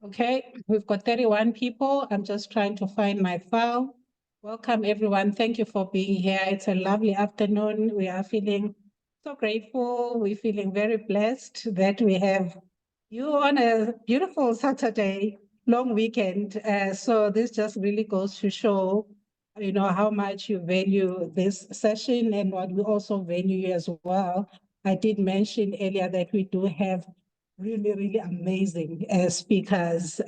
Okay, we've got 31 people. I'm just trying to find my file. Welcome, everyone. Thank you for being here. It's a lovely afternoon. We are feeling so grateful. We're feeling very blessed that we have you on a beautiful Saturday, long weekend. So this just really goes to show, how much you value this session and what we also value you as well. I did mention earlier that we do have really, really amazing speakers,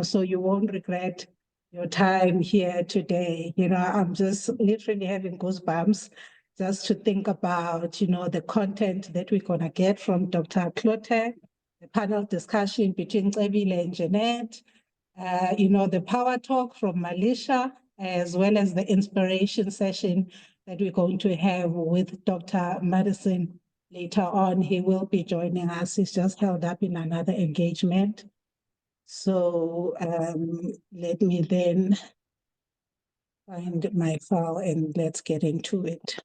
so you won't regret your time here today. I'm just literally having goosebumps just to think about, the content that we're going to get from Dr. Clote, the panel discussion between Nqobile and Jeanette, the power talk from Malisha, as well as the inspiration session that we're going to have with Dr. Madison. Later on, he will be joining us. He's just held up in another engagement. So let me then find my file and let's get into it.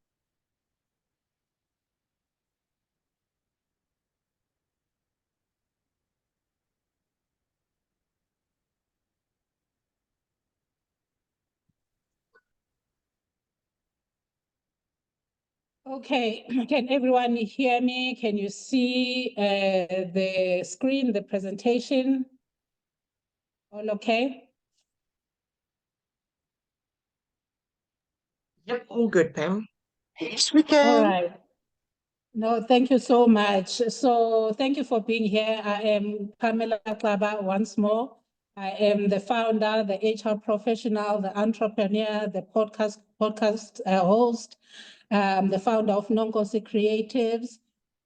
Okay, can everyone hear me? Can you see the screen, the presentation? All okay? Yep, all good, Pam. Yes, we can. All right. No, thank you so much. So thank you for being here. I am Pamela Xaba once more. I am the founder, the HR professional, the entrepreneur, the podcast host, the founder of Nonkosi Creatives,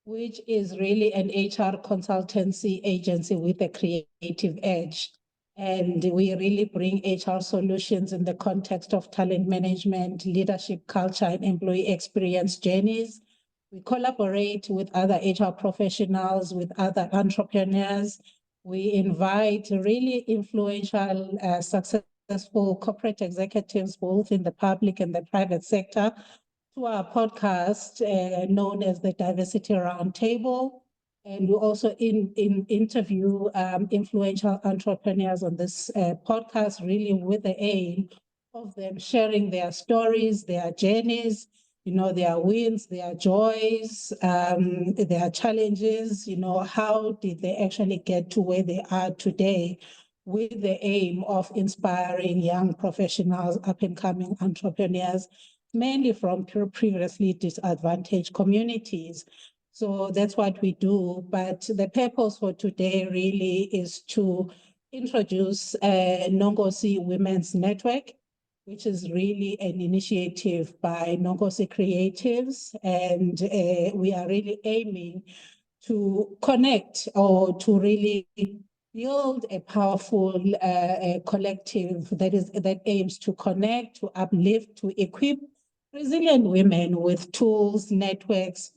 which is really an HR consultancy agency with a creative edge. And we really bring HR solutions in the context of talent management, leadership culture, and employee experience journeys. We collaborate with other HR professionals, with other entrepreneurs. We invite really influential, successful corporate executives, both in the public and the private sector, to our podcast known as the Diversity Roundtable. And we also interview influential entrepreneurs on this podcast, really with the aim of them sharing their stories, their journeys, their wins, their joys, their challenges, how did they actually get to where they are today, with the aim of inspiring young professionals, up-and-coming entrepreneurs, mainly from previously disadvantaged communities. So that's what we do. But the purpose for today really is to introduce Nonkosi Women's Network, which is really an initiative by Nonkosi Creatives. And we are really aiming to connect or to really build a powerful collective that aims to connect, to uplift, to equip resilient women with tools, networks,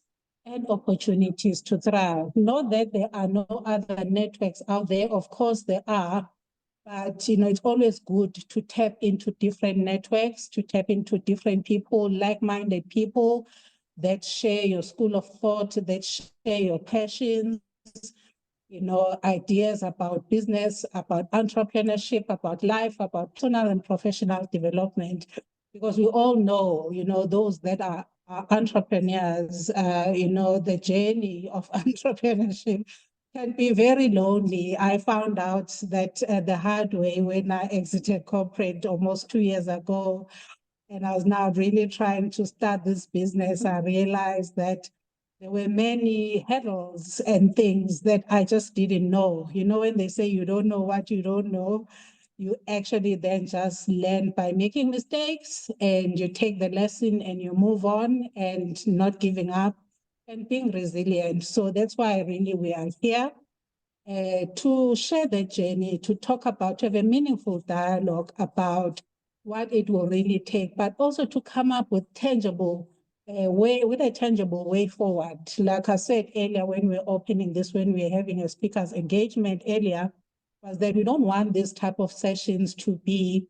and opportunities to thrive. Not that there are no other networks out there, of course there are, but it's always good to tap into different networks, to tap into different people, like-minded people that share your school of thought, that share your passions, ideas about business, about entrepreneurship, about life, about personal and professional development. Because we all know, those that are entrepreneurs, the journey of entrepreneurship can be very lonely. I found out that the hard way when I exited corporate almost 2 years ago, and I was now really trying to start this business. I realized that there were many hurdles and things that I just didn't know. When they say you don't know what you don't know, you actually then just learn by making mistakes, and you take the lesson and you move on and not giving up and being resilient. So that's why really we are here to share the journey, to talk about, to have a meaningful dialogue about what it will really take, but also to come up with a tangible way forward. Like I said earlier, when we were opening this, when we were having a speakers engagement earlier, was that we don't want this type of sessions to be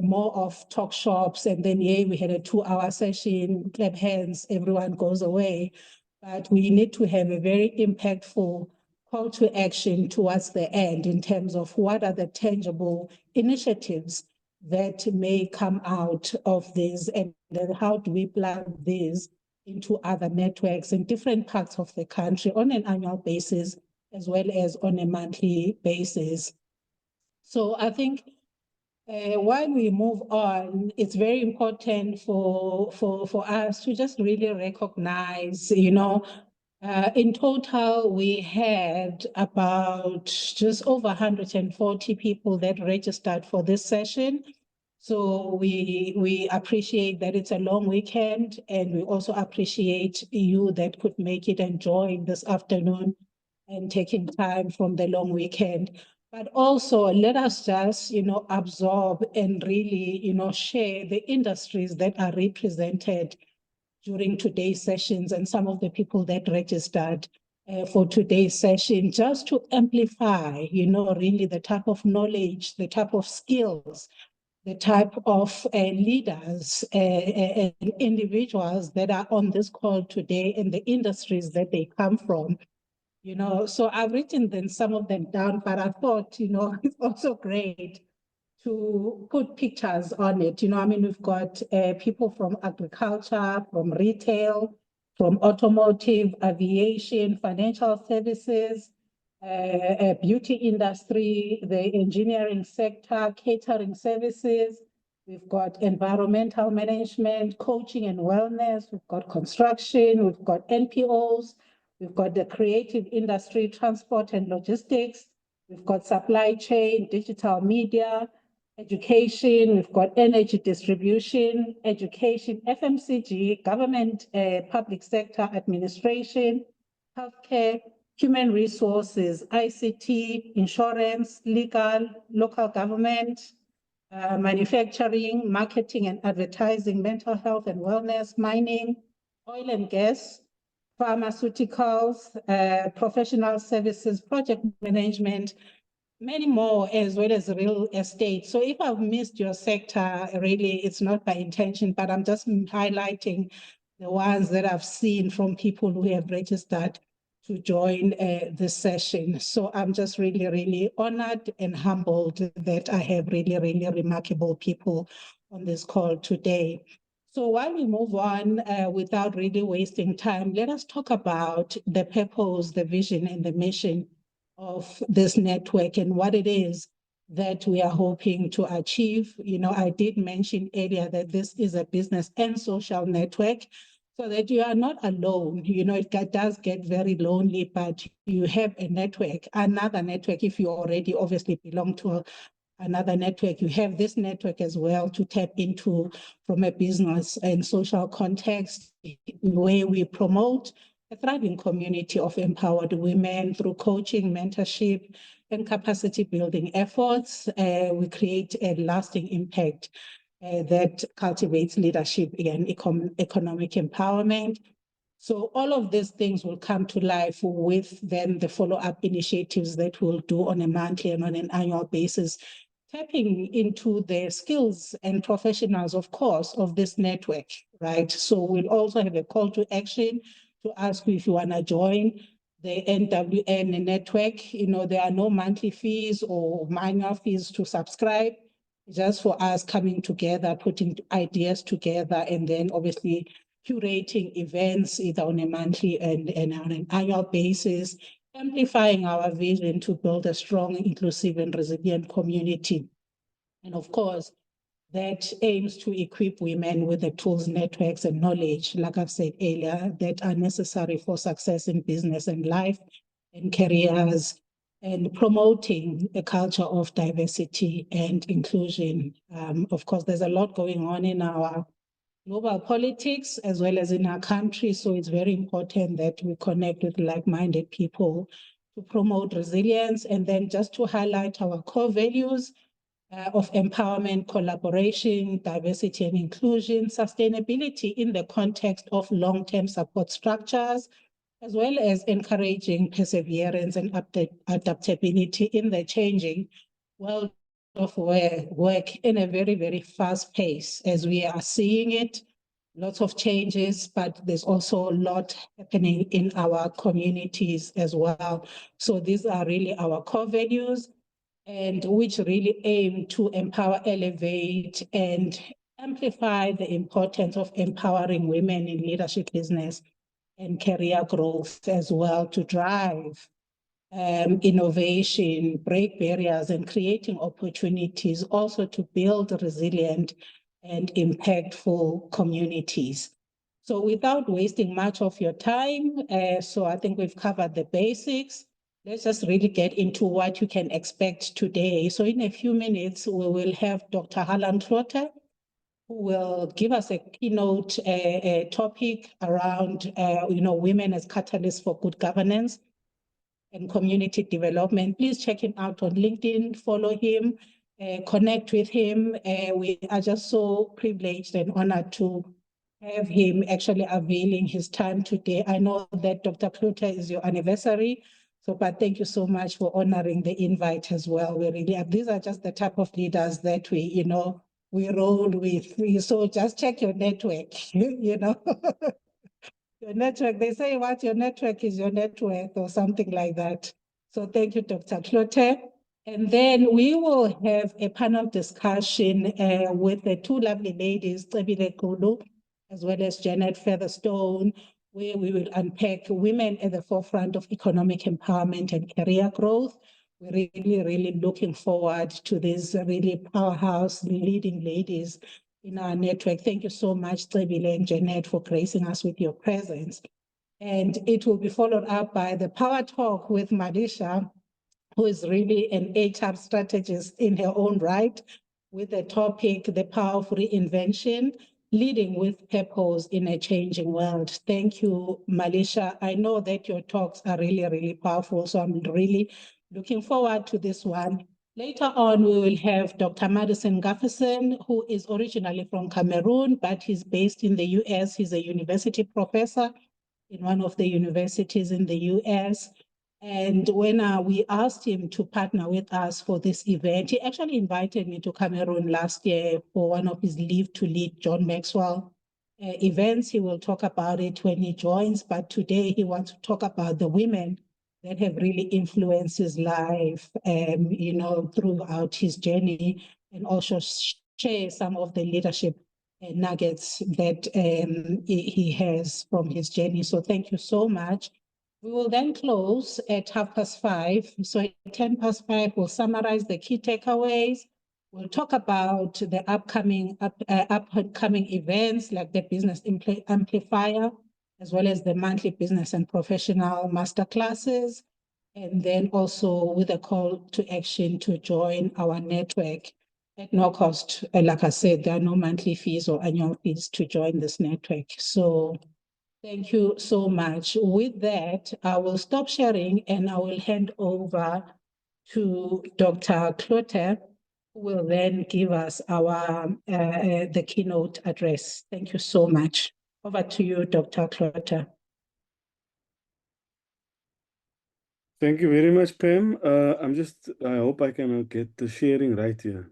more of talk shops, and then we had a 2-hour session, clap hands, everyone goes away. But we need to have a very impactful call to action towards the end in terms of what are the tangible initiatives that may come out of this, and then how do we plug these into other networks in different parts of the country on an annual basis, as well as on a monthly basis. So I think while we move on, it's very important for us to just really recognize, in total, we had about just over 140 people that registered for this session. So we appreciate that it's a long weekend, and we also appreciate you that could make it and join this afternoon and taking time from the long weekend. But also let us just, absorb and really, share the industries that are represented during today's sessions and some of the people that registered for today's session, just to amplify, really the type of knowledge, the type of skills, the type of leaders and individuals that are on this call today and the industries that they come from. So I've written then some of them down, but I thought, it's also great to put pictures on it. We've got people from agriculture, from retail, from automotive, aviation, financial services, beauty industry, the engineering sector, catering services. We've got environmental management, coaching and wellness. We've got construction. We've got NPOs. We've got the creative industry, transport and logistics. We've got supply chain, digital media, education. We've got energy distribution, education, FMCG, government, public sector administration, healthcare, human resources, ICT, insurance, legal, local government, manufacturing, marketing and advertising, mental health and wellness, mining, oil and gas, pharmaceuticals, professional services, project management, many more, as well as real estate. So if I've missed your sector, really, it's not by intention, but I'm just highlighting the ones that I've seen from people who have registered to join this session. So I'm just really, really honored and humbled that I have really, really remarkable people on this call today. So while we move on, without really wasting time, let us talk about the purpose, the vision, and the mission of this network and what it is that we are hoping to achieve. I did mention earlier that this is a business and social network, so that you are not alone. It does get very lonely, but you have a network, another network. If you already obviously belong to another network, you have this network as well to tap into from a business and social context, where we promote a thriving community of empowered women through coaching, mentorship, and capacity building efforts. We create a lasting impact that cultivates leadership and economic empowerment. So all of these things will come to life with then the follow-up initiatives that we'll do on a monthly and on an annual basis, tapping into the skills and professionals, of course, of this network, right? So we'll also have a call to action to ask you if you want to join the NWN network. There are no monthly fees or minor fees to subscribe, just for us coming together, putting ideas together, and then obviously curating events either on a monthly and on an annual basis, amplifying our vision to build a strong, inclusive, and resilient community. And of course, that aims to equip women with the tools, networks, and knowledge, like I've said earlier, that are necessary for success in business and life and careers, and promoting a culture of diversity and inclusion. Of course, there's a lot going on in our global politics as well as in our country, so it's very important that we connect with like-minded people to promote resilience, and then just to highlight our core values of empowerment, collaboration, diversity and inclusion, sustainability in the context of long-term support structures, as well as encouraging perseverance and adaptability in the changing world of work in a very, very fast pace, as we are seeing it lots of changes, but there's also a lot happening in our communities as well. So these are really our core values, and which really aim to empower, elevate, and amplify the importance of empowering women in leadership, business, and career growth as well, to drive innovation, break barriers, and creating opportunities, also to build resilient and impactful communities. So without wasting much of your time, so I think we've covered the basics. Let's just really get into what you can expect today. So in a few minutes, we will have Dr. Harlan Trotter, who will give us a keynote topic around women as catalysts for good governance and community development. Please check him out on LinkedIn, follow him, connect with him. We are just so privileged and honored to have him actually availing his time today. I know that Dr. Kluter is your anniversary, but thank you so much for honoring the invite as well. We really are, these are just the type of leaders that we roll with. So just check your network, Your network, they say what your network is your net worth or something like that. So thank you, Dr. Clote. And then we will have a panel discussion with the two lovely ladies, Nqobile Kulu, as well as Janet Featherstone, where we will unpack women at the forefront of economic empowerment and career growth. We're really, really looking forward to these really powerhouse leading ladies in our network. Thank you so much, Nqobile and Janet, for gracing us with your presence. And it will be followed up by the Power Talk with Malisha, who is really an HR strategist in her own right, with the topic, the power of reinvention, leading with purpose in a changing world. Thank you, Malisha. I know that your talks are really, really powerful, so I'm really looking forward to this one. Later on, we will have Dr. Madison Gafferson, who is originally from Cameroon, but he's based in the US. He's a university professor in one of the universities in the US. And when we asked him to partner with us for this event, he actually invited me to Cameroon last year for one of his Leave to Lead John Maxwell events. He will talk about it when he joins, but today he wants to talk about the women that have really influenced his life, throughout his journey, and also share some of the leadership nuggets that he has from his journey. So thank you so much. We will then close at 5:30. So at 5:10, we'll summarize the key takeaways. We'll talk about the upcoming events like the Business Amplifier, as well as the monthly business and professional masterclasses, and then also with a call to action to join our network at no cost. Like I said, there are no monthly fees or annual fees to join this network. So thank you so much. With that, I will stop sharing and I will hand over to Dr. Clote, who will then give us the keynote address. Thank you so much. Over to you, Dr. Clote. Thank you very much, Pam. I hope I can get the sharing right here.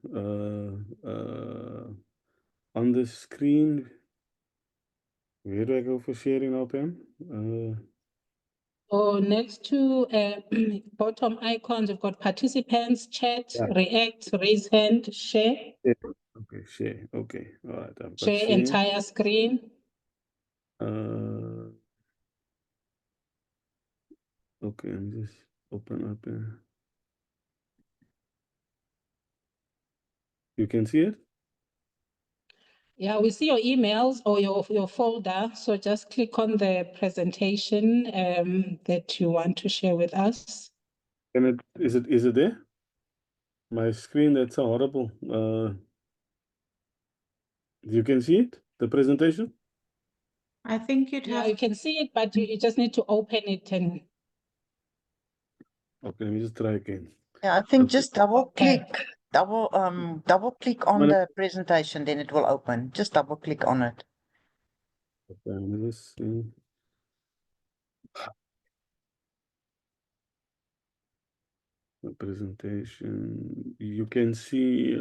On the screen, where do I go for sharing now, Pam? So next to bottom icons, we've got participants, chat, react, raise hand, share. Yeah. Okay, share. Okay, all right. I've got share entire screen. Okay, I'm just open up here. You can see it? Yeah, we see your emails or your folder. So just click on the presentation that you want to share with us. And is it there? My screen, that's so horrible. You can see it, the presentation? I think you'd have. Yeah, you can see it, but you just need to open it and. Okay, let me just try again. Yeah, I think Okay. just double click on the presentation, then it will open. Just double click on it. Okay, let me just see. The presentation, you can see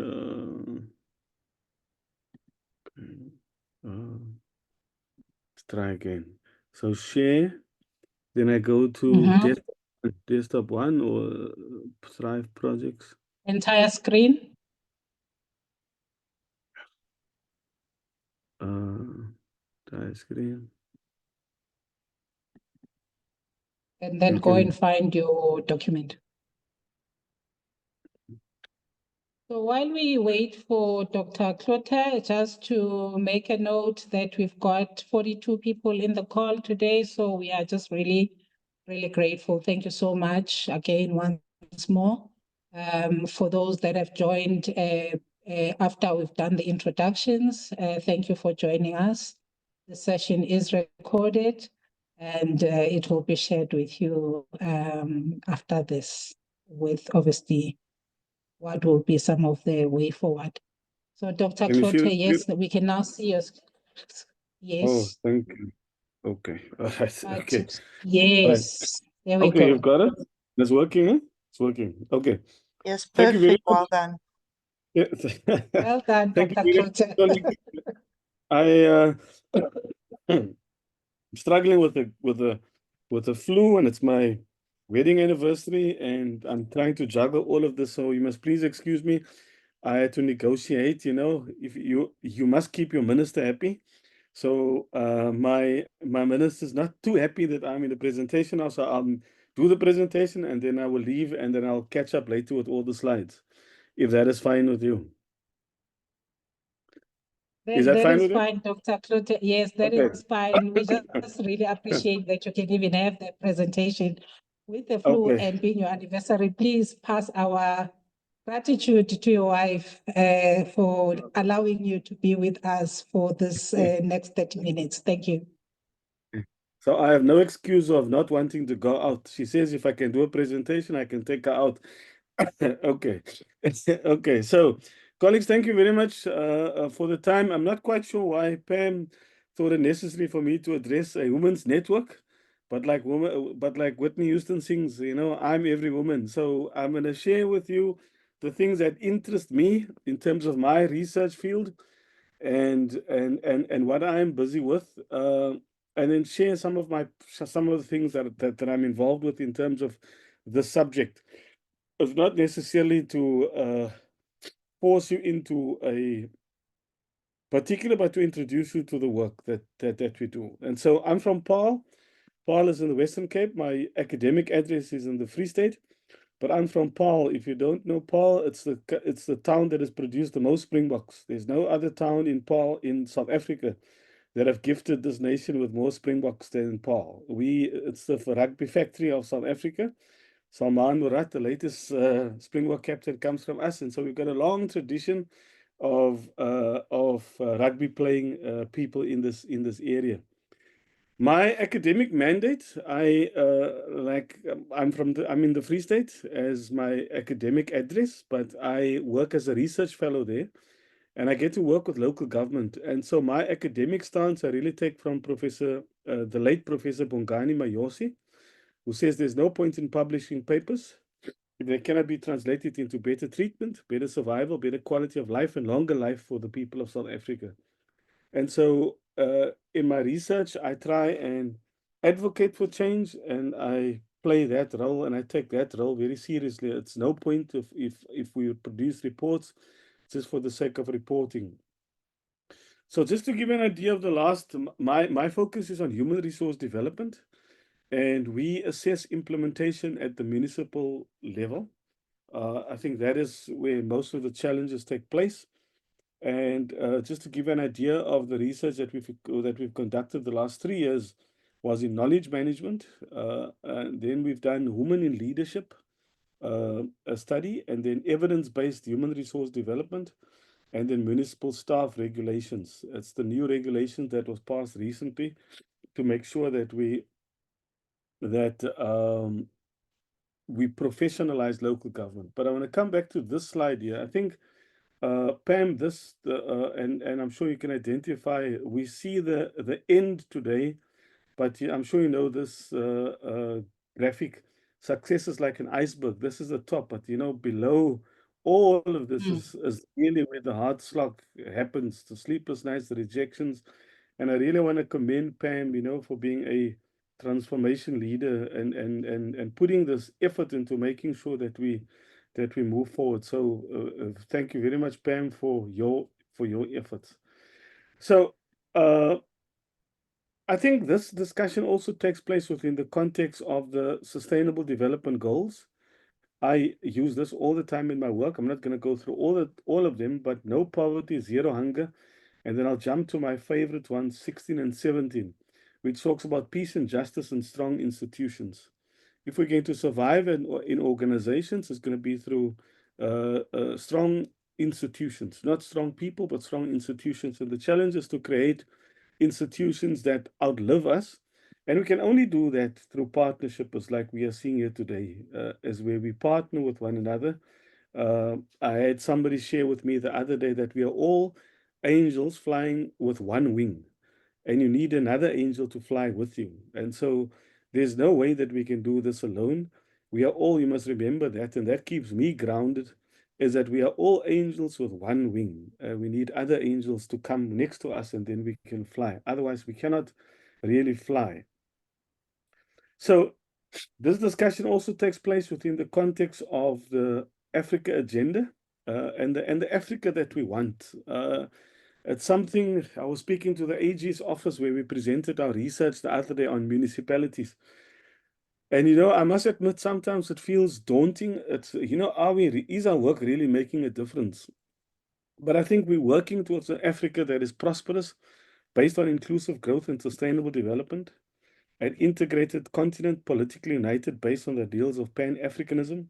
Let's try again. So share, then I go to Mhm. desktop one or Thrive projects. Entire screen. Try screen. And then You go can and find your document. So while we wait for Dr. Clotter, just to make a note that we've got 42 people in the call today. So we are just really, really grateful. Thank you so much again, once more, for those that have joined after we've done the introductions. Thank you for joining us. The session is recorded and it will be shared with you after this, with obviously what will be some of the way forward. So Dr. you see Clotter, the screen? yes, we can now see your, Oh, yes, thank you. Okay. All right. but Okay. All right. yes, there we Okay, go. you've got it. It's working, huh? It's working. Okay. Yes, Thank you very perfect. much. Well done. Yeah. Well done, Thank you Dr. very Clotter. much. I I'm struggling with the flu, and it's my wedding anniversary, and I'm trying to juggle all of this. So you must please excuse me. I had to negotiate. If you must keep your minister happy. So my minister's not too happy that I'm in the presentation now. So I'll do the presentation and then I will leave and then I'll catch up later with all the slides, if that is fine with you. Is that That fine is with you? fine, Dr. Clotter. Yes, that Okay. is fine. We just really appreciate that you can even have the presentation with the flu Okay. and being your anniversary. Please pass our gratitude to your wife for allowing you to be with us for this next 30 minutes. Thank you. So I have no excuse of not wanting to go out. She says if I can do a presentation, I can take her out. Okay. Okay. So, colleagues, thank you very much for the time. I'm not quite sure why Pam thought it necessary for me to address a women's network, but like Whitney Houston sings, I'm every woman. So I'm going to share with you the things that interest me in terms of my research field and what I'm busy with, and then share some of the things that I'm involved with in terms of the subject. It's not necessarily to force you into a particular, but to introduce you to the work that we do. And so I'm from Paarl. Paarl is in the Western Cape. My academic address is in the Free State. But I'm from Paarl. If you don't know Paarl, it's the town that has produced the most Springboks. There's no other town in Paarl in South Africa that have gifted this nation with more Springboks than Paarl. It's the rugby factory of South Africa. Salman Murat, the latest Springbok captain, comes from us, and so we've got a long tradition of rugby playing people in this area. My academic mandate, I'm in the Free State as my academic address, but I work as a research fellow there, and I get to work with local government. And so my academic stance I really take from the late Professor Bongani Mayosi, who says there's no point in publishing papers if they cannot be translated into better treatment, better survival, better quality of life, and longer life for the people of South Africa. And so in my research, I try and advocate for change, and I play that role, and I take that role very seriously. It's no point if we produce reports just for the sake of reporting. So just to give you an idea of my focus is on human resource development, and we assess implementation at the municipal level. I think that is where most of the challenges take place. And just to give an idea of the research that we've conducted the last 3 years was in knowledge management. And then we've done women in leadership, a study, and then evidence-based human resource development, and then municipal staff regulations. It's the new regulation that was passed recently to make sure that we professionalize local government. But I want to come back to this slide here. I think Pam, and I'm sure you can identify, we see the end today, but I'm sure you know this graphic. Success is like an iceberg. This is the top, but below all of this is really where the hard slog happens, the sleepless nights, the rejections, And I really want to commend Pam, for being a transformation leader and putting this effort into making sure that we move forward. So thank you very much, Pam, for your efforts. So I think this discussion also takes place within the context of the Sustainable Development Goals. I use this all the time in my work. I'm not going to go through all of them, but no poverty, zero hunger. And then I'll jump to my favorite ones, 16 and 17, which talks about peace and justice and strong institutions. If we're going to survive in organizations, it's going to be through strong institutions, not strong people, but strong institutions. And the challenge is to create institutions that outlive us. And we can only do that through partnerships like we are seeing here today, as where we partner with one another. I had somebody share with me the other day that we are all angels flying with one wing, and you need another angel to fly with you. And so there's no way that we can do this alone. We are all, you must remember that, and that keeps me grounded, is that we are all angels with one wing. We need other angels to come next to us, and then we can fly. Otherwise, we cannot really fly. So this discussion also takes place within the context of the Africa agenda and the Africa that we want. It's something I was speaking to the AG's office where we presented our research the other day on municipalities. And I must admit, sometimes it feels daunting. It's, is our work really making a difference? But I think we're working towards an Africa that is prosperous, based on inclusive growth and sustainable development, an integrated continent politically united based on the ideals of Pan-Africanism,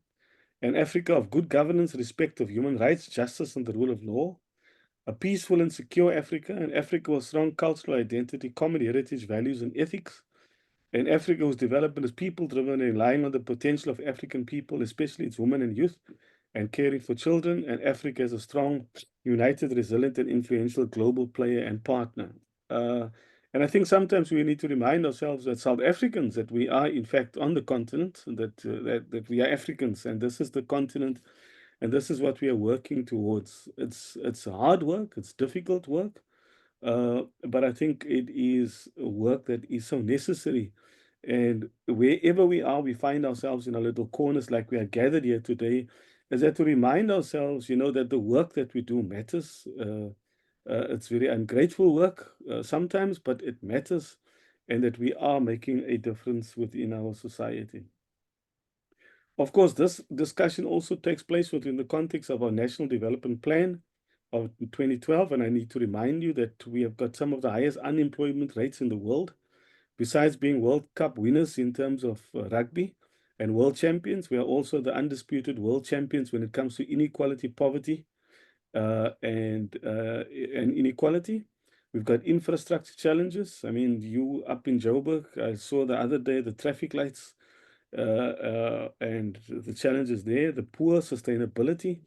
an Africa of good governance, respect of human rights, justice, and the rule of law, a peaceful and secure Africa, an Africa with strong cultural identity, common heritage, values, and ethics, an Africa whose development is people-driven and relying on the potential of African people, especially its women and youth, and caring for children, and Africa as a strong, united, resilient, and influential global player and partner. And I think sometimes we need to remind ourselves that South Africans, that we are in fact on the continent, that we are Africans, and this is the continent, and this is what we are working towards. It's hard work, it's difficult work, but I think it is work that is so necessary. And wherever we are, we find ourselves in our little corners like we are gathered here today, is that to remind ourselves, that the work that we do matters. It's very ungrateful work sometimes, but it matters, and that we are making a difference within our society. Of course, this discussion also takes place within the context of our National Development Plan of 2012, and I need to remind you that we have got some of the highest unemployment rates in the world. Besides being World Cup winners in terms of rugby and world champions, we are also the undisputed world champions when it comes to inequality, poverty, and inequality. We've got infrastructure challenges. I mean, you up in Joburg, I saw the other day the traffic lights and the challenges there, the poor sustainability,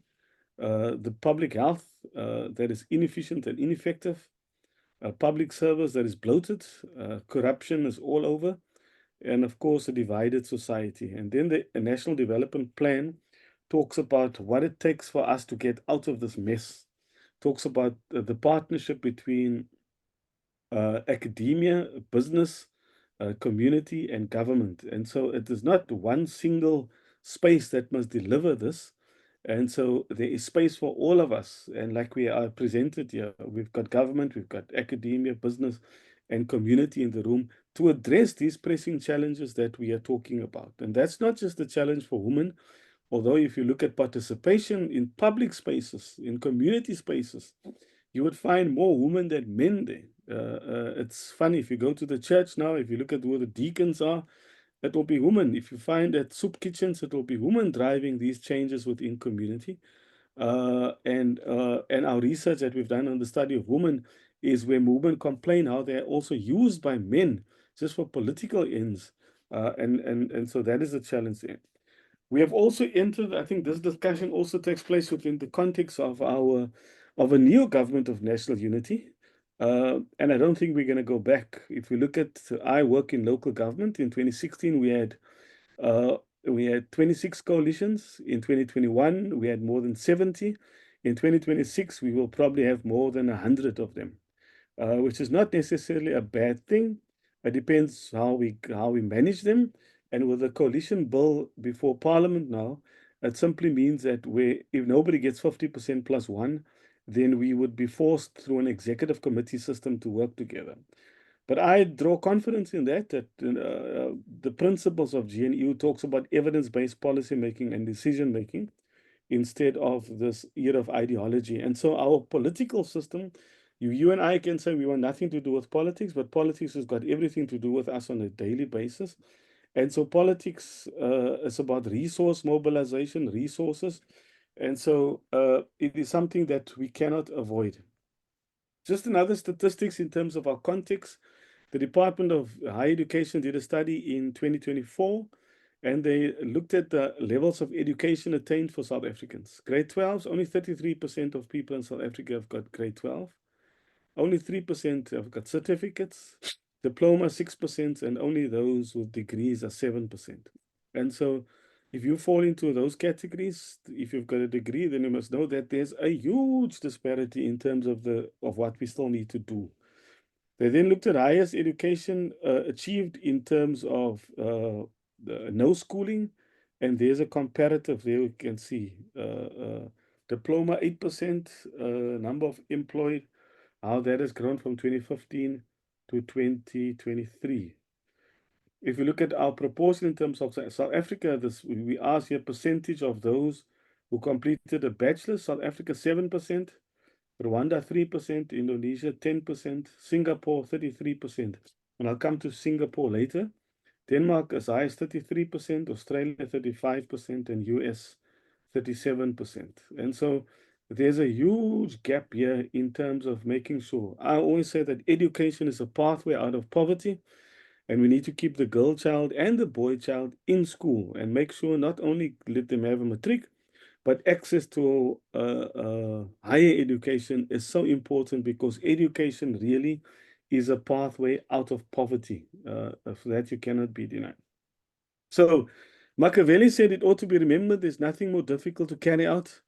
the public health that is inefficient and ineffective, public service that is bloated, corruption is all over, and of course, a divided society. And then the National Development Plan talks about what it takes for us to get out of this mess, talks about the partnership between academia, business, community, and government. And so it is not one single space that must deliver this. And so there is space for all of us. And like we are presented here, we've got government, we've got academia, business, and community in the room to address these pressing challenges that we are talking about. And that's not just a challenge for women, although if you look at participation in public spaces, in community spaces, you would find more women than men there. It's funny, if you go to the church now, if you look at where the deacons are, it will be women. If you find at soup kitchens, it will be women driving these changes within community. And our research that we've done on the study of women is where women complain how they're also used by men just for political ends. And so that is a challenge there. We have also entered, I think this discussion also takes place within the context of a new government of national unity. And I don't think we're going to go back. If we look at, I work in local government. In 2016, we had 26 coalitions. In 2021, we had more than 70. In 2026, we will probably have more than 100 of them. which is not necessarily a bad thing. It depends how we manage them. And with the coalition bill before Parliament now, it simply means that if nobody gets 50% plus one, then we would be forced through an executive committee system to work together. But I draw confidence in that the principles of GNU talks about evidence-based policy making and decision making instead of this era of ideology. And so our political system, you and I can say we want nothing to do with politics, but politics has got everything to do with us on a daily basis. And so politics is about resource mobilization, resources. And so it is something that we cannot avoid. Just another statistics in terms of our context. The Department of Higher Education did a study in 2024, and they looked at the levels of education attained for South Africans. Grade 12s, only 33% of people in South Africa have got grade 12. Only 3% have got certificates. Diploma, 6%, and only those with degrees are 7%. And so if you fall into those categories, if you've got a degree, then you must know that there's a huge disparity in terms of what we still need to do. They then looked at highest education achieved in terms of no schooling, and there's a comparative there you can see. Diploma 8%, number of employed, how that has grown from 2015 to 2023. If you look at our proportion in terms of South Africa, we ask here percentage of those who completed a bachelor's. South Africa 7%, Rwanda 3%, Indonesia 10%, Singapore 33%. And I'll come to Singapore later. Denmark as high as 33%, Australia 35%, and US 37%. And so there's a huge gap here in terms of making sure. I always say that education is a pathway out of poverty, and we need to keep the girl child and the boy child in school and make sure not only let them have a matric, but access to higher education is so important because education really is a pathway out of poverty. For that you cannot be denied. So Machiavelli said it ought to be remembered there's nothing more difficult to carry out,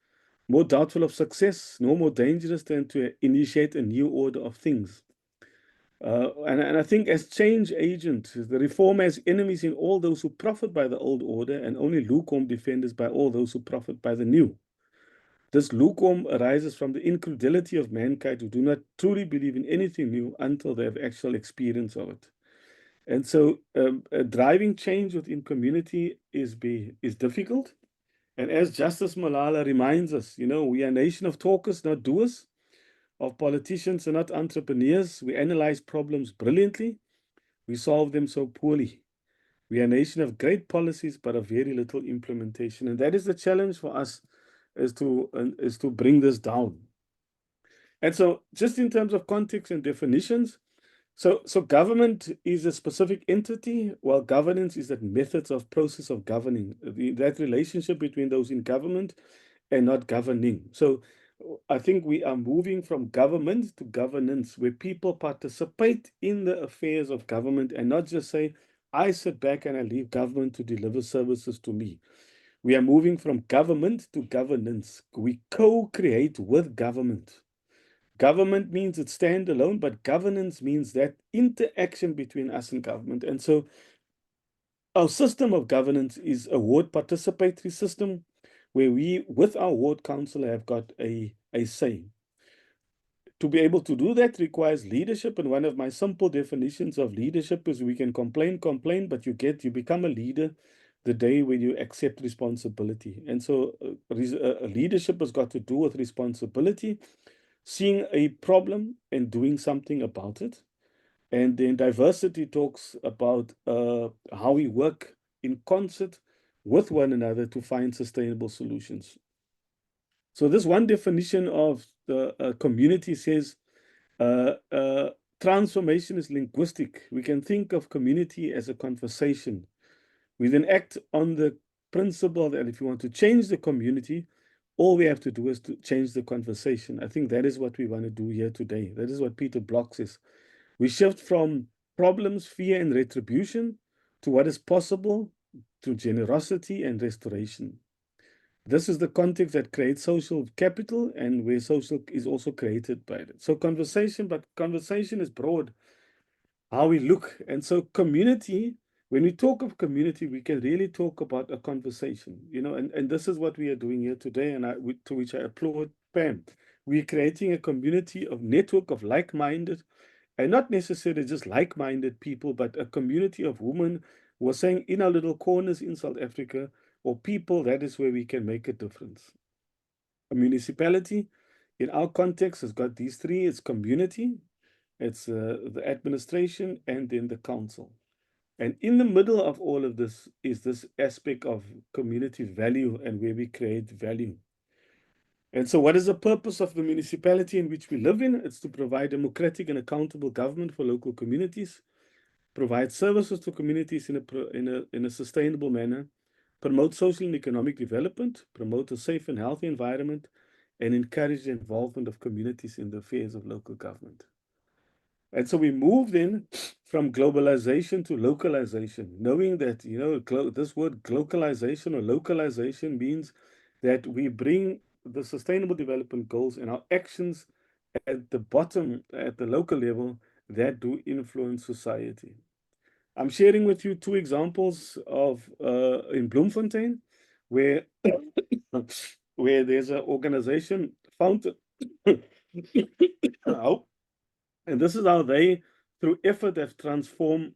more doubtful of success, no more dangerous than to initiate a new order of things. And I think as change agent, the reform has enemies in all those who profit by the old order and only lukewarm defenders by all those who profit by the new. This lukewarm arises from the incredulity of mankind who do not truly believe in anything new until they have actual experience of it. And so driving change within community is difficult. And as Justice Malala reminds us, we are a nation of talkers, not doers, of politicians and not entrepreneurs. We analyze problems brilliantly. We solve them so poorly. We are a nation of great policies, but of very little implementation. And that is the challenge for us, is to bring this down. And so just in terms of context and definitions, so government is a specific entity, while governance is that methods of process of governing, that relationship between those in government and not governing. So I think we are moving from government to governance, where people participate in the affairs of government and not just say, I sit back and I leave government to deliver services to me. We are moving from government to governance. We co-create with government. Government means it's standalone, but governance means that interaction between us and government. And so our system of governance is a ward participatory system where we, with our ward councillor, have got a say. To be able to do that requires leadership. And one of my simple definitions of leadership is we can complain, but you become a leader the day when you accept responsibility. And so leadership has got to do with responsibility, seeing a problem and doing something about it. And then diversity talks about how we work in concert with one another to find sustainable solutions. So this one definition of the community says transformation is linguistic. We can think of community as a conversation. We then act on the principle that if you want to change the community, all we have to do is to change the conversation. I think that is what we want to do here today. That is what Peter Block says. We shift from problems, fear, and retribution to what is possible, to generosity and restoration. This is the context that creates social capital and where social is also created by it. So conversation, but conversation is broad, how we look. And so community, when we talk of community, we can really talk about a conversation, and this is what we are doing here today, and to which I applaud Pam. We're creating a community of network of like-minded, and not necessarily just like-minded people, but a community of women who are saying in our little corners in South Africa, or people, that is where we can make a difference. A municipality, in our context, has got these three. It's community, it's the administration, and then the council. And in the middle of all of this is this aspect of community value and where we create value. And so what is the purpose of the municipality in which we live in? It's to provide democratic and accountable government for local communities, provide services to communities in a sustainable manner, promote social and economic development, promote a safe and healthy environment, and encourage the involvement of communities in the affairs of local government. And so we move then from globalization to localization, knowing that, this word globalization or localization means that we bring the sustainable development goals and our actions at the bottom, at the local level, that do influence society. I'm sharing with you two examples of in Bloemfontein, where where there's an organization founded. And this is how they, through effort, have transformed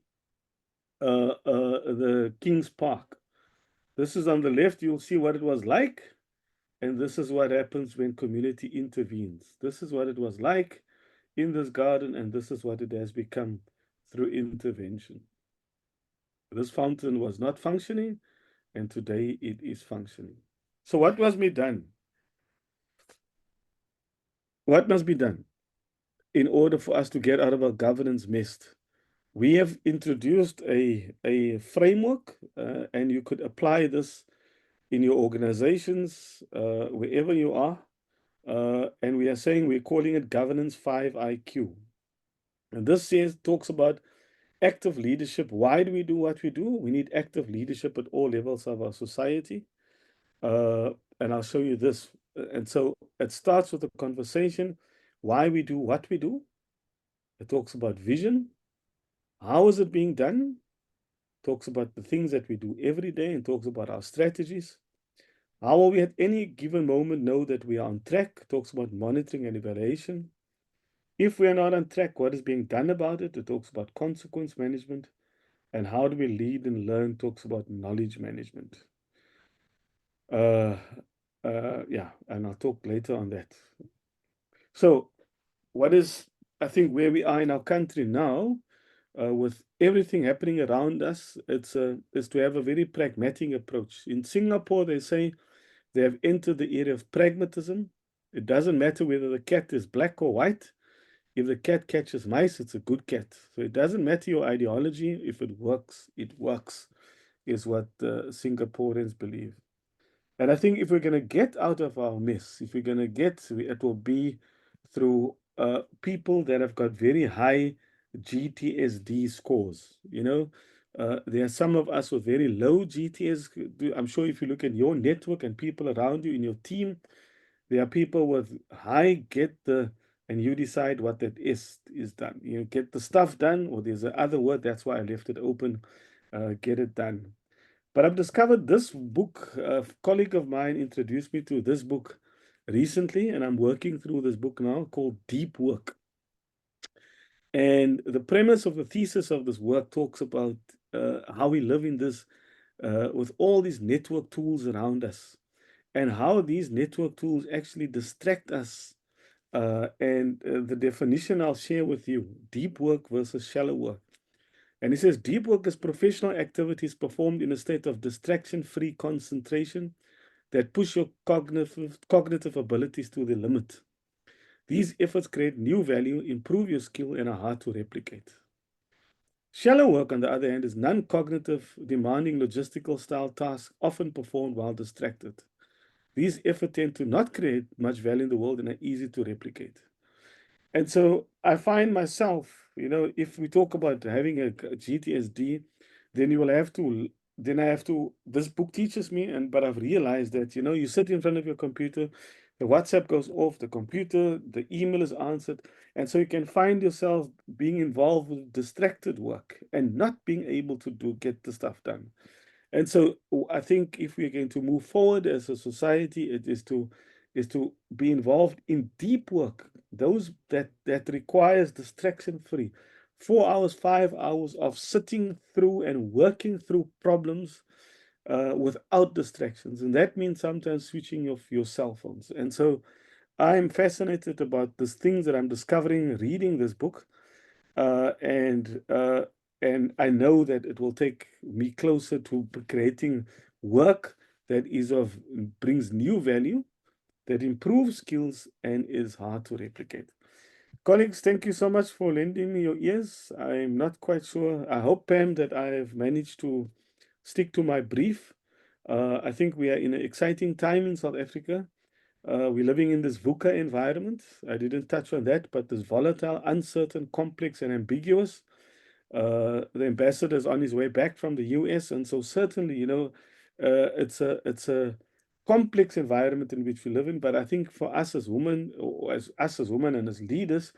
the King's Park. This is on the left. You'll see what it was like. And this is what happens when community intervenes. This is what it was like in this garden, and this is what it has become through intervention. This fountain was not functioning, and today it is functioning. So what must be done? What must be done in order for us to get out of our governance mess? We have introduced a framework, and you could apply this in your organizations, wherever you are. And we are saying we're calling it Governance 5IQ. And this talks about active leadership. Why do we do what we do? We need active leadership at all levels of our society. And I'll show you this. And so it starts with a conversation, why we do what we do. It talks about vision. How is it being done? Talks about the things that we do every day and talks about our strategies. How will we at any given moment know that we are on track? Talks about monitoring and evaluation. If we are not on track, what is being done about it? It talks about consequence management. And how do we lead and learn? Talks about knowledge management. Yeah, and I'll talk later on that. So what is, I think, where we are in our country now, with everything happening around us, is to have a very pragmatic approach. In Singapore, they say they have entered the era of pragmatism. It doesn't matter whether the cat is black or white. If the cat catches mice, it's a good cat. So it doesn't matter your ideology. If it works, is what Singaporeans believe. And I think if we're going to get out of our mess, if we're going to it will be through people that have got very high GTSD scores. There are some of us with very low GTS. I'm sure if you look at your network and people around you in your team, there are people with high and you decide what that is done. Get the stuff done, or there's another word, that's why I left it open, get it done. But I've discovered this book. A colleague of mine introduced me to this book recently, and I'm working through this book now, called Deep Work. And the premise of the thesis of this work talks about how we live in this, with all these network tools around us, and how these network tools actually distract us. And the definition I'll share with you: deep work versus shallow work. And he says, deep work is professional activities performed in a state of distraction-free concentration that push your cognitive abilities to the limit. These efforts create new value, improve your skill, and are hard to replicate. Shallow work, on the other hand, is non-cognitive, demanding logistical style tasks, often performed while distracted. These efforts tend to not create much value in the world and are easy to replicate. And so I find myself, if we talk about having a GTSD, then you will have to then I have to, this book teaches me, but I've realized that, you sit in front of your computer, the WhatsApp goes off, the computer, the email is answered. And so you can find yourself being involved with distracted work and not being able to get the stuff done. And so I think if we're going to move forward as a society, it is to be involved in deep work, those that requires distraction free. 4 hours, 5 hours of sitting through and working through problems without distractions. And that means sometimes switching off your cell phones. And so I'm fascinated about these things that I'm discovering reading this book. And I know that it will take me closer to creating work that brings new value, that improves skills, and is hard to replicate. Colleagues, thank you so much for lending me your ears. I'm not quite sure. I hope, Pam, that I have managed to stick to my brief. I think we are in an exciting time in South Africa. We're living in this VUCA environment. I didn't touch on that, but this volatile, uncertain, complex, and ambiguous. The ambassador is on his way back from the US, and so certainly, it's a complex environment in which we live in. But I think for us as women, or as us as women and as leaders,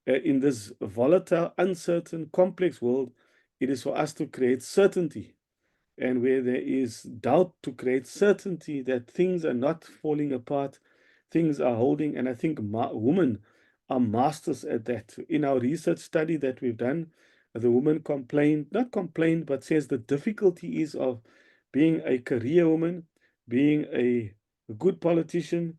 in this volatile, uncertain, complex world, it is for us to create certainty, and where there is doubt, to create certainty that things are not falling apart, things are holding. And I think women are masters at that. In our research study that we've done, the woman not complained, but says the difficulty is of being a career woman, being a good politician,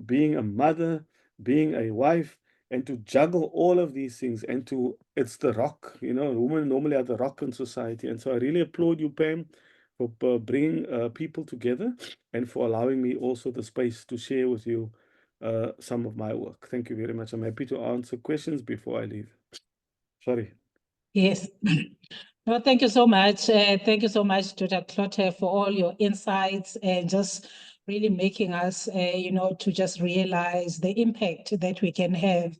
being a mother, being a wife, and to juggle all of these things, and it's the rock, women normally are the rock in society. And so I really applaud you, Pam, for bringing people together, and for allowing me also the space to share with you some of my work. Thank you very much. I'm happy to answer questions before I leave. Sorry. Yes. No, thank you so much. Thank you so much, Dr. Cloete, for all your insights and just really making us, to just realize the impact that we can have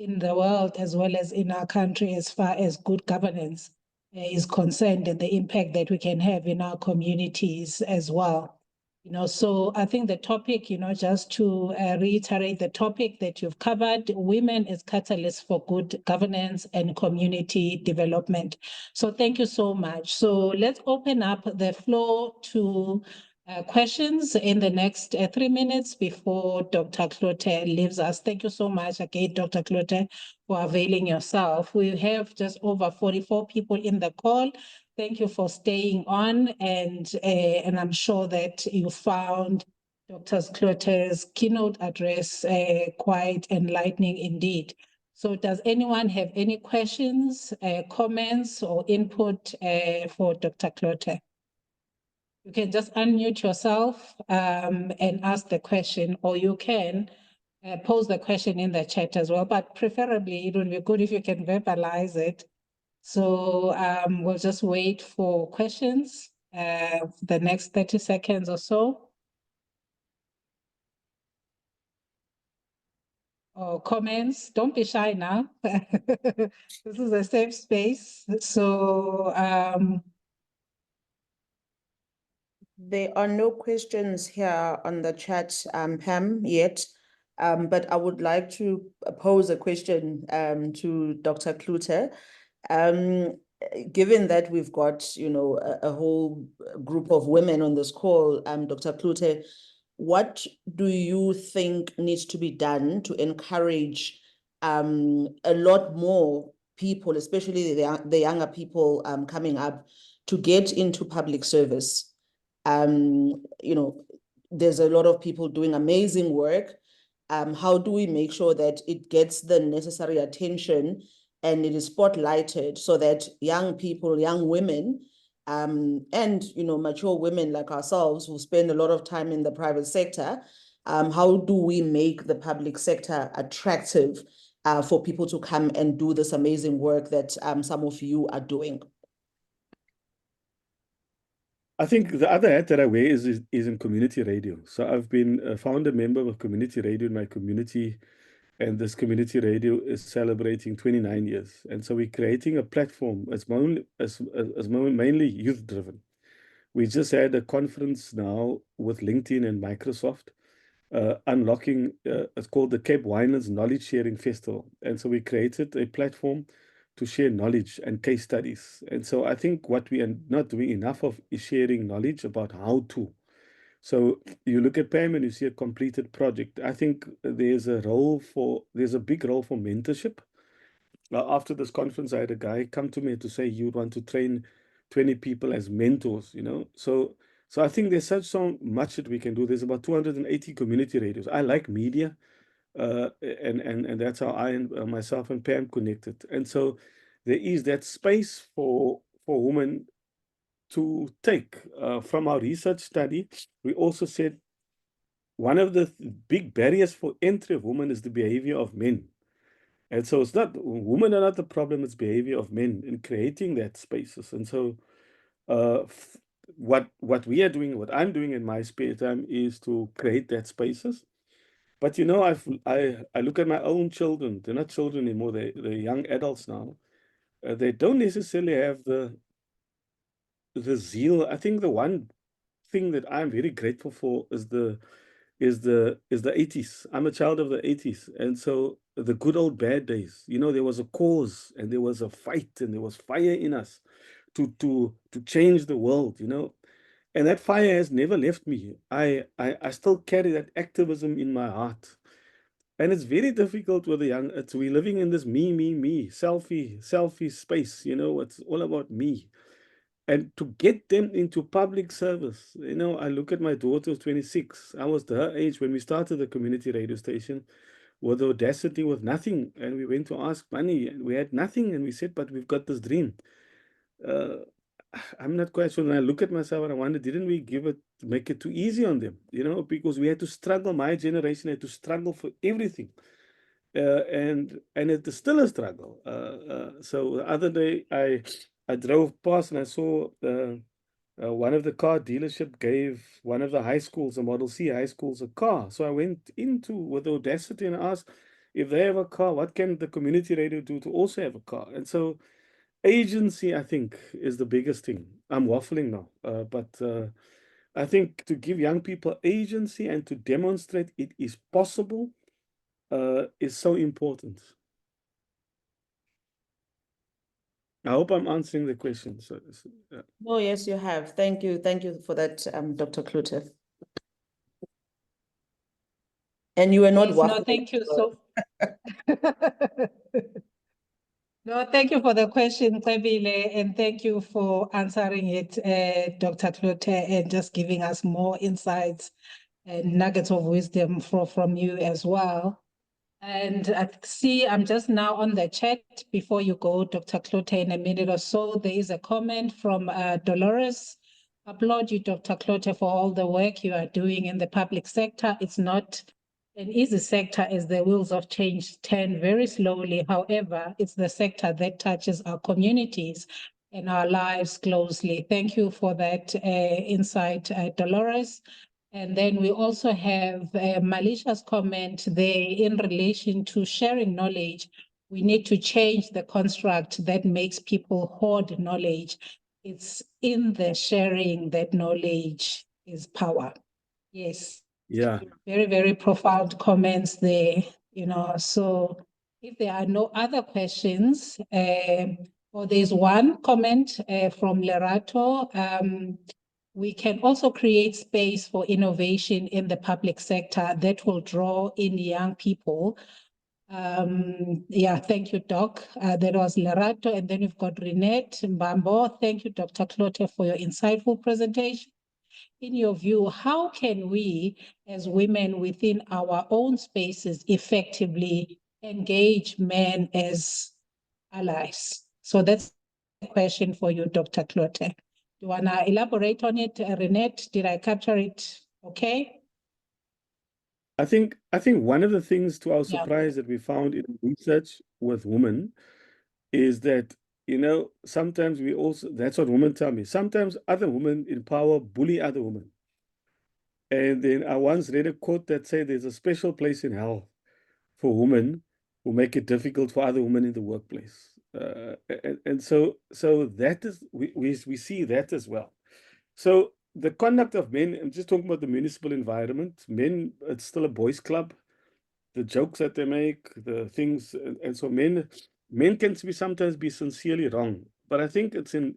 in the world as well as in our country as far as good governance is concerned, and the impact that we can have in our communities as well. So I think the topic, just to reiterate the topic that you've covered, women as catalysts for good governance and community development. So thank you so much. So let's open up the floor to questions in the next 3 minutes before Dr. Cloete leaves us. Thank you so much again, Dr. Cloete, for availing yourself. We have just over 44 people in the call. Thank you for staying on, and I'm sure that you found Dr. Cloete's keynote address quite enlightening indeed. So does anyone have any questions, comments, or input for Dr. Cloete? You can just unmute yourself and ask the question, or you can pose the question in the chat as well, but preferably it would be good if you can verbalize it. So we'll just wait for questions the next 30 seconds or so. Or comments. Don't be shy now. This is a safe space. So there are no questions here on the chat, Pam, yet. But I would like to pose a question to Dr. Cloete. Given that we've got, a whole group of women on this call, Dr. Cloete, what do you think needs to be done to encourage a lot more people, especially the younger people coming up, to get into public service? There's a lot of people doing amazing work. How do we make sure that it gets the necessary attention and it is spotlighted so that young people, young women, and mature women like ourselves who spend a lot of time in the private sector, how do we make the public sector attractive for people to come and do this amazing work that some of you are doing? I think the other hat that I wear is in community radio. So I've been a founder member of community radio in my community, And this community radio is celebrating 29 years. And so we're creating a platform as mainly youth-driven. We just had a conference now with LinkedIn and Microsoft, unlocking, it's called the Cape Winelands Knowledge Sharing Festival. And so we created a platform to share knowledge and case studies. And so I think what we are not doing enough of is sharing knowledge about how to. So you look at Pam and you see a completed project. I think there's a big role for mentorship. After this conference, I had a guy come to me to say he would want to train 20 people as mentors, you know. So I think there's so much that we can do. There's about 280 community radios. I like media, and that's how I and myself and Pam connected. And so there is that space for women to take. From our research study, we also said one of the big barriers for entry of women is the behavior of men. And so it's not, women are not the problem, it's behavior of men in creating that spaces. And so what we are doing, what I'm doing in my spare time is to create that spaces. But you know, I look at my own children, they're not children anymore, they're young adults now. They don't necessarily have the zeal. I think the one thing that I'm very grateful for is the 80s. I'm a child of the 80s. And so the good old bad days, you know, there was a cause and there was a fight and there was fire in us to change the world, you know. And that fire has never left me. I still carry that activism in my heart. And it's very difficult with the young. We're living in this me, selfie space, you know, it's all about me. And to get them into public service, you know, I look at my daughter who's 26. I was her age when we started the community radio station with the audacity, with nothing. And we went to ask money and we had nothing. And we said, but we've got this dream. I'm not quite sure. When I look at myself and I wonder, didn't we make it too easy on them? You know, because we had to struggle. My generation had to struggle for everything. And it is still a struggle. So the other day I drove past and I saw one of the car dealership gave one of the high schools, the Model C high schools, a car. So I went into with audacity and asked if they have a car, what can the community radio do to also have a car? And so agency, I think, is the biggest thing. I'm waffling now, but I think to give young people agency and to demonstrate it is possible is so important. I hope I'm answering the question. Yeah. Oh, yes, you have. Thank you. Thank you for that, Dr. Klute. And you were not Yes, no, waffling. thank you so. No, thank you for the question, Nqobile, and thank you for answering it, Dr. Klute, and just giving us more insights and nuggets of wisdom from you as well. And I see I'm just now on the chat before you go, Dr. Klute, in a minute or so. There is a comment from Dolores. Applaud you, Dr. Klute, for all the work you are doing in the public sector. It's not an easy sector as the wheels of change turn very slowly. However, it's the sector that touches our communities and our lives closely. Thank you for that insight, Dolores. And then we also have Malisha's comment there in relation to sharing knowledge. We need to change the construct that makes people hoard knowledge. It's in the sharing that knowledge is power. Yes. Yeah. Very, very profound comments there, you know. So if there are no other questions, or there's one comment from Lerato, we can also create space for innovation in the public sector that will draw in young people. Yeah, thank you, Doc. That was Lerato, and then we've got Renette Mbambo. Thank you, Dr. Klute, for your insightful presentation. In your view, how can we as women within our own spaces effectively engage men as allies? So that's a question for you, Dr. Klute. You want to elaborate on it, Renette? Did I capture it okay? I think one of the things to our surprise that we found in research with women is that, you know, sometimes that's what women tell me, sometimes other women in power bully other women. And then I once read a quote that said there's a special place in hell for women who make it difficult for other women in the workplace. And so that is, we see that as well. So the conduct of men, I'm just talking about the municipal environment. Men, it's still a boys' club. The jokes that they make, the things, and so men can sometimes be sincerely wrong. But I think it's in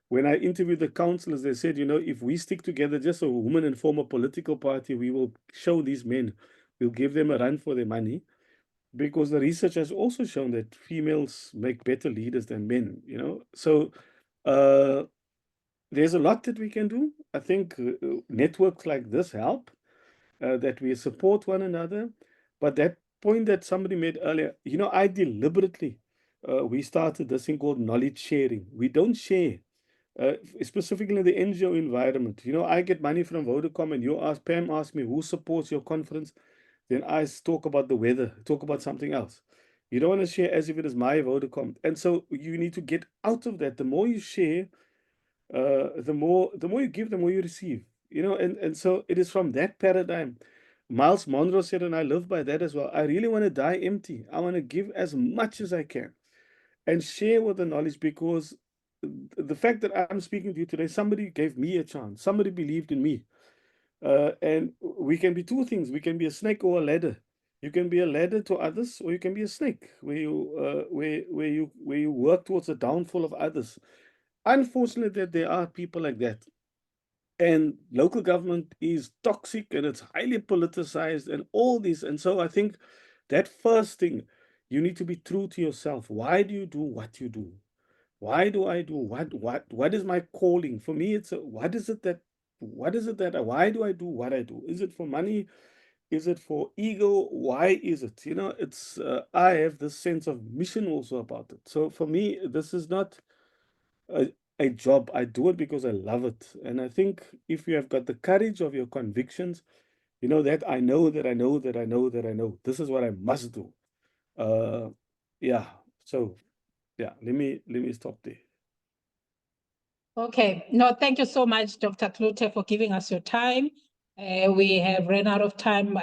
when I interviewed the councillors, they said, if we stick together, just a woman and form a political party, we will show these men, we'll give them a run for their money, because the research has also shown that females make better leaders than men. So there's a lot that we can do. I think networks like this help, that we support one another. But that point that somebody made earlier, I deliberately, we started this thing called knowledge sharing. We don't share, specifically in the NGO environment. I get money from Vodacom, and Pam asks me who supports your conference. Then I talk about the weather, talk about something else. You don't want to share as if it is my Vodacom. And so you need to get out of that. The more you share, the more you give, the more you receive. And so it is from that paradigm. Miles Monroe said, and I live by that as well. I really want to die empty. I want to give as much as I can and share with the knowledge, because the fact that I'm speaking to you today, somebody gave me a chance. Somebody believed in me. And we can be two things. We can be a snake or a ladder. You can be a ladder to others, or you can be a snake where you work towards the downfall of others. Unfortunately, that there are people like that. And local government is toxic, and it's highly politicized and all this. And so I think that first thing, you need to be true to yourself. Why do you do what you do? Why do I do what is my calling? For me, it's why do I do what I do? Is it for money? Is it for ego? Why is it? It's I have this sense of mission also about it. So for me, this is not a job. I do it because I love it. And I think if you have got the courage of your convictions, that I know that I know that I know that I know this is what I must do. Yeah. So yeah, let me stop there. Okay. No, thank you so much, Dr. Klute, for giving us your time. We have run out of time,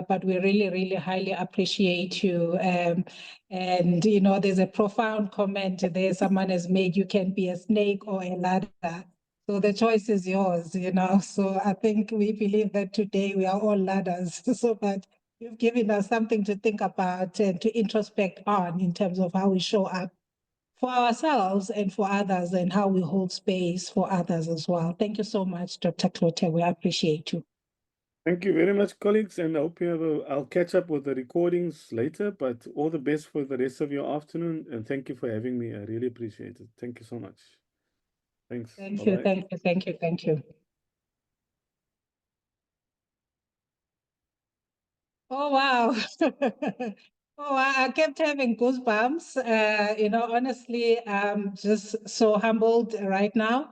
but we really, really highly appreciate you. And, there's a profound comment there someone has made, you can be a snake or a ladder. So the choice is yours, So I think we believe that today we are all ladders. So, but you've given us something to think about and to introspect on in terms of how we show up for ourselves and for others, and how we hold space for others as well. Thank you so much, Dr. Klute. We appreciate you. Thank you very much, colleagues, and I hope I'll catch up with the recordings later, but all the best for the rest of your afternoon, and thank you for having me. I really appreciate it. Thank you so much. Thanks. Thank you, thank you, thank you, thank you. Oh, wow. Oh, I kept having goosebumps. Honestly, I'm just so humbled right now.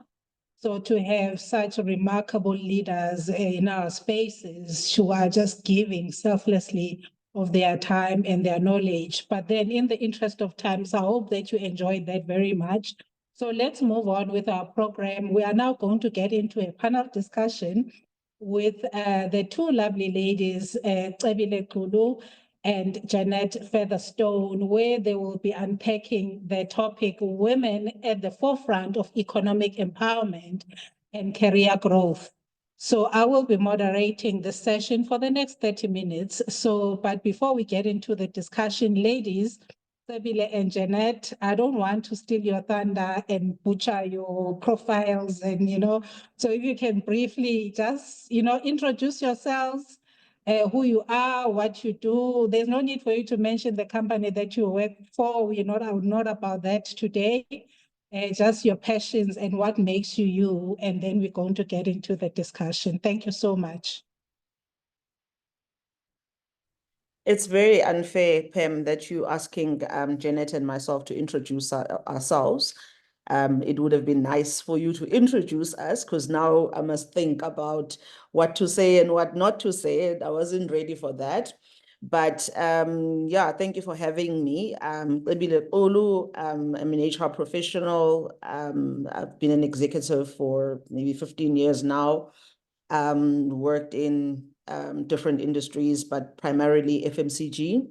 So to have such remarkable leaders in our spaces who are just giving selflessly of their time and their knowledge. But then in the interest of time, so I hope that you enjoyed that very much. So let's move on with our program. We are now going to get into a panel discussion with the two lovely ladies, Nqobile Xaba and Jeanette Featherstone, where they will be unpacking the topic Women at the Forefront of Economic Empowerment and Career Growth. So I will be moderating the session for the next 30 minutes. But before we get into the discussion, ladies, Nqobile and Jeanette, I don't want to steal your thunder and butcher your profiles so if you can briefly just, introduce yourselves, who you are, what you do. There's no need for you to mention the company that you work for. We're not about that today. Just your passions and what makes you you, and then we're going to get into the discussion. Thank you so much. It's very unfair, Pam, that you're asking Janet and myself to introduce ourselves. It would have been nice for you to introduce us, because now I must think about what to say and what not to say. I wasn't ready for that. But yeah, thank you for having me. Nqobile Xaba, I'm an HR professional. I've been an executive for maybe 15 years now. worked in different industries, but primarily FMCG.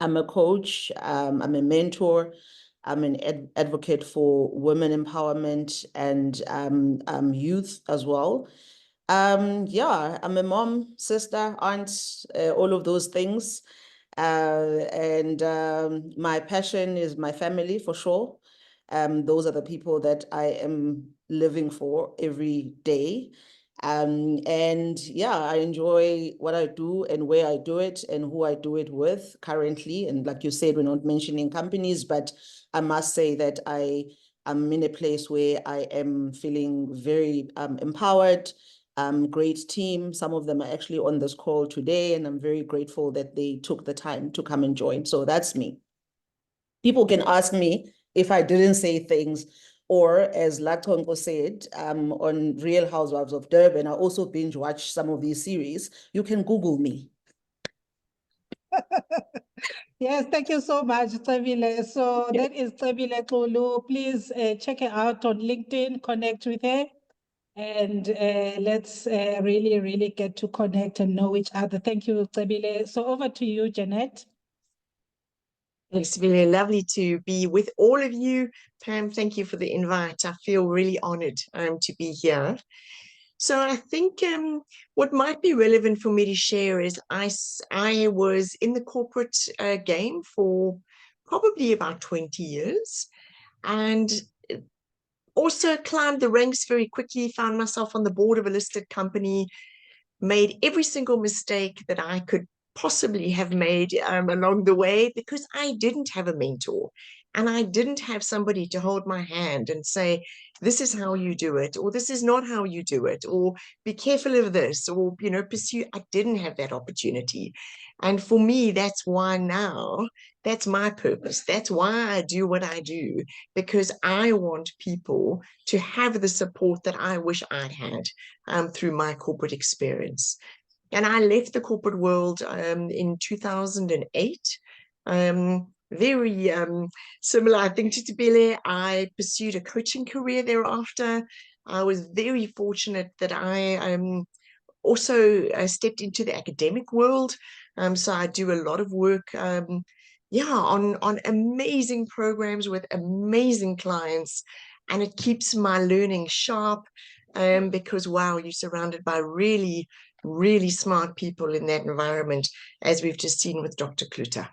I'm a coach, I'm a mentor, I'm an advocate for women empowerment and youth as well. Yeah, I'm a mom, sister, aunt, all of those things. And my passion is my family for sure. Those are the people that I am living for every day. And yeah, I enjoy what I do and where I do it and who I do it with currently. And like you said, we're not mentioning companies, but I must say that I'm in a place where I am feeling very empowered. Great team. Some of them are actually on this call today, and I'm very grateful that they took the time to come and join. So that's me. People can ask me if I didn't say things, or as Nqobile said, on Real Housewives of Durban, I also binge watch some of these series. You can Google me. Yes, thank you so much, Nqobile. So that is Nqobile Xulu. Please check her out on LinkedIn, connect with her, and let's really, really get to connect and know each other. Thank you, Nqobile. So over to you, Jeanette. It's really lovely to be with all of you. Pam, thank you for the invite. I feel really honored to be here. So I think what might be relevant for me to share is I was in the corporate game for probably about 20 years, and also climbed the ranks very quickly, found myself on the board of a listed company, made every single mistake that I could possibly have made along the way, because I didn't have a mentor and I didn't have somebody to hold my hand and say, this is how you do it, or this is not how you do it, or be careful of this, or, you know, pursue. I didn't have that opportunity. And for me, that's why now, that's my purpose. That's why I do what I do, because I want people to have the support that I wish I'd had through my corporate experience. And I left the corporate world in 2008. Very similar, I think, to Nqobile. I pursued a coaching career thereafter. I was very fortunate that I also stepped into the academic world. So I do a lot of work, on amazing programs with amazing clients, and it keeps my learning sharp. Because wow, you're surrounded by really, really smart people in that environment, as we've just seen with Dr. Kluter.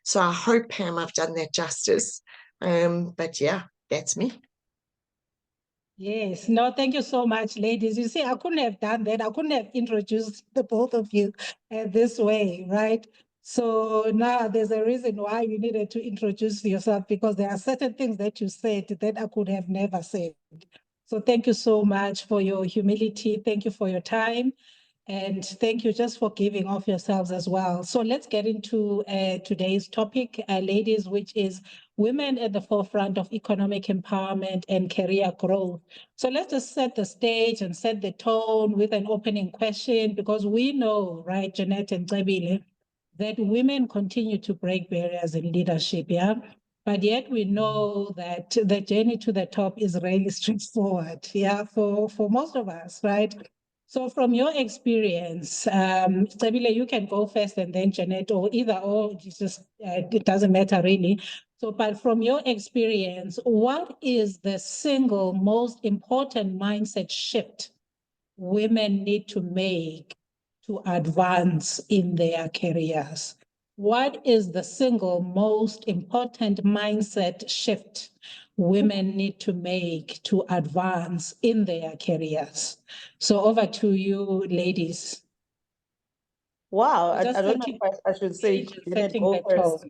So I hope, Pam, I've done that justice. But yeah, that's me. Yes, no, thank you so much, ladies. You see, I couldn't have done that. I couldn't have introduced the both of you this way, right? So now there's a reason why you needed to introduce yourself, because there are certain things that you said that I could have never said. So thank you so much for your humility. Thank you for your time. And thank you just for giving of yourselves as well. So let's get into today's topic, ladies, which is women at the forefront of economic empowerment and career growth. So let's just set the stage and set the tone with an opening question, because we know, right, Jeanette and Nqobile, that women continue to break barriers in leadership, yeah? But yet we know that the journey to the top is really straightforward, yeah, for most of us, right? So from your experience, Nqobile, you can go first and then Jeanette, or either or, it doesn't matter really. So, but from your experience, what is the single most important mindset shift women need to make to advance in their careers? What is the single most important mindset shift women need to make to advance in their careers? So over to you, ladies. Wow, I Just don't know setting if I should say stage and Jeanette setting go the first, tone.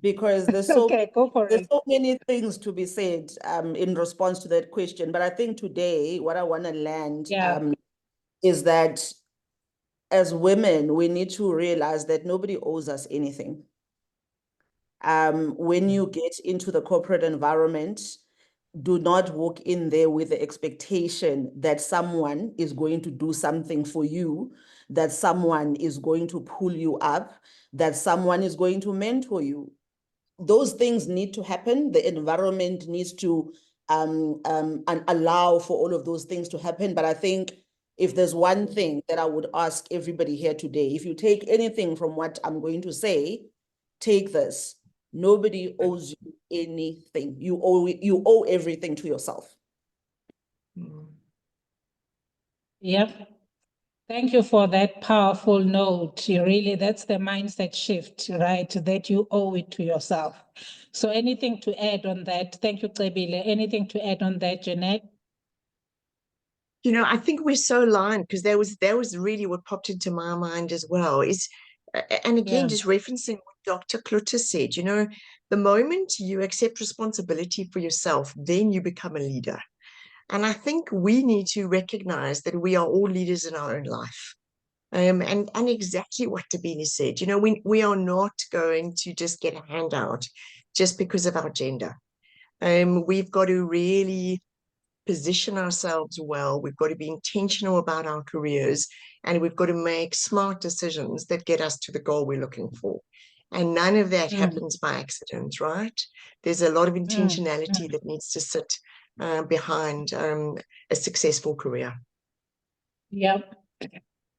because there's Okay, go for there's it. so many things to be said in response to that question. But I think today what I want to land Yeah. is that as women, we need to realize that nobody owes us anything. When you get into the corporate environment, do not walk in there with the expectation that someone is going to do something for you, that someone is going to pull you up, that someone is going to mentor you. Those things need to happen. The environment needs to allow for all of those things to happen. But I think if there's one thing that I would ask everybody here today, if you take anything from what I'm going to say, take this. Nobody owes you anything. You owe everything to yourself. Yep. Thank you for that powerful note. Really, that's the mindset shift, right? That you owe it to yourself. So anything to add on that? Thank you, Nqobile. Anything to add on that, Jeanette? You know, I think we're so aligned, because that was really what popped into my mind as well. And again, Yeah. just referencing what Dr. Klutter said, you know, the moment you accept responsibility for yourself, then you become a leader. And I think we need to recognize that we are all leaders in our own life. And exactly what Tabini said, you know, we are not going to just get a handout just because of our gender. We've got to really position ourselves well. We've got to be intentional about our careers, and we've got to make smart decisions that get us to the goal we're looking for. And none of that happens by accident, right? There's a lot of intentionality that needs to sit behind a successful career. Yep.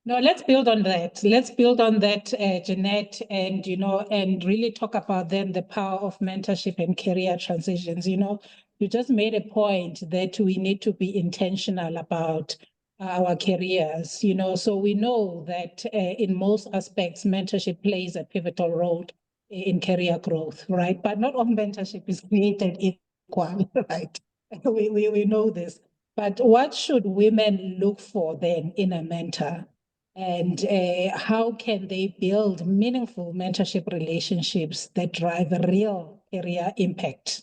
No, let's build on that. Let's build on that, Jeanette, and, you know, and really talk about then the power of mentorship and career transitions. You know, you just made a point that we need to be intentional about our careers, you know, so we know that in most aspects, mentorship plays a pivotal role in career growth, right? But not all mentorship is created equal, right? We know this. But what should women look for then in a mentor? And how can they build meaningful mentorship relationships that drive a real career impact?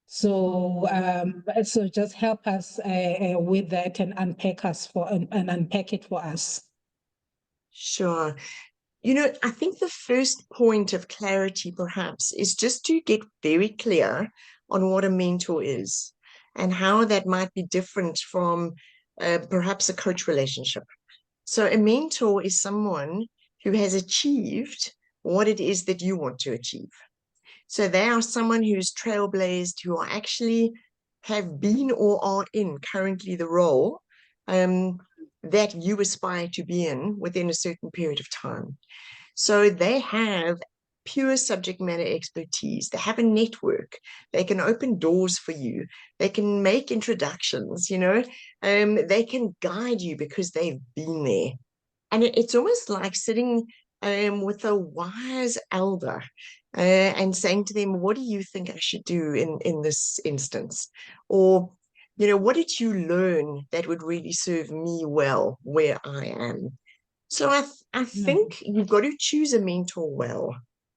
So, so just help us with that and unpack it for us. Sure. You know, I think the first point of clarity perhaps is just to get very clear on what a mentor is and how that might be different from perhaps a coach relationship. So a mentor is someone who has achieved what it is that you want to achieve. So they are someone who's trailblazed, who are actually have been or are in currently the role that you aspire to be in within a certain period of time. So they have pure subject matter expertise. They have a network. They can open doors for you. They can make introductions, you know, they can guide you because they've been there. And it's almost like sitting with a wise elder and saying to them, what do you think I should do in this instance? Or, you know, what did you learn that would really serve me well where I am? So I think you've got to choose a mentor well.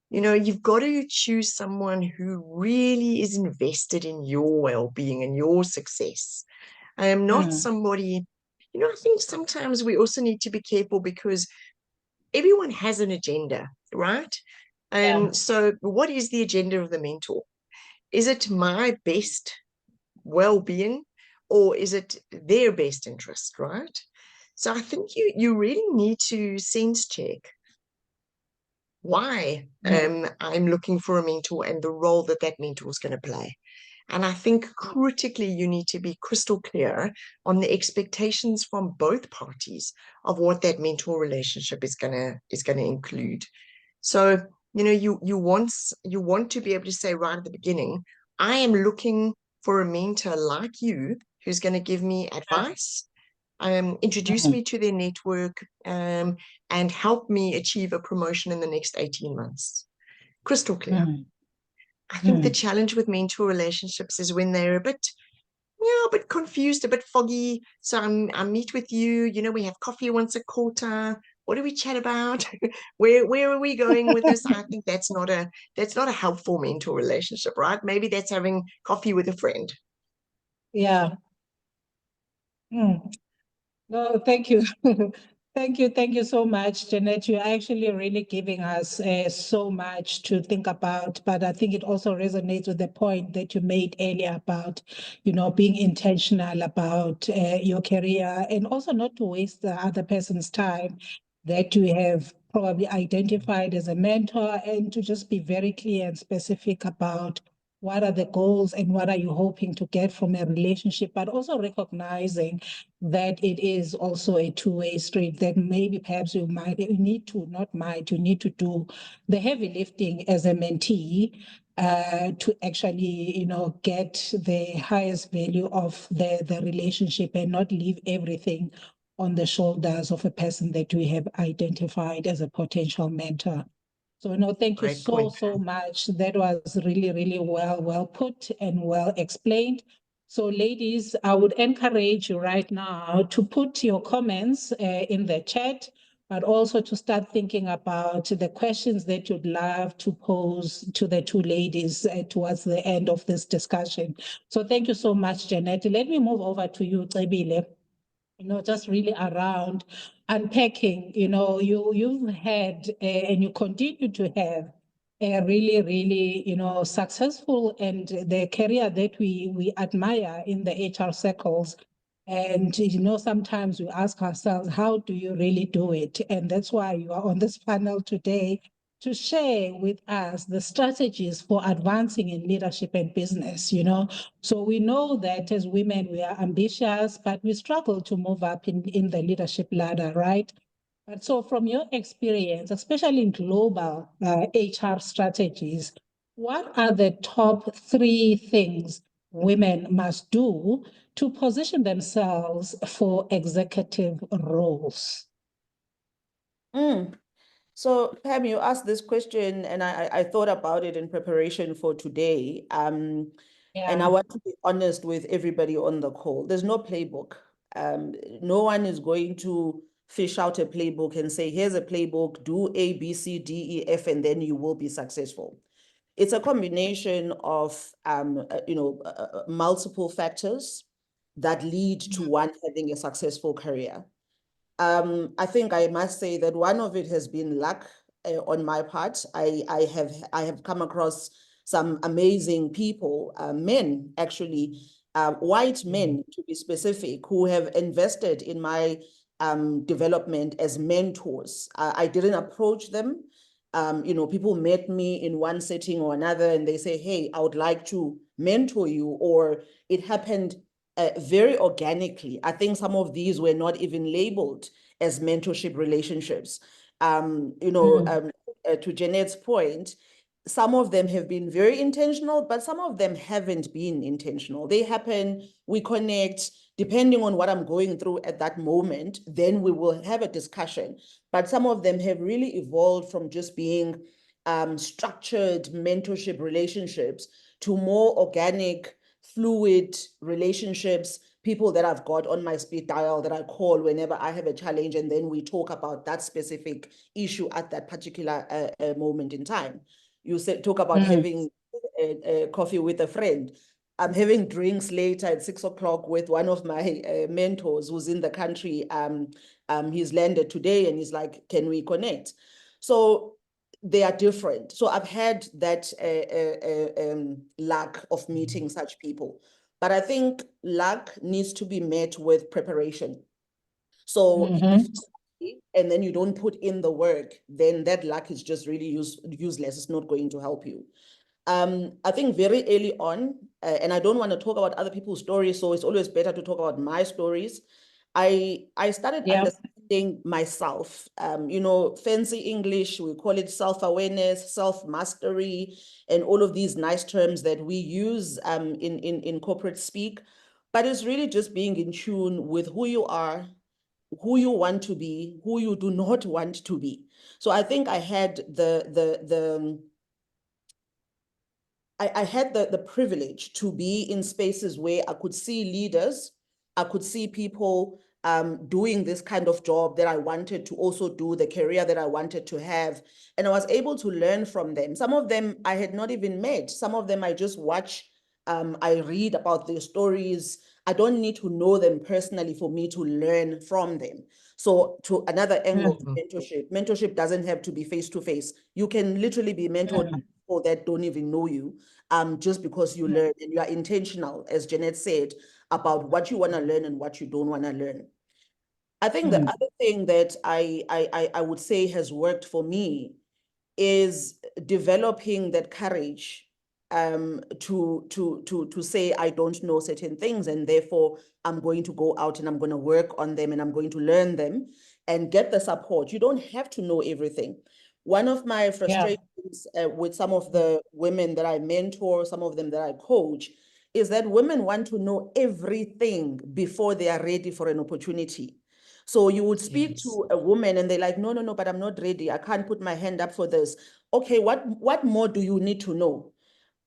You know, you've got to choose someone who really is invested in your well-being and your success. I am not somebody, you know, I think sometimes we also need to be careful because everyone has an agenda, right? So what is the agenda of the mentor? Is it my best well-being, or is it their best interest, right? So I think you really need to sense check why I'm looking for a mentor and the role that that mentor is going to play. And I think critically, you need to be crystal clear on the expectations from both parties of what that mentor relationship is gonna include. So, you know, you want to be able to say right at the beginning, I am looking for a mentor like you who's going to give me advice, introduce me to their network, and help me achieve a promotion in the next 18 months. Crystal clear. I think the challenge with mentor relationships is when they're a bit confused, a bit foggy. So I meet with you, you know, we have coffee once a quarter. What do we chat about? Where are we going with this? I think that's not a helpful mentor relationship, right? Maybe that's having coffee with a friend. Yeah. No, thank you. Thank you so much, Jeanette. You're actually really giving us so much to think about, but I think it also resonates with the point that you made earlier about, you know, being intentional about your career and also not to waste the other person's time that you have probably identified as a mentor, and to just be very clear and specific about what are the goals and what are you hoping to get from a relationship, but also recognizing that it is also a two-way street, that maybe perhaps you need to do the heavy lifting as a mentee to actually, get the highest value of the relationship and not leave everything on the shoulders of a person that we have identified as a potential mentor. So, thank you Great so, point. so much. That was really, really well put and well explained. So, ladies, I would encourage you right now to put your comments in the chat, but also to start thinking about the questions that you'd love to pose to the two ladies towards the end of this discussion. So, thank you so much, Jeanette. Let me move over to you, Nqobile. Just really around unpacking, you've had and you continue to have a really, really, successful and the career that we admire in the HR circles. And, sometimes we ask ourselves, how do you really do it? And that's why you are on this panel today to share with us the strategies for advancing in leadership and business, So we know that as women, we are ambitious, but we struggle to move up in the leadership ladder, right? But so from your experience, especially in global HR strategies, what are the top 3 things women must do to position themselves for executive roles? So, Pam, you asked this question, and I thought about it in preparation for today. And I want to be honest with everybody on the call. There's no playbook. No one is going to fish out a playbook and say, here's a playbook, do A, B, C, D, E, F, and then you will be successful. It's a combination of, multiple factors that lead to one having a successful career. I think I must say that one of it has been luck on my part. I have come across some amazing people, men actually, white men to be specific, who have invested in my development as mentors. I didn't approach them. People met me in one setting or another, and they say, "Hey, I would like to mentor you," or it happened very organically. I think some of these were not even labeled as mentorship relationships. To Jeanette's point, some of them have been very intentional, but some of them haven't been intentional. They happen, we connect, depending on what I'm going through at that moment, then we will have a discussion. But some of them have really evolved from just being structured mentorship relationships to more organic, fluid relationships, people that I've got on my speed dial that I call whenever I have a challenge, and then we talk about that specific issue at that particular moment in time. You talk about having a coffee with a friend. I'm having drinks later at 6 o'clock with one of my mentors who's in the country. He's landed today and he's like, can we connect? So they are different. So I've had that lack of meeting such people. But I think luck needs to be met with preparation. So and then you don't put in the work, then that luck is just really useless. It's not going to help you. I think very early on, and I don't want to talk about other people's stories, so it's always better to talk about my stories. I started understanding myself. Fancy English, we call it self-awareness, self-mastery, and all of these nice terms that we use in corporate speak. But it's really just being in tune with who you are, who you want to be, who you do not want to be. So I think I had I had the privilege to be in spaces where I could see leaders, I could see people doing this kind of job that I wanted to also do, the career that I wanted to have. And I was able to learn from them. Some of them I had not even met. Some of them I just watch, I read about their stories. I don't need to know them personally for me to learn from them. So to another angle, mentorship doesn't have to be face-to-face. You can literally be mentored by people that don't even know you, just because you learn and you are intentional, as Jeanette said, about what you want to learn and what you don't want to learn. I think the other thing that I would say has worked for me is developing that courage to say I don't know certain things, and therefore I'm going to go out and I'm going to work on them and I'm going to learn them and get the support. You don't have to know everything. One of my frustrations with some of the women that I mentor, some of them that I coach, is that women want to know everything before they are ready for an opportunity. So you would speak to a woman and they're like, no, but I'm not ready. I can't put my hand up for this. Okay, what more do you need to know?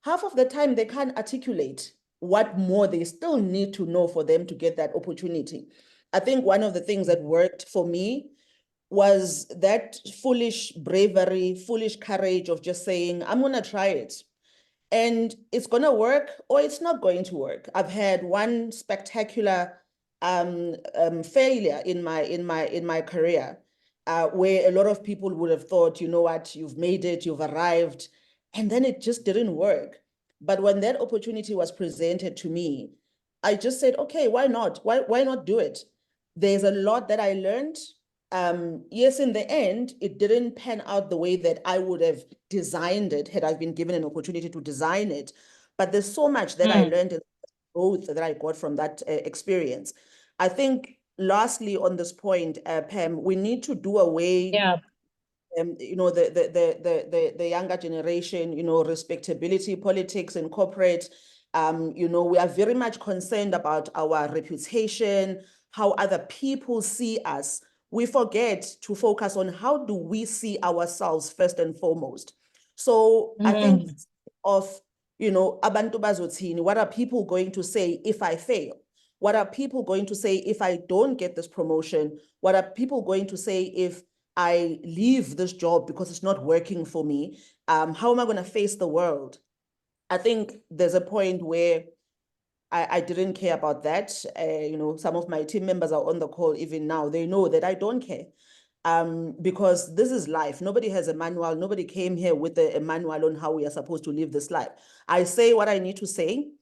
Half of the time they can't articulate what more they still need to know for them to get that opportunity. I think one of the things that worked for me was that foolish bravery, foolish courage of just saying, I'm going to try it. And it's going to work or it's not going to work. I've had one spectacular failure in my career where a lot of people would have thought, you know what, you've made it, you've arrived, and then it just didn't work. But when that opportunity was presented to me, I just said, okay, why not? Why not do it? There's a lot that I learned. Yes, in the end, it didn't pan out the way that I would have designed it had I been given an opportunity to design it. But there's so much that I learned and growth that I got from that experience. I think lastly on this point, Pam, we need to do away you know, the younger generation, you know, respectability, politics and corporate, you know, we are very much concerned about our reputation, how other people see us. We forget to focus on how do we see ourselves first and foremost. So I think of, you know, abantu bazothini, what are people going to say if I fail? What are people going to say if I don't get this promotion? What are people going to say if I leave this job because it's not working for me? How am I going to face the world? I think there's a point where I didn't care about that. You know, some of my team members are on the call even now. They know that I don't care because this is life. Nobody has a manual. Nobody came here with a manual on how we are supposed to live this life. I say what I need to say.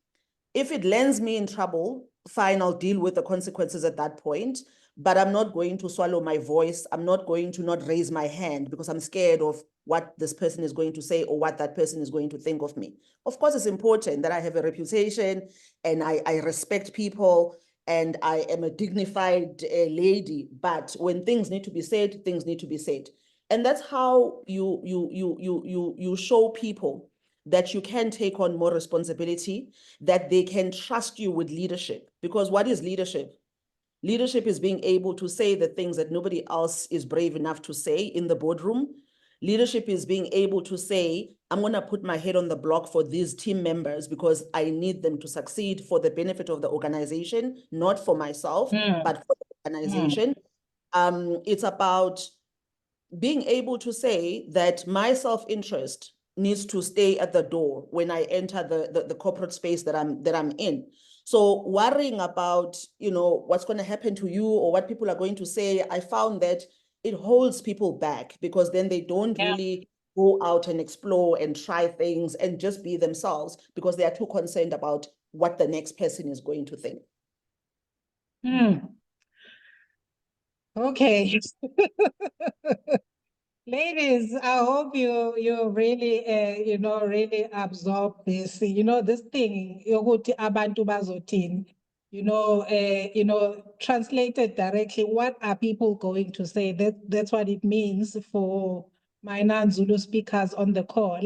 If it lands me in trouble, fine, I'll deal with the consequences at that point. But I'm not going to swallow my voice. I'm not going to not raise my hand because I'm scared of what this person is going to say or what that person is going to think of me. Of course, it's important that I have a reputation and I respect people and I am a dignified lady. But when things need to be said, things need to be said. And that's how you show people that you can take on more responsibility, that they can trust you with leadership. Because what is leadership? Leadership is being able to say the things that nobody else is brave enough to say in the boardroom. Leadership is being able to say, I'm going to put my head on the block for these team members because I need them to succeed for the benefit of the organization, not for myself, but for the organization. It's about being able to say that my self-interest needs to stay at the door when I enter the corporate space that I'm in. So worrying about, you know, what's going to happen to you or what people are going to say, I found that it holds people back because then they don't really go out and explore and try things and just be themselves because they are too concerned about what the next person is going to think. Okay. Ladies, I hope you really you know really absorb this. You know this thing yokuthi abantu bazothini. You know, translated directly, what are people going to say? That's what it means for my non-Zulu speakers on the call.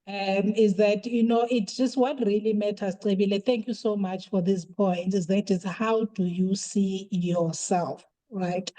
Is that, you know, it's just what really matters, Nqobile. Thank you so much for this point, is how do you see yourself, right?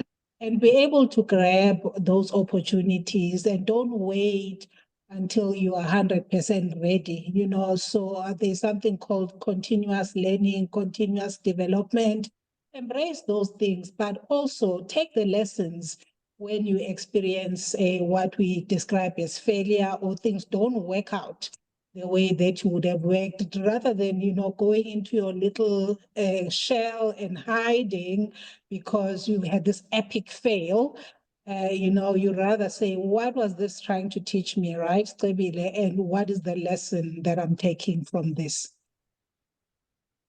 And be able to grab those opportunities and don't wait until you are 100% ready, you know. So there's something called continuous learning, continuous development. Embrace those things, but also take the lessons when you experience what we describe as failure or things don't work out the way that you would have worked, rather than, you know, going into your little shell and hiding because you had this epic fail. You know, you rather say, what was this trying to teach me, right, Nqobile, and what is the lesson that I'm taking from this?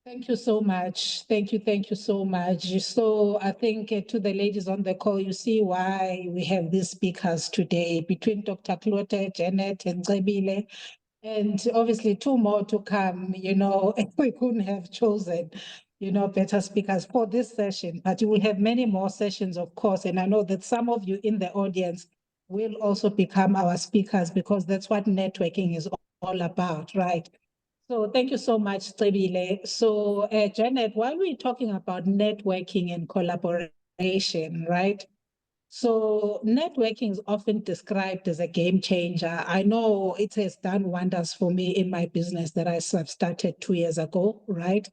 Thank you so much. Thank you so much. So I think to the ladies on the call, you see why we have these speakers today between Dr. Cloete, Janet, and Nqobile. And obviously 2 more to come, you know, we couldn't have chosen, you know, better speakers for this session, but you will have many more sessions, of course. And I know that some of you in the audience will also become our speakers, because that's what networking is all about, right? So thank you so much, Nqobile. So Janet, while we're talking about networking and collaboration, right? So networking is often described as a game changer. I know it has done wonders for me in my business that I started 2 years ago, right?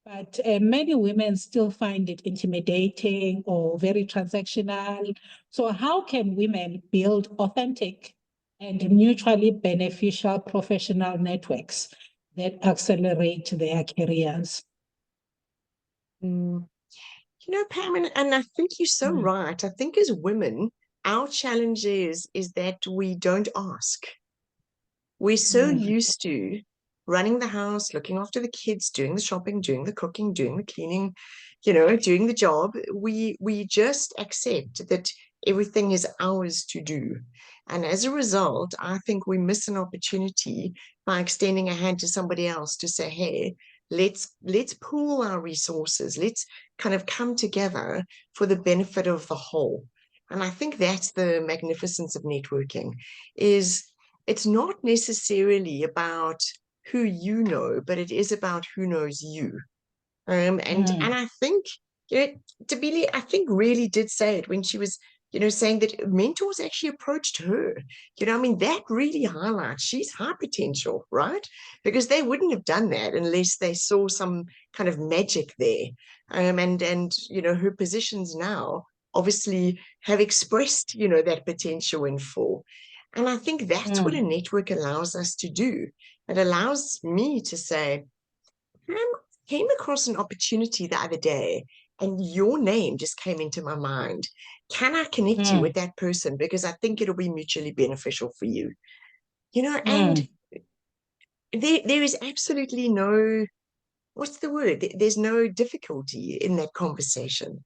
But many women still find it intimidating or very transactional. So how can women build authentic and mutually beneficial professional networks that accelerate their careers? You know, Pam, and I think you're so right. I think as women, our challenge is that we don't ask. We're so used to running the house, looking after the kids, doing the shopping, doing the cooking, doing the cleaning, you know, doing the job. We just accept that everything is ours to do. And as a result, I think we miss an opportunity by extending a hand to somebody else to say, hey, let's pool our resources. Let's kind of come together for the benefit of the whole. And I think that's the magnificence of networking, is it's not necessarily about who you know, but it is about who knows you. And I think, you know, Nqobile, I think, really did say it when she was, you know, saying that mentors actually approached her. You know, I mean, that really highlights she's high potential, right? Because they wouldn't have done that unless they saw some kind of magic there. And you know, her positions now obviously have expressed, you know, that potential in full. And I think that's what a network allows us to do. It allows me to say, I came across an opportunity the other day and your name just came into my mind. Can I connect you with that person? Because I think it'll be mutually beneficial for you. You know, and there is absolutely no, what's the word? There's no difficulty in that conversation.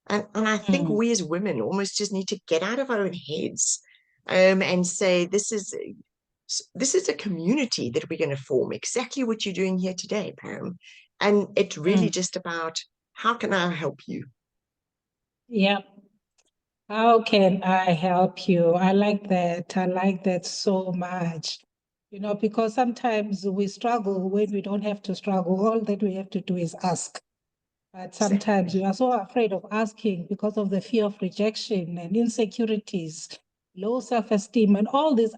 And I think we as women almost just need to get out of our own heads and say, this is a community that we're going to form, exactly what you're doing here today, Pam. And it's really just about, how can I help you? Yeah. How can I help you? I like that. I like that so much. You know, because sometimes we struggle when we don't have to struggle. All that we have to do is ask. But sometimes we are so afraid of asking because of the fear of rejection and insecurities, low self-esteem, and all these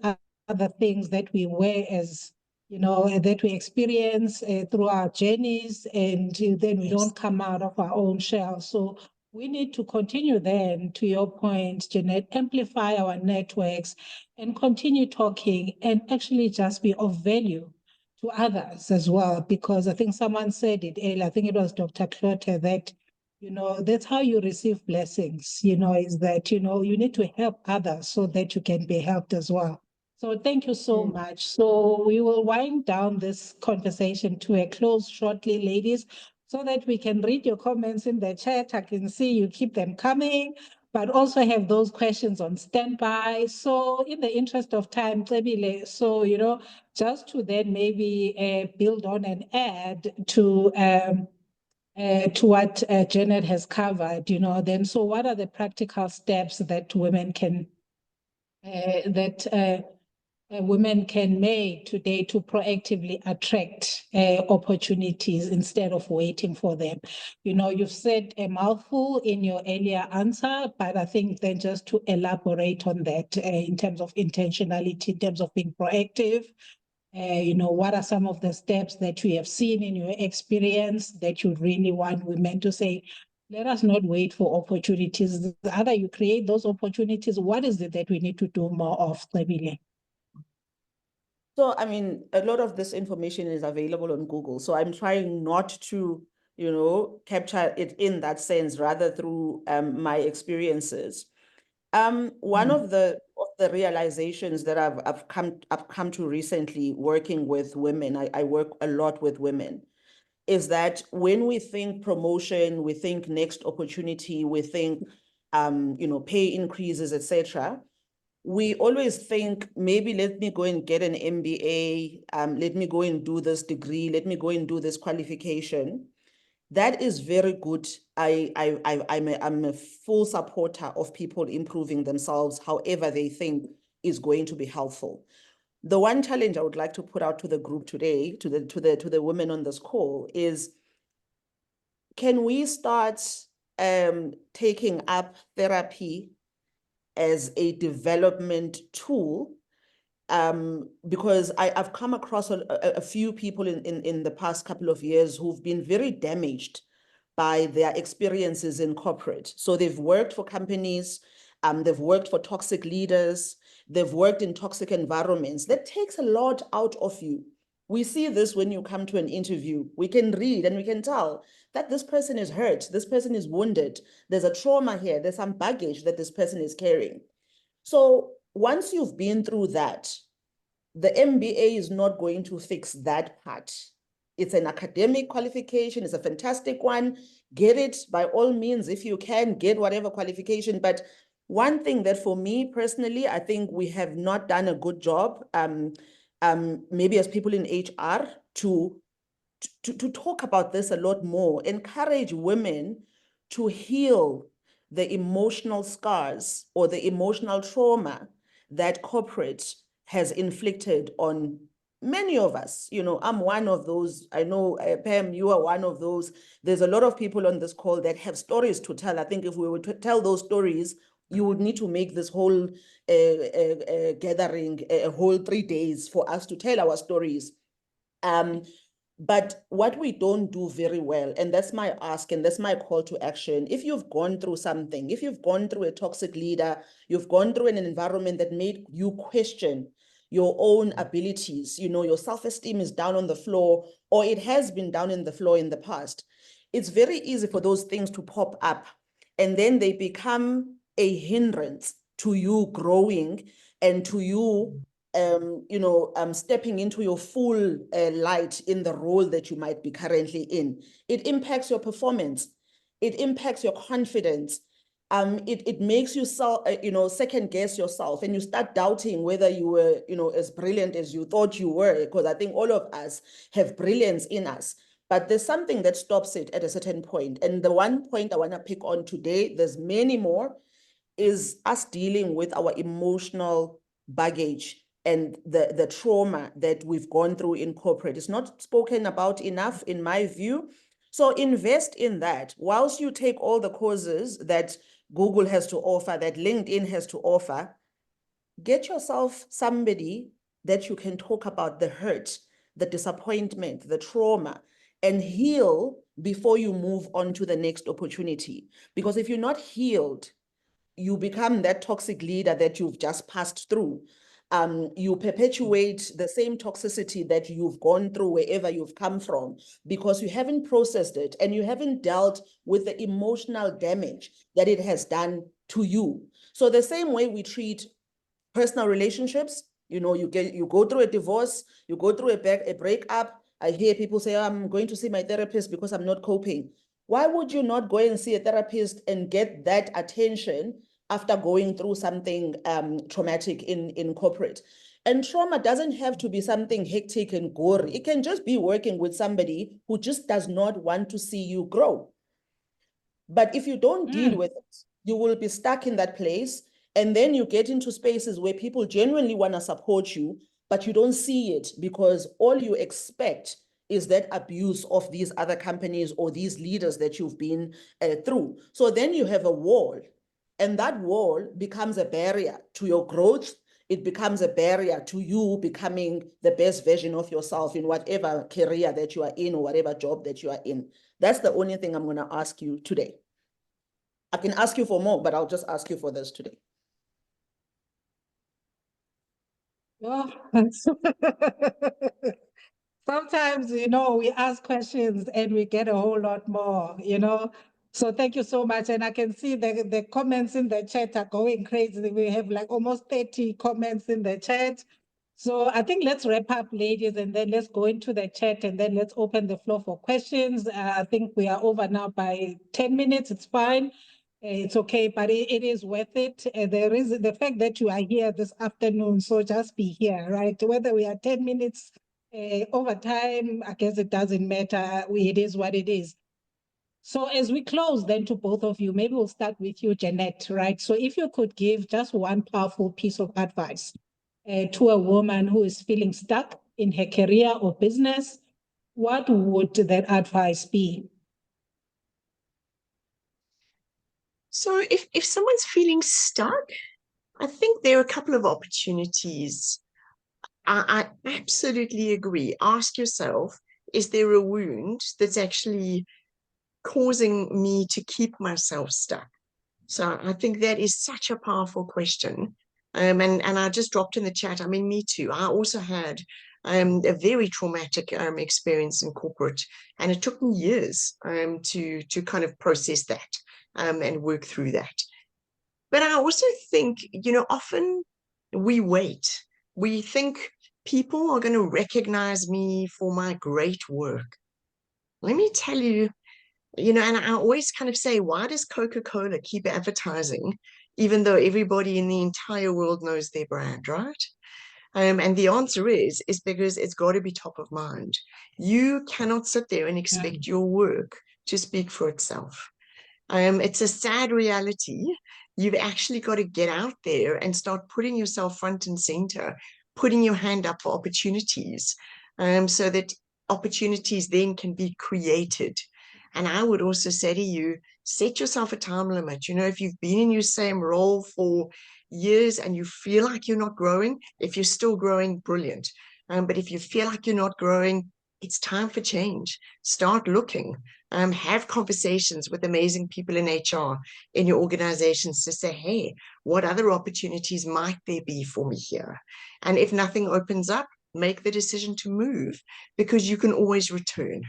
other things that we wear as, you know, that we experience through our journeys, and then we don't come out of our own shell. So we need to continue then, to your point, Jeanette, amplify our networks and continue talking and actually just be of value to others as well, because I think someone said it earlier, I think it was Dr. Clotter, that, you know, that's how you receive blessings, you know, is that, you know, you need to help others so that you can be helped as well. So thank you so much. So we will wind down this conversation to a close shortly, ladies, so that we can read your comments in the chat. I can see you keep them coming, but also have those questions on standby. So in the interest of time, Nqobile, so, you know, just to then maybe build on and add to what Janet has covered, you know, then so what are the practical steps that women can women can make today to proactively attract opportunities instead of waiting for them? You know, you've said a mouthful in your earlier answer, but I think then just to elaborate on that in terms of intentionality, in terms of being proactive, you know, what are some of the steps that you have seen in your experience that you really want women to say, let us not wait for opportunities. Either you create those opportunities. What is it that we need to do more of, Nqobile? So, I mean, a lot of this information is available on Google. So I'm trying not to, you know, capture it in that sense, rather through my experiences. One of the realizations that I've come to recently working with women, I work a lot with women, is that when we think promotion, we think next opportunity, we think, you know, pay increases, etc., we always think, maybe let me go and get an MBA, let me go and do this degree, let me go and do this qualification. That is very good. I'm a full supporter of people improving themselves, however they think is going to be helpful. The one challenge I would like to put out to the group today, to the women on this call, is can we start taking up therapy as a development tool? Because I've come across a few people in the past couple of years who've been very damaged by their experiences in corporate. So they've worked for companies, they've worked for toxic leaders, they've worked in toxic environments. That takes a lot out of you. We see this when you come to an interview. We can read and we can tell that this person is hurt, this person is wounded, there's a trauma here, there's some baggage that this person is carrying. So once you've been through that, the MBA is not going to fix that part. It's an academic qualification, it's a fantastic one. Get it by all means. If you can, get whatever qualification. But one thing that for me personally, I think we have not done a good job, maybe as people in HR, to talk about this a lot more, encourage women to heal the emotional scars or the emotional trauma that corporate has inflicted on many of us. You know, I'm one of those. I know, Pam, you are one of those. There's a lot of people on this call that have stories to tell. I think if we were to tell those stories, you would need to make this whole gathering a whole 3 days for us to tell our stories. But what we don't do very well, and that's my ask, and that's my call to action, if you've gone through something, if you've gone through a toxic leader, you've gone through an environment that made you question your own abilities, you know, your self-esteem is down on the floor, or it has been down in the floor in the past, it's very easy for those things to pop up, and then they become a hindrance to you growing and to you stepping into your full light in the role that you might be currently in. It impacts your performance. It impacts your confidence. It makes you second guess yourself, and you start doubting whether you were, as brilliant as you thought you were, because I think all of us have brilliance in us. But there's something that stops it at a certain point. And the one point I want to pick on today, there's many more, is us dealing with our emotional baggage and the trauma that we've gone through in corporate. It's not spoken about enough, in my view. So invest in that. Whilst you take all the courses that Google has to offer, that LinkedIn has to offer, get yourself somebody that you can talk about the hurt, the disappointment, the trauma, and heal before you move on to the next opportunity. Because if you're not healed, you become that toxic leader that you've just passed through. You perpetuate the same toxicity that you've gone through wherever you've come from, because you haven't processed it and you haven't dealt with the emotional damage that it has done to you. So the same way we treat personal relationships, you go through a divorce, you go through a breakup. I hear people say, I'm going to see my therapist because I'm not coping. Why would you not go and see a therapist and get that attention after going through something traumatic in corporate? And trauma doesn't have to be something hectic and gory. It can just be working with somebody who just does not want to see you grow. But if you don't deal with it, you will be stuck in that place. And then you get into spaces where people genuinely want to support you, but you don't see it because all you expect is that abuse of these other companies or these leaders that you've been through. So then you have a wall, and that wall becomes a barrier to your growth. It becomes a barrier to you becoming the best version of yourself in whatever career that you are in or whatever job that you are in. That's the only thing I'm going to ask you today. I can ask you for more, but I'll just ask you for this today. Oh. Sometimes, we ask questions and we get a whole lot more, So thank you so much. And I can see the comments in the chat are going crazy. We have like almost 30 comments in the chat. So I think let's wrap up, ladies, and then let's go into the chat and then let's open the floor for questions. I think we are over now by 10 minutes. It's fine. It's okay, but it is worth it. There is the fact that you are here this afternoon, so just be here, right? Whether we are 10 minutes over time, I guess it doesn't matter. It is what it is. So as we close then to both of you, maybe we'll start with you, Jeanette, right? So if you could give just one powerful piece of advice to a woman who is feeling stuck in her career or business, what would that advice be? So if someone's feeling stuck, I think there are a couple of opportunities. I absolutely agree. Ask yourself, is there a wound that's actually causing me to keep myself stuck? So I think that is such a powerful question. And I just dropped in the chat, I mean, me too. I also had a very traumatic experience in corporate, and it took me years to kind of process that and work through that. But I also think, often we wait. We think people are going to recognize me for my great work. Let me tell you, and I always kind of say, why does Coca-Cola keep advertising, even though everybody in the entire world knows their brand, right? And the answer is because it's got to be top of mind. You cannot sit there and expect your work to speak for itself. It's a sad reality. You've actually got to get out there and start putting yourself front and center, putting your hand up for opportunities, so that opportunities then can be created. And I would also say to you, set yourself a time limit. If you've been in your same role for years and you feel like you're not growing, if you're still growing, brilliant. But if you feel like you're not growing, it's time for change. Start looking. Have conversations with amazing people in HR in your organizations to say, hey, what other opportunities might there be for me here? And if nothing opens up, make the decision to move, because you can always return.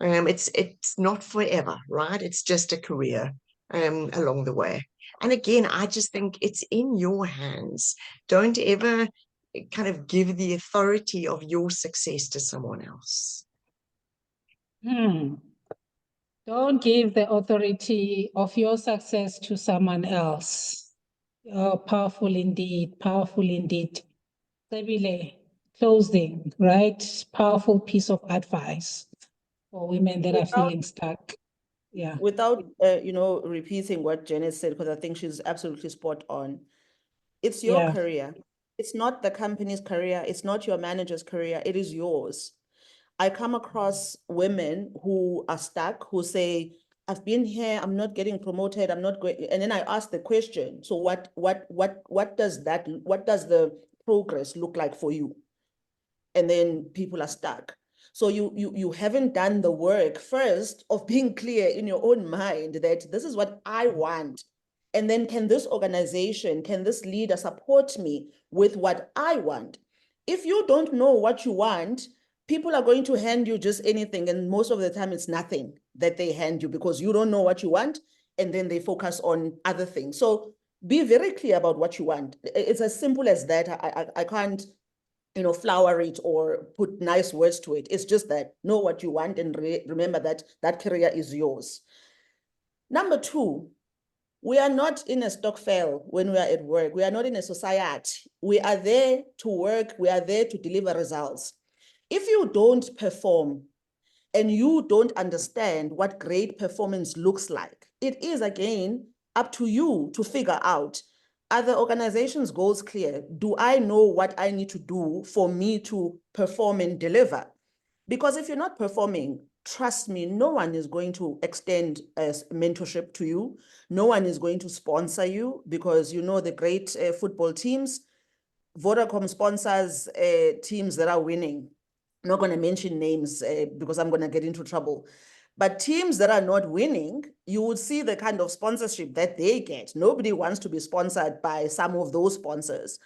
It's not forever, right? It's just a career along the way. And again, I just think it's in your hands. Don't ever kind of give the authority of your success to someone else. Don't give the authority of your success to someone else. Oh, powerful indeed, powerful indeed. Nqobile, closing, right? Powerful piece of advice for women that are feeling stuck. Yeah. Without, repeating what Janet said, because I think she's absolutely spot on. It's your career. It's not the company's career. It's not your manager's career. It is yours. I come across women who are stuck, who say, I've been here, I'm not getting promoted, I'm not going, and then I ask the question, so what does the progress look like for you? And then people are stuck. So you haven't done the work first of being clear in your own mind that this is what I want. And then can this organization, can this leader support me with what I want? If you don't know what you want, people are going to hand you just anything. And most of the time it's nothing that they hand you because you don't know what you want. And then they focus on other things. So be very clear about what you want. It's as simple as that. I can't, flower it or put nice words to it. It's just that know what you want and remember that that career is yours. Number two, we are not in a stokvel when we are at work. We are not in a society. We are there to work. We are there to deliver results. If you don't perform and you don't understand what great performance looks like, it is again up to you to figure out, are the organization's goals clear? Do I know what I need to do for me to perform and deliver? Because if you're not performing, trust me, no one is going to extend mentorship to you. No one is going to sponsor you because the great football teams, Vodacom sponsors teams that are winning. I'm not going to mention names because I'm going to get into trouble. But teams that are not winning, you would see the kind of sponsorship that they get. Nobody wants to be sponsored by some of those sponsors.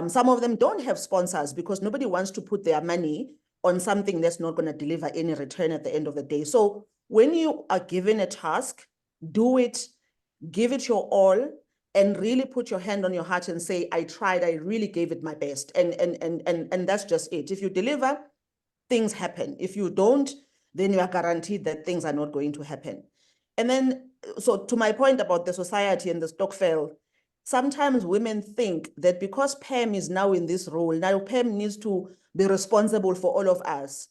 Some of them don't have sponsors because nobody wants to put their money on something that's not going to deliver any return at the end of the day. So when you are given a task, do it, give it your all, and really put your hand on your heart and say, I tried, I really gave it my best. And that's just it. If you deliver, things happen. If you don't, then you are guaranteed that things are not going to happen. And then so to my point about the society and the stokvel, sometimes women think that because Pam is now in this role, now Pam needs to be responsible for all of us.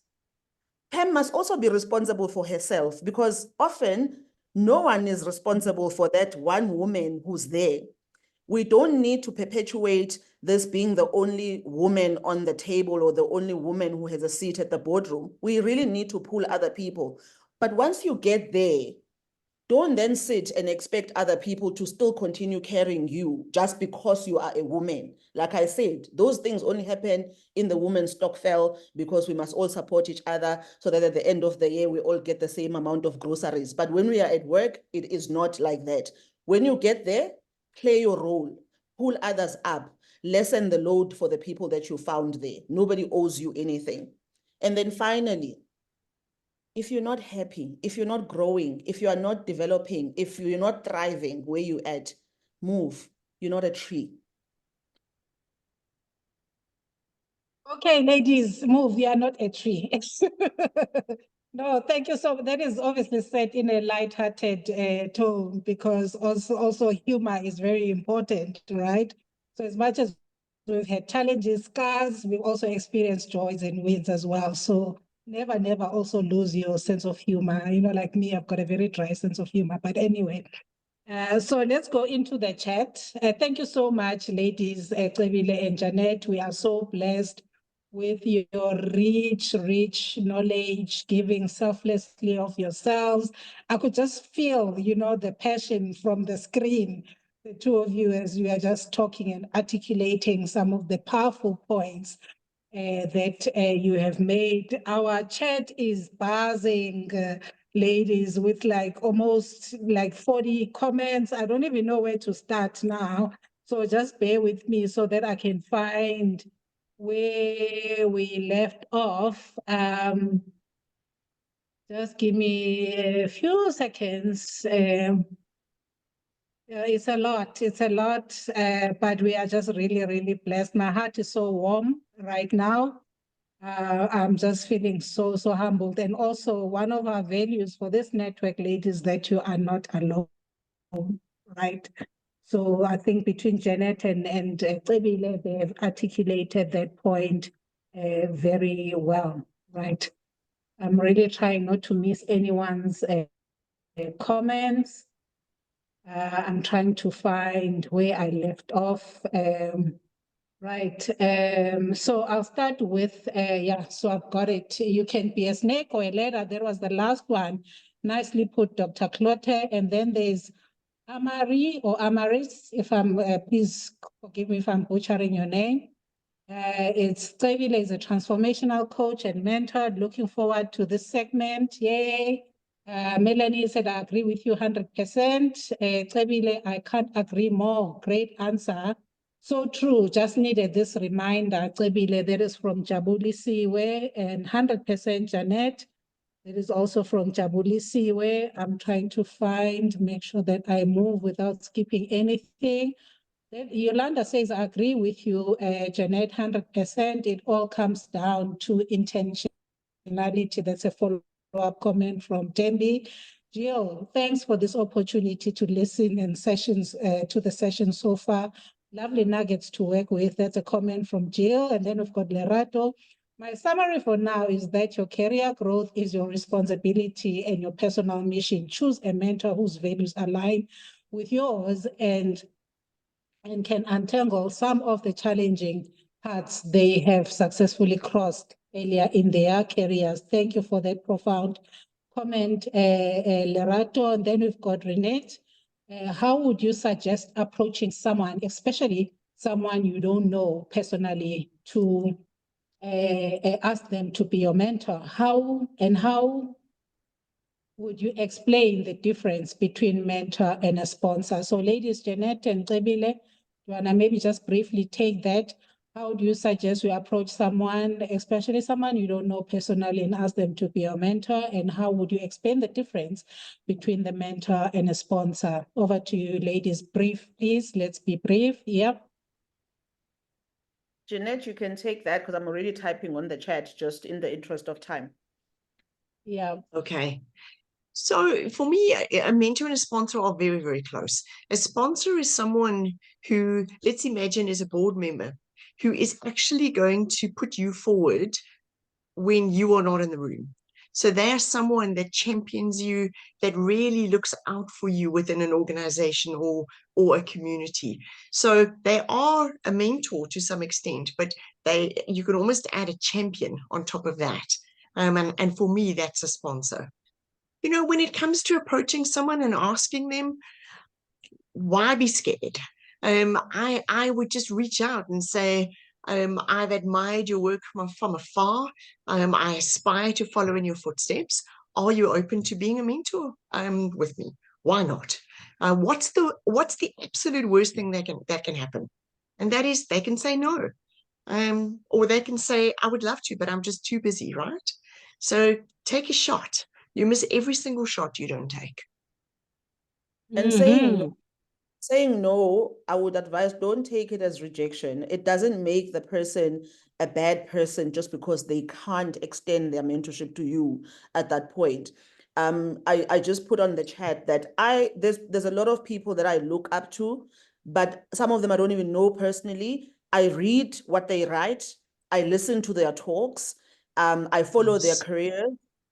Pam must also be responsible for herself, because often no one is responsible for that one woman who's there. We don't need to perpetuate this being the only woman on the table or the only woman who has a seat at the boardroom. We really need to pull other people. But once you get there, don't then sit and expect other people to still continue carrying you just because you are a woman. Like I said, those things only happen in the women's stokvel because we must all support each other so that at the end of the year, we all get the same amount of groceries. But when we are at work, it is not like that. When you get there, play your role, pull others up, lessen the load for the people that you found there. Nobody owes you anything. And then finally, if you're not happy, if you're not growing, if you are not developing, if you're not thriving where you're at, move. You're not a tree. Okay, ladies, move. We are not a tree. No, thank you. So that is obviously said in a light-hearted tone, because also humor is very important, right? So as much as we've had challenges, scars, we've also experienced joys and wins as well. So never also lose your sense of humor. You know, like me, I've got a very dry sense of humor. But anyway, so let's go into the chat. Thank you so much, ladies, Nqobile and Janet. We are so blessed with your rich knowledge, giving selflessly of yourselves. I could just feel, you know, the passion from the screen, the two of you, as you are just talking and articulating some of the powerful points that you have made. Our chat is buzzing, ladies, with like almost like 40 comments. I don't even know where to start now. So just bear with me so that I can find where we left off. Just give me a few seconds. It's a lot, but we are just really blessed. My heart is so warm right now. I'm just feeling so humbled. And also one of our values for this network, ladies, that you are not alone, right? So I think between Janet and Nqobile, they have articulated that point very well, right? I'm really trying not to miss anyone's comments. I'm trying to find where I left off. Right. So I'll start with, so I've got it. You can be a snake or a ladder. That was the last one. Nicely put, Dr. Clote. And then there's Amari or Amaris, if I'm, please forgive me if I'm butchering your name. It's Nqobile is a transformational coach and mentor. Looking forward to this segment. Yay. Melanie said, I agree with you 100%. Nqobile, I can't agree more. Great answer. So true. Just needed this reminder. Nqobile, that is from Jabuli Siwe, and 100% Janet. That is also from Jabuli Siwe. I'm trying to find, make sure that I move without skipping anything. Yolanda says, I agree with you, Janet, 100%. It all comes down to intentionality. That's a follow-up comment from Dembi. Jill, thanks for this opportunity to listen and to the session so far. Lovely nuggets to work with. That's a comment from Jill. And then we've got Lerato. My summary for now is that your career growth is your responsibility and your personal mission. Choose a mentor whose values align with yours and can untangle some of the challenging paths they have successfully crossed earlier in their careers. Thank you for that profound comment, Lerato. And then we've got Renette. How would you suggest approaching someone, especially someone you don't know personally, to ask them to be your mentor? How would you explain the difference between mentor and a sponsor? So ladies, Janet and Nqobile, you wanna maybe just briefly take that. How do you suggest we approach someone, especially someone you don't know personally, and ask them to be your mentor? And how would you explain the difference between the mentor and a sponsor? Over to you, ladies. Brief, please. Let's be brief. Yep. Jeanette, you can take that because I'm already typing on the chat just in the interest of time. Yeah. Okay. So for me, a mentor and a sponsor are very, very close. A sponsor is someone who, let's imagine, is a board member who is actually going to put you forward when you are not in the room. So they are someone that champions you, that really looks out for you within an organization or a community. So they are a mentor to some extent, but you could almost add a champion on top of that. And for me, that's a sponsor. You know, when it comes to approaching someone and asking them, why be scared? I would just reach out and say, I've admired your work from afar. I aspire to follow in your footsteps. Are you open to being a mentor with me? Why not? What's the absolute worst thing that can happen? And that is they can say no. Or they can say, I would love to, but I'm just too busy, right? So take a shot. You miss every single shot you don't take. And saying no, I would advise, don't take it as rejection. It doesn't make the person a bad person just because they can't extend their mentorship to you at that point. I just put on the chat that there's a lot of people that I look up to, but some of them I don't even know personally. I read what they write. I listen to their talks. I follow their careers.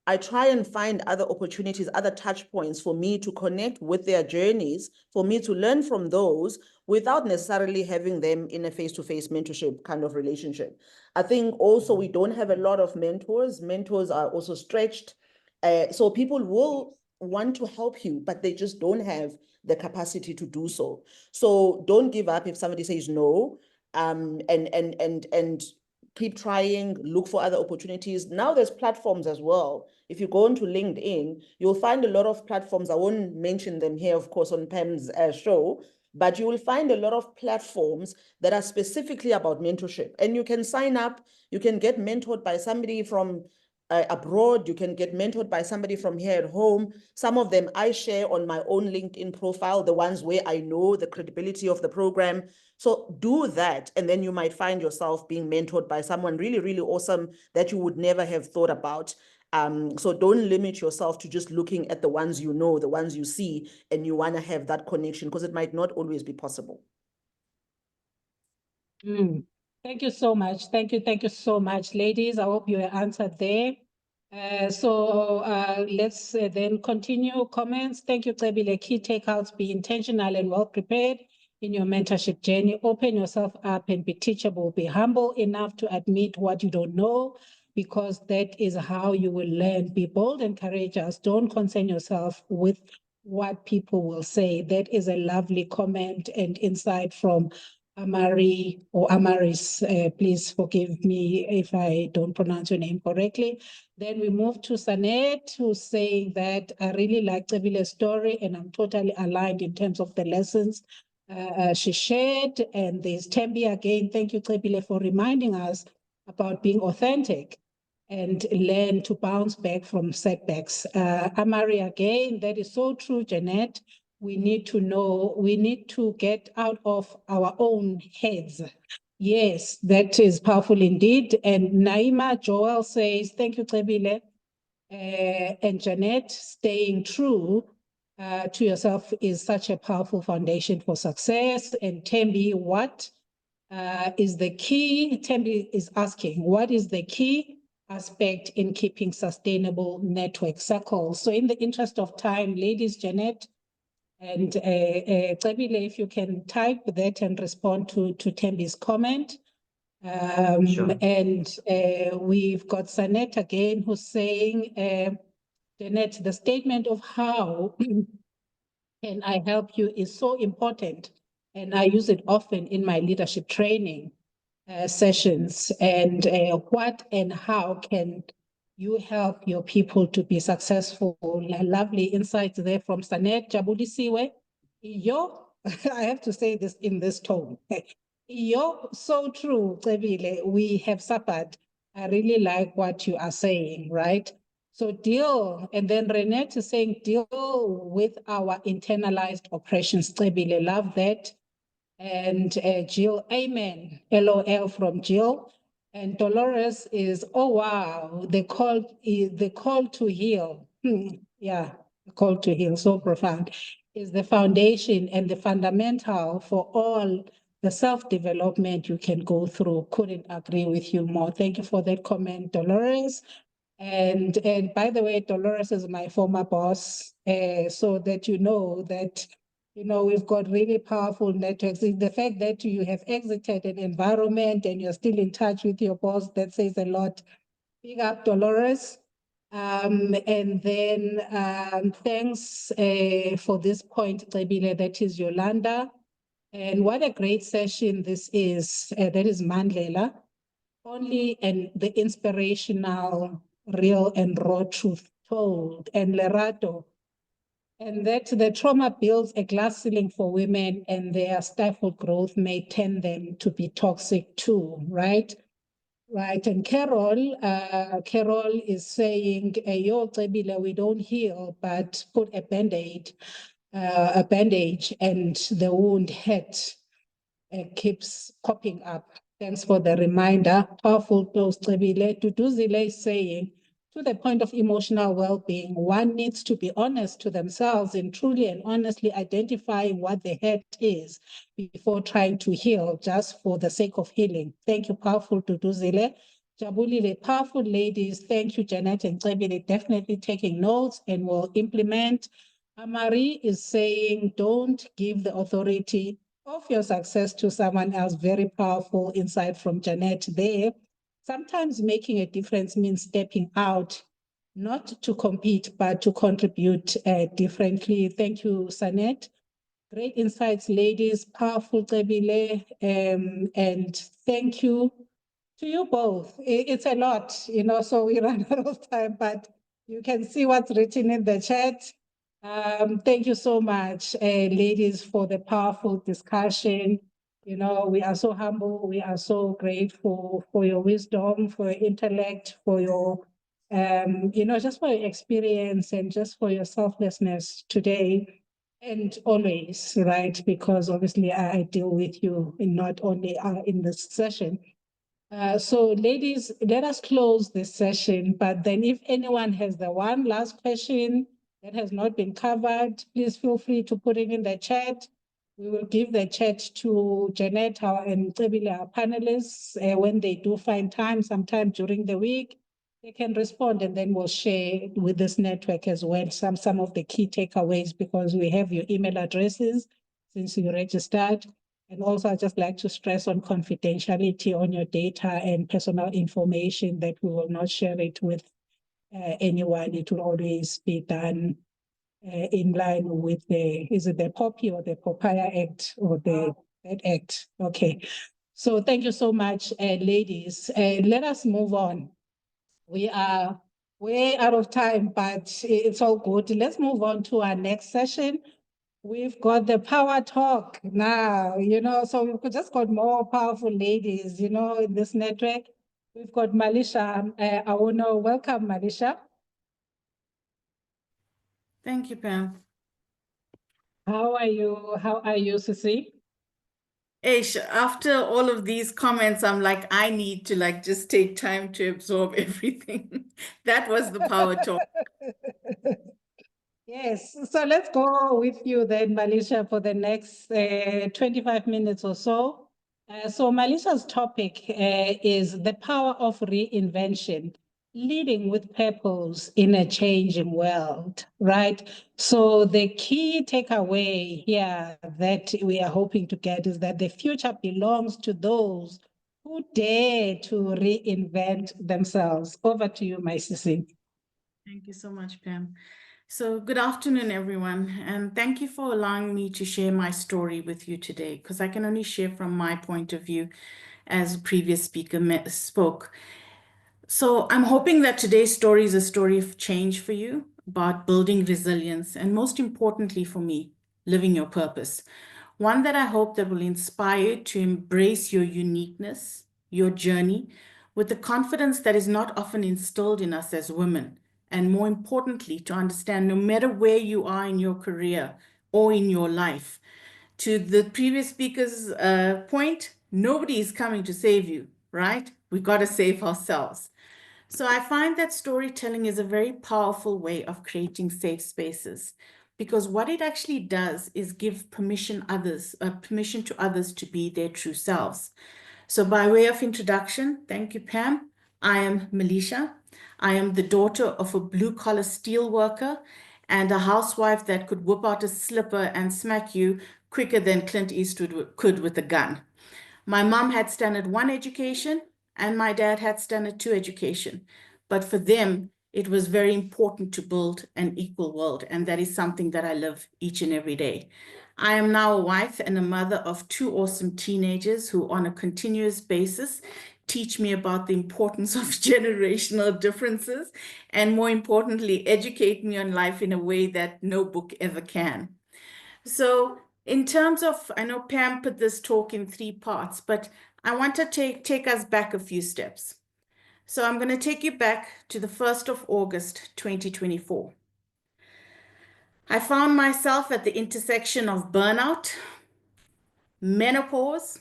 I try and find other opportunities, other touch points for me to connect with their journeys, for me to learn from those without necessarily having them in a face-to-face mentorship kind of relationship. I think also we don't have a lot of mentors. Mentors are also stretched. So people will want to help you, but they just don't have the capacity to do so. So don't give up if somebody says no, and keep trying, look for other opportunities. Now there's platforms as well. If you go into LinkedIn, you'll find a lot of platforms. I won't mention them here, of course, on Pam's show, but you will find a lot of platforms that are specifically about mentorship. And you can sign up, you can get mentored by somebody from abroad, you can get mentored by somebody from here at home. Some of them I share on my own LinkedIn profile, the ones where I know the credibility of the program. So do that, and then you might find yourself being mentored by someone really, really awesome that you would never have thought about. So don't limit yourself to just looking at the ones you know, the ones you see, and you want to have that connection, because it might not always be possible. Thank you so much. Thank you so much, ladies. I hope you were answered there. So let's then continue comments. Thank you, Nqobile. Key takeouts: be intentional and well prepared in your mentorship journey. Open yourself up and be teachable. Be humble enough to admit what you don't know, because that is how you will learn. Be bold and courageous. Don't concern yourself with what people will say. That is a lovely comment and insight from Amari or Amaris. Please forgive me if I don't pronounce your name correctly. Then we move to Sanet, who's saying that I really like Nqobile's story and I'm totally aligned in terms of the lessons she shared. And there's Tembi again. Thank you, Nqobile, for reminding us about being authentic and learn to bounce back from setbacks. Amari again, that is so true, Jeanette. We need to know, we need to get out of our own heads. Yes, that is powerful indeed. And Naima Joel says, thank you, Nqobile. And Jeanette, staying true to yourself is such a powerful foundation for success. And Tembi, what is the key? Tembi is asking, what is the key aspect in keeping sustainable network circles? So in the interest of time, ladies, Jeanette, and Nqobile, if you can type that and respond to Tembi's comment. Sure. And we've got Sanet again, who's saying, Jeanette, the statement of how can I help you is so important. And I use it often in my leadership training sessions. And what and how can you help your people to be successful? Lovely insights there from Sanet Jabulisiwe. Yo, I have to say this in this tone. Yo, so true, Nqobile. We have suffered. I really like what you are saying, right? So deal, and then Renette is saying, deal with our internalized oppressions. Nqobile, love that. And Jill, amen. LOL from Jill. And Dolores is, oh wow, the call to heal. Yeah, call to heal, so profound, is the foundation and the fundamental for all the self-development you can go through. Couldn't agree with you more. Thank you for that comment, Dolores. And by the way, Dolores is my former boss, so that you know that, you know, we've got really powerful networks. The fact that you have exited an environment and you're still in touch with your boss, that says a lot. Big up, Dolores. And then thanks for this point, Nqobile, that is Yolanda. And what a great session this is. That is Mandela. Only and the inspirational, real and raw truth told, and Lerato. And that the trauma builds a glass ceiling for women and their stifled growth may tend them to be toxic too, right? Right, and Carol is saying, yo, Nqobile, we don't heal, but put a bandage, and the wound hurt keeps popping up. Thanks for the reminder. Powerful close, Nqobile. Duduzile is saying, to the point of emotional well-being, one needs to be honest to themselves in truly and honestly identifying what the hurt is before trying to heal just for the sake of healing. Thank you, powerful Duduzile. Jabulile, powerful ladies. Thank you, Janet and Nqobile, definitely taking notes and will implement. Amari is saying, don't give the authority of your success to someone else. Very powerful insight from Janet there. Sometimes making a difference means stepping out, not to compete, but to contribute differently. Thank you, Sanet. Great insights, ladies. Powerful, Nqobile. And thank you to you both. It's a lot, you know, so we run out of time, but you can see what's written in the chat. Thank you so much, ladies, for the powerful discussion. You know, we are so humble. We are so grateful for your wisdom, for your intellect, for your, you know, just for your experience and just for your selflessness today and always, right? Because obviously I deal with you in not only in this session. So ladies, let us close this session, but then if anyone has the one last question that has not been covered, please feel free to put it in the chat. We will give the chat to Janet and Nqobile, our panelists, when they do find time, sometime during the week. They can respond and then we'll share with this network as well some of the key takeaways because we have your email addresses since you registered. And also, I'd just like to stress on confidentiality on your data and personal information that we will not share it with anyone. It will always be done in line with is it the POPI or the Papaya Act or that Act? Okay. So thank you so much, ladies. Let us move on. We are way out of time, but it's all good. Let's move on to our next session. We've got the power talk now, you know, so we've just got more powerful ladies, you know, in this network. We've got Malisha. I want to welcome Malisha. Thank you, Pam. How are you? How are you, Sisi? Ish, after all of these comments, I'm like, I need to like just take time to absorb everything. That was the power talk. Yes, so let's go with you then, Malisha, for the next 25 minutes or so. So Malisha's topic is the power of reinvention, leading with purpose in a changing world, right? So the key takeaway here that we are hoping to get is that the future belongs to those who dare to reinvent themselves. Over to you, my sissy. Thank you so much, Pam. So good afternoon, everyone. And thank you for allowing me to share my story with you today, because I can only share from my point of view as a previous speaker spoke. So I'm hoping that today's story is a story of change for you, about building resilience, and most importantly for me, living your purpose. One that I hope that will inspire you to embrace your uniqueness, your journey, with the confidence that is not often instilled in us as women. And more importantly, to understand no matter where you are in your career or in your life, to the previous speaker's point, nobody is coming to save you, right? We got to save ourselves. So I find that storytelling is a very powerful way of creating safe spaces, because what it actually does is give permission to others to be their true selves. So by way of introduction, thank you, Pam. I am Melisha. I am the daughter of a blue-collar steel worker and a housewife that could whip out a slipper and smack you quicker than Clint Eastwood could with a gun. My mom had standard 1 education and my dad had standard 2 education. But for them, it was very important to build an equal world. And that is something that I live each and every day. I am now a wife and a mother of 2 awesome teenagers who on a continuous basis teach me about the importance of generational differences and, more importantly, educate me on life in a way that no book ever can. So in terms of, I know Pam put this talk in 3 parts, but I want to take us back a few steps. So I'm going to take you back to the 1st of August, 2024. I found myself at the intersection of burnout, menopause,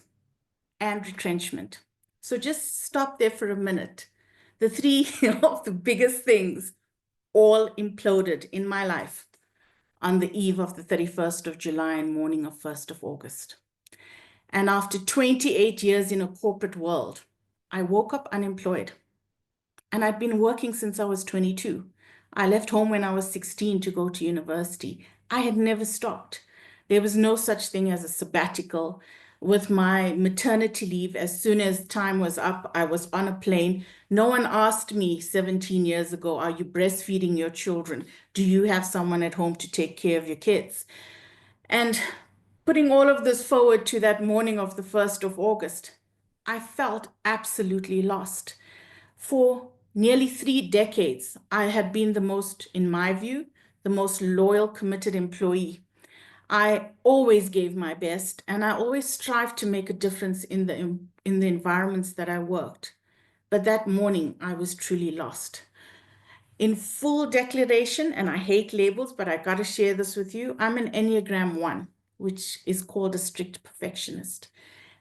and retrenchment. So just stop there for a minute. The 3 of the biggest things all imploded in my life on the eve of the 31st of July and morning of 1st of August. And after 28 years in a corporate world, I woke up unemployed. And I'd been working since I was 22. I left home when I was 16 to go to university. I had never stopped. There was no such thing as a sabbatical. With my maternity leave, as soon as time was up, I was on a plane. No one asked me 17 years ago, are you breastfeeding your children? Do you have someone at home to take care of your kids? And putting all of this forward to that morning of the 1st of August, I felt absolutely lost. For nearly 3 decades, I had been the most, in my view, the most loyal, committed employee. I always gave my best, and I always strived to make a difference in the environments that I worked. But that morning, I was truly lost. In full declaration, and I hate labels, but I got to share this with you, I'm an Enneagram 1, which is called a strict perfectionist.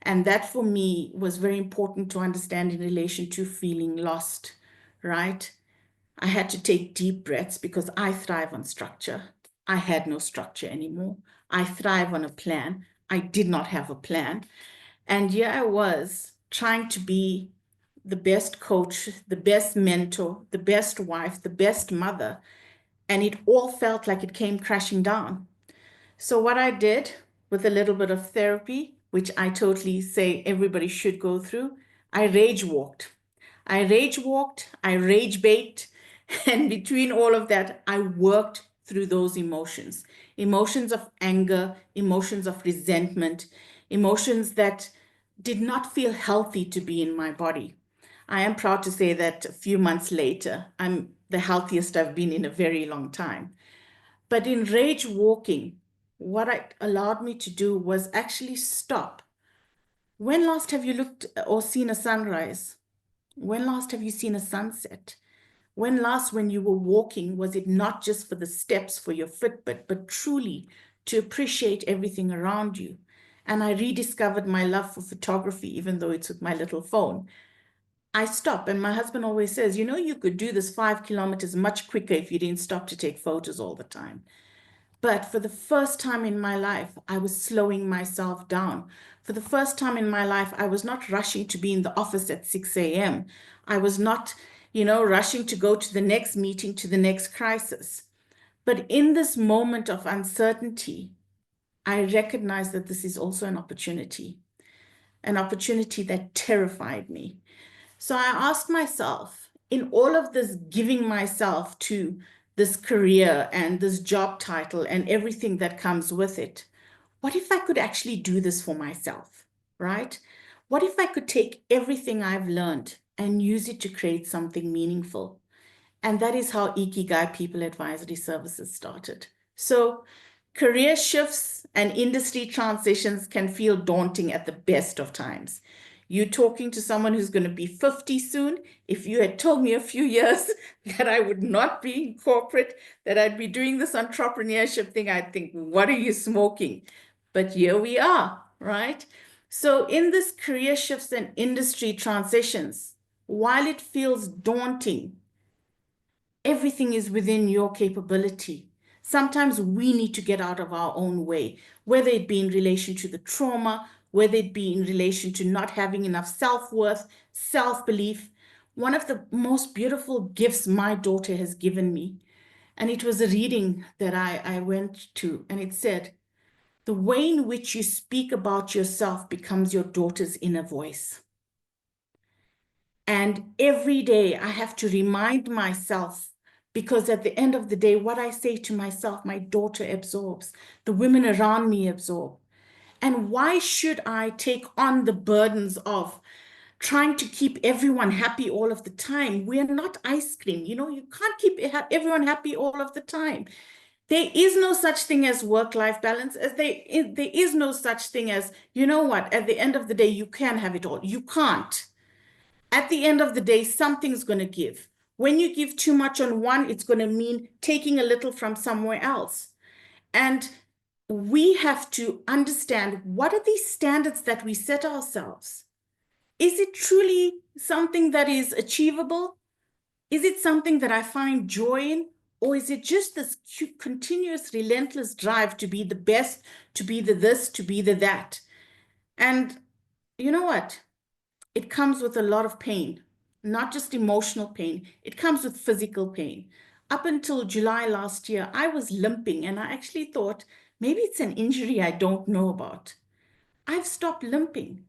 And that for me was very important to understand in relation to feeling lost, right? I had to take deep breaths because I thrive on structure. I had no structure anymore. I thrive on a plan. I did not have a plan. And here I was trying to be the best coach, the best mentor, the best wife, the best mother. And it all felt like it came crashing down. So what I did with a little bit of therapy, which I totally say everybody should go through, I rage walked. I rage baked, and between all of that, I worked through those emotions. Emotions of anger, emotions of resentment, emotions that did not feel healthy to be in my body. I am proud to say that a few months later, I'm the healthiest I've been in a very long time. But in rage walking, what it allowed me to do was actually stop. When last have you looked or seen a sunrise? When last have you seen a sunset? When last, when you were walking, was it not just for the steps for your Fitbit, but truly to appreciate everything around you? And I rediscovered my love for photography, even though it's with my little phone. I stop, and my husband always says, you know, you could do this 5 kilometers much quicker if you didn't stop to take photos all the time. But for the first time in my life, I was slowing myself down. For the first time in my life, I was not rushing to be in the office at 6 a.m. I was not, rushing to go to the next meeting, to the next crisis. But in this moment of uncertainty, I recognized that this is also an opportunity that terrified me. So I asked myself, in all of this giving myself to this career and this job title and everything that comes with it, what if I could actually do this for myself, right? What if I could take everything I've learned and use it to create something meaningful? And that is how Ikigai People Advisory Services started. So career shifts and industry transitions can feel daunting at the best of times. You're talking to someone who's going to be 50 soon. If you had told me a few years that I would not be in corporate, that I'd be doing this entrepreneurship thing, I'd think, what are you smoking? But here we are, right? So in this career shifts and industry transitions, while it feels daunting, everything is within your capability. Sometimes we need to get out of our own way, whether it be in relation to the trauma, whether it be in relation to not having enough self-worth, self-belief. One of the most beautiful gifts my daughter has given me, and it was a reading that I went to, and it said, the way in which you speak about yourself becomes your daughter's inner voice. And every day I have to remind myself, because at the end of the day, what I say to myself, my daughter absorbs, the women around me absorb. And why should I take on the burdens of trying to keep everyone happy all of the time? We're not ice cream. You know, you can't keep everyone happy all of the time. There is no such thing as work-life balance, as there is no such thing as, you know what, at the end of the day, you can have it all. You can't. At the end of the day, something's going to give. When you give too much on one, it's going to mean taking a little from somewhere else. And we have to understand, what are these standards that we set ourselves? Is it truly something that is achievable? Is it something that I find joy in? Or is it just this continuous, relentless drive to be the best, to be the this, to be the that? And you know what? It comes with a lot of pain, not just emotional pain. It comes with physical pain. Up until July last year, I was limping, and I actually thought maybe it's an injury I don't know about. I've stopped limping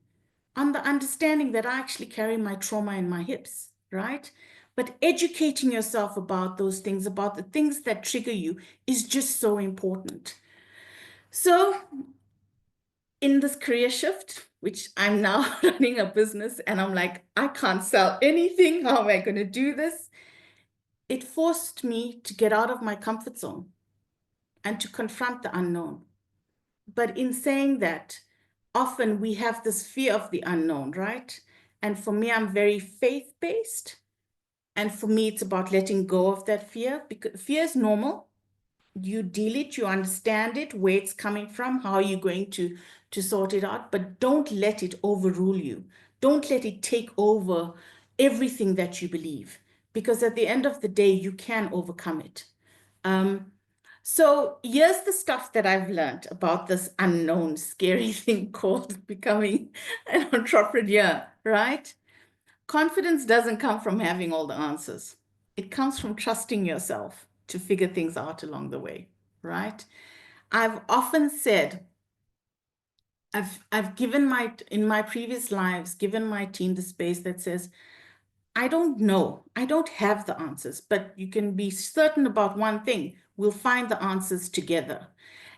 on the understanding that I actually carry my trauma in my hips, right? But educating yourself about those things, about the things that trigger you, is just so important. So in this career shift, which I'm now running a business and I'm like, I can't sell anything. How am I going to do this? It forced me to get out of my comfort zone and to confront the unknown. But in saying that, often we have this fear of the unknown, right? And for me, I'm very faith-based. And for me, it's about letting go of that fear, because fear is normal. You deal it, you understand it, where it's coming from, how you're going to sort it out, but don't let it overrule you. Don't let it take over everything that you believe, because at the end of the day, you can overcome it. So here's the stuff that I've learned about this unknown, scary thing called becoming an entrepreneur, right? Confidence doesn't come from having all the answers. It comes from trusting yourself to figure things out along the way, right? I've often said, I've given in my previous lives, given my team the space that says, I don't know, I don't have the answers, but you can be certain about one thing: we'll find the answers together.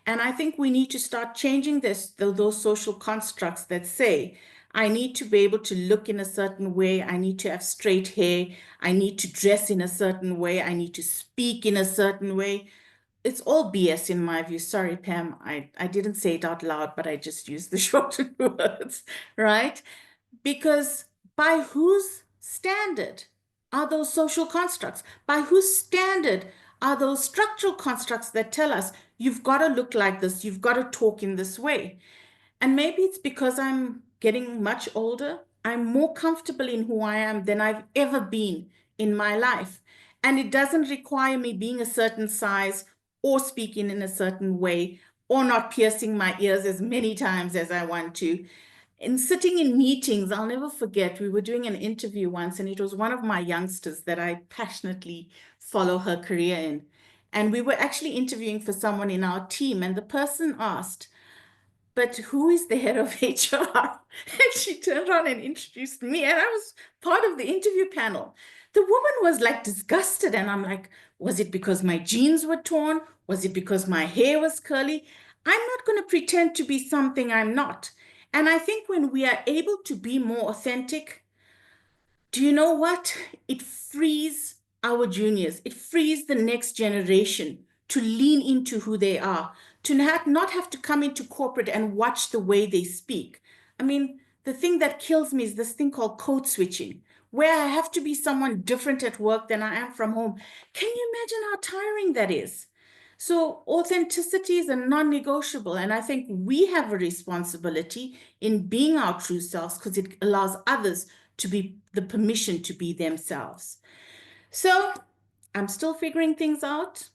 And I think we need to start changing those social constructs that say, I need to be able to look in a certain way, I need to have straight hair, I need to dress in a certain way, I need to speak in a certain way. It's all BS in my view. Sorry, Pam, I didn't say it out loud, but I just used the shortened words, right? Because by whose standard are those social constructs? By whose standard are those structural constructs that tell us you've got to look like this, you've got to talk in this way? And maybe it's because I'm getting much older. I'm more comfortable in who I am than I've ever been in my life. And it doesn't require me being a certain size or speaking in a certain way or not piercing my ears as many times as I want to. In sitting in meetings, I'll never forget, we were doing an interview once, and it was one of my youngsters that I passionately follow her career in. And we were actually interviewing for someone in our team, and the person asked, but who is the head of HR? And she turned around and introduced me, and I was part of the interview panel. The woman was like disgusted, and I'm like, was it because my jeans were torn? Was it because my hair was curly? I'm not going to pretend to be something I'm not. And I think when we are able to be more authentic, do you know what? It frees our juniors. It frees the next generation to lean into who they are, to not have to come into corporate and watch the way they speak. I mean, the thing that kills me is this thing called code switching, where I have to be someone different at work than I am from home. Can you imagine how tiring that is? So authenticity is a non-negotiable. And I think we have a responsibility in being our true selves, because it allows others to be the permission to be themselves. So I'm still figuring things out.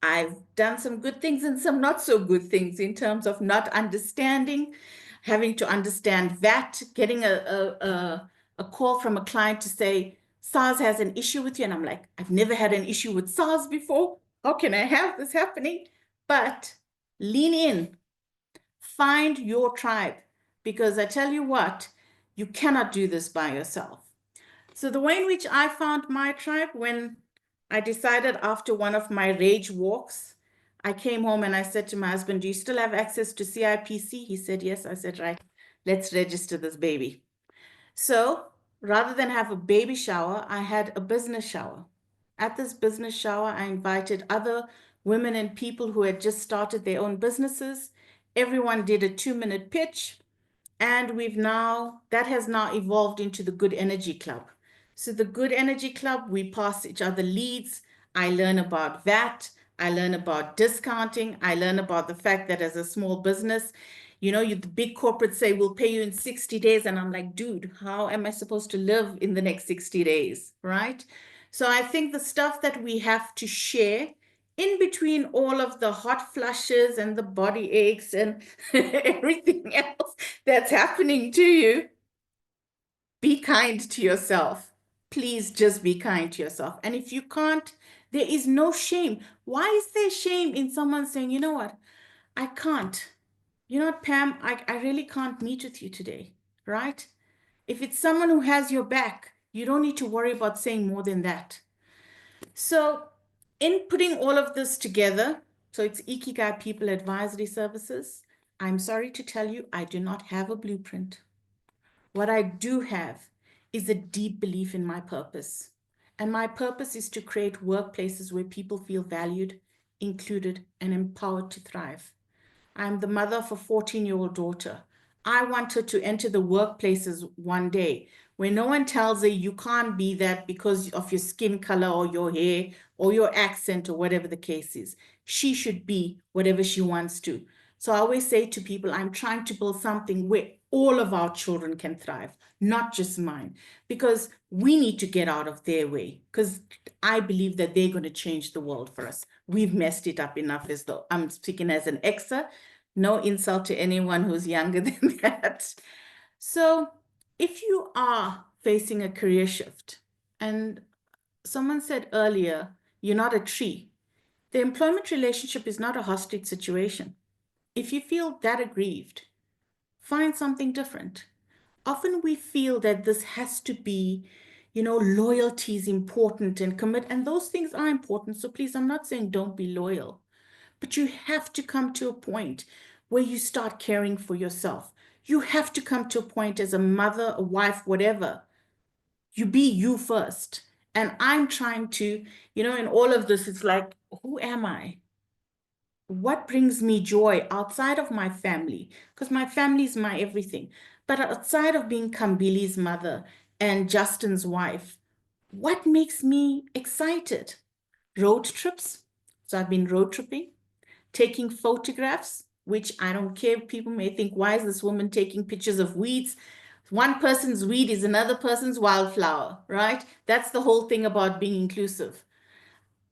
I've done some good things and some not so good things in terms of not understanding, having to understand VAT, getting a call from a client to say, SARS has an issue with you. And I'm like, I've never had an issue with SARS before. How can I have this happening? But lean in, find your tribe, because I tell you what, you cannot do this by yourself. So the way in which I found my tribe, when I decided after one of my rage walks, I came home and I said to my husband, do you still have access to CIPC? He said, yes. I said, right, let's register this baby. So rather than have a baby shower, I had a business shower. At this business shower, I invited other women and people who had just started their own businesses. Everyone did a 2-minute pitch. And that has now evolved into the Good Energy Club. So the Good Energy Club, we pass each other leads. I learn about VAT. I learn about discounting. I learn about the fact that as a small business, the big corporates say, we'll pay you in 60 days. And I'm like, dude, how am I supposed to live in the next 60 days, right? So I think the stuff that we have to share in between all of the hot flushes and the body aches and everything else that's happening to you, be kind to yourself. Please just be kind to yourself. And if you can't, there is no shame. Why is there shame in someone saying, you know what, I can't. You know what, Pam, I really can't meet with you today, right? If it's someone who has your back, you don't need to worry about saying more than that. So in putting all of this together, so it's Ikigai People Advisory Services, I'm sorry to tell you, I do not have a blueprint. What I do have is a deep belief in my purpose. And my purpose is to create workplaces where people feel valued, included, and empowered to thrive. I'm the mother of a 14-year-old daughter. I want her to enter the workplaces one day where no one tells her you can't be that because of your skin color or your hair or your accent or whatever the case is. She should be whatever she wants to. So I always say to people, I'm trying to build something where all of our children can thrive, not just mine, because we need to get out of their way, because I believe that they're going to change the world for us. We've messed it up enough, as though I'm speaking as an exa. No insult to anyone who's younger than that. So if you are facing a career shift, and someone said earlier, you're not a tree, the employment relationship is not a hostage situation. If you feel that aggrieved, find something different. Often we feel that this has to be, loyalty is important and commit, and those things are important. So please, I'm not saying don't be loyal, but you have to come to a point where you start caring for yourself. You have to come to a point as a mother, a wife, whatever, you be you first. And I'm trying to, in all of this, it's like, who am I? What brings me joy outside of my family? Because my family is my everything. But outside of being Nqobile's mother and Justin's wife, what makes me excited? Road trips. So I've been road tripping, taking photographs, which I don't care. People may think, why is this woman taking pictures of weeds? One person's weed is another person's wildflower, right? That's the whole thing about being inclusive.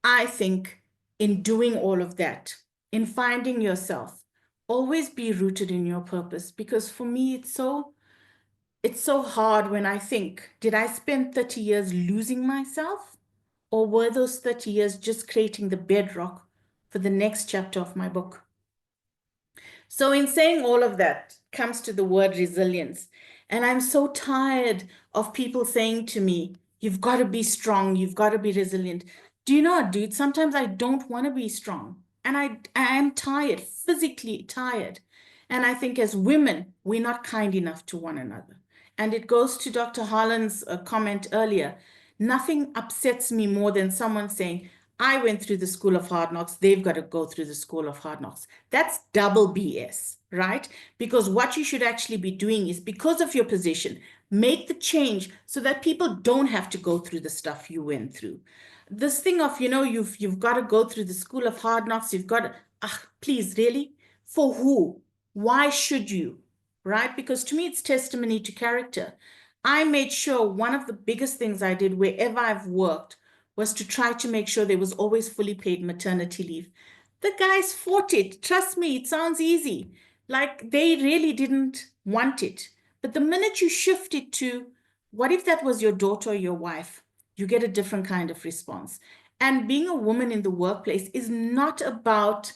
I think in doing all of that, in finding yourself, always be rooted in your purpose, because for me, it's so hard when I think, did I spend 30 years losing myself? Or were those 30 years just creating the bedrock for the next chapter of my book? So in saying all of that comes to the word resilience. And I'm so tired of people saying to me, you've got to be strong, you've got to be resilient. Do you know what, dude? Sometimes I don't want to be strong. And I am tired, physically tired. And I think as women, we're not kind enough to one another. And it goes to Dr. Harlan's comment earlier. Nothing upsets me more than someone saying, I went through the school of hard knocks, they've got to go through the school of hard knocks. That's double BS, right? Because what you should actually be doing is, because of your position, make the change so that people don't have to go through the stuff you went through. This thing of, you've got to go through the school of hard knocks, you've got to, please, really? For who? Why should you? Right? Because to me, it's testimony to character. I made sure one of the biggest things I did wherever I've worked was to try to make sure there was always fully paid maternity leave. The guys fought it. Trust me, it sounds easy. Like they really didn't want it. But the minute you shift it to, what if that was your daughter or your wife? You get a different kind of response. And being a woman in the workplace is not about,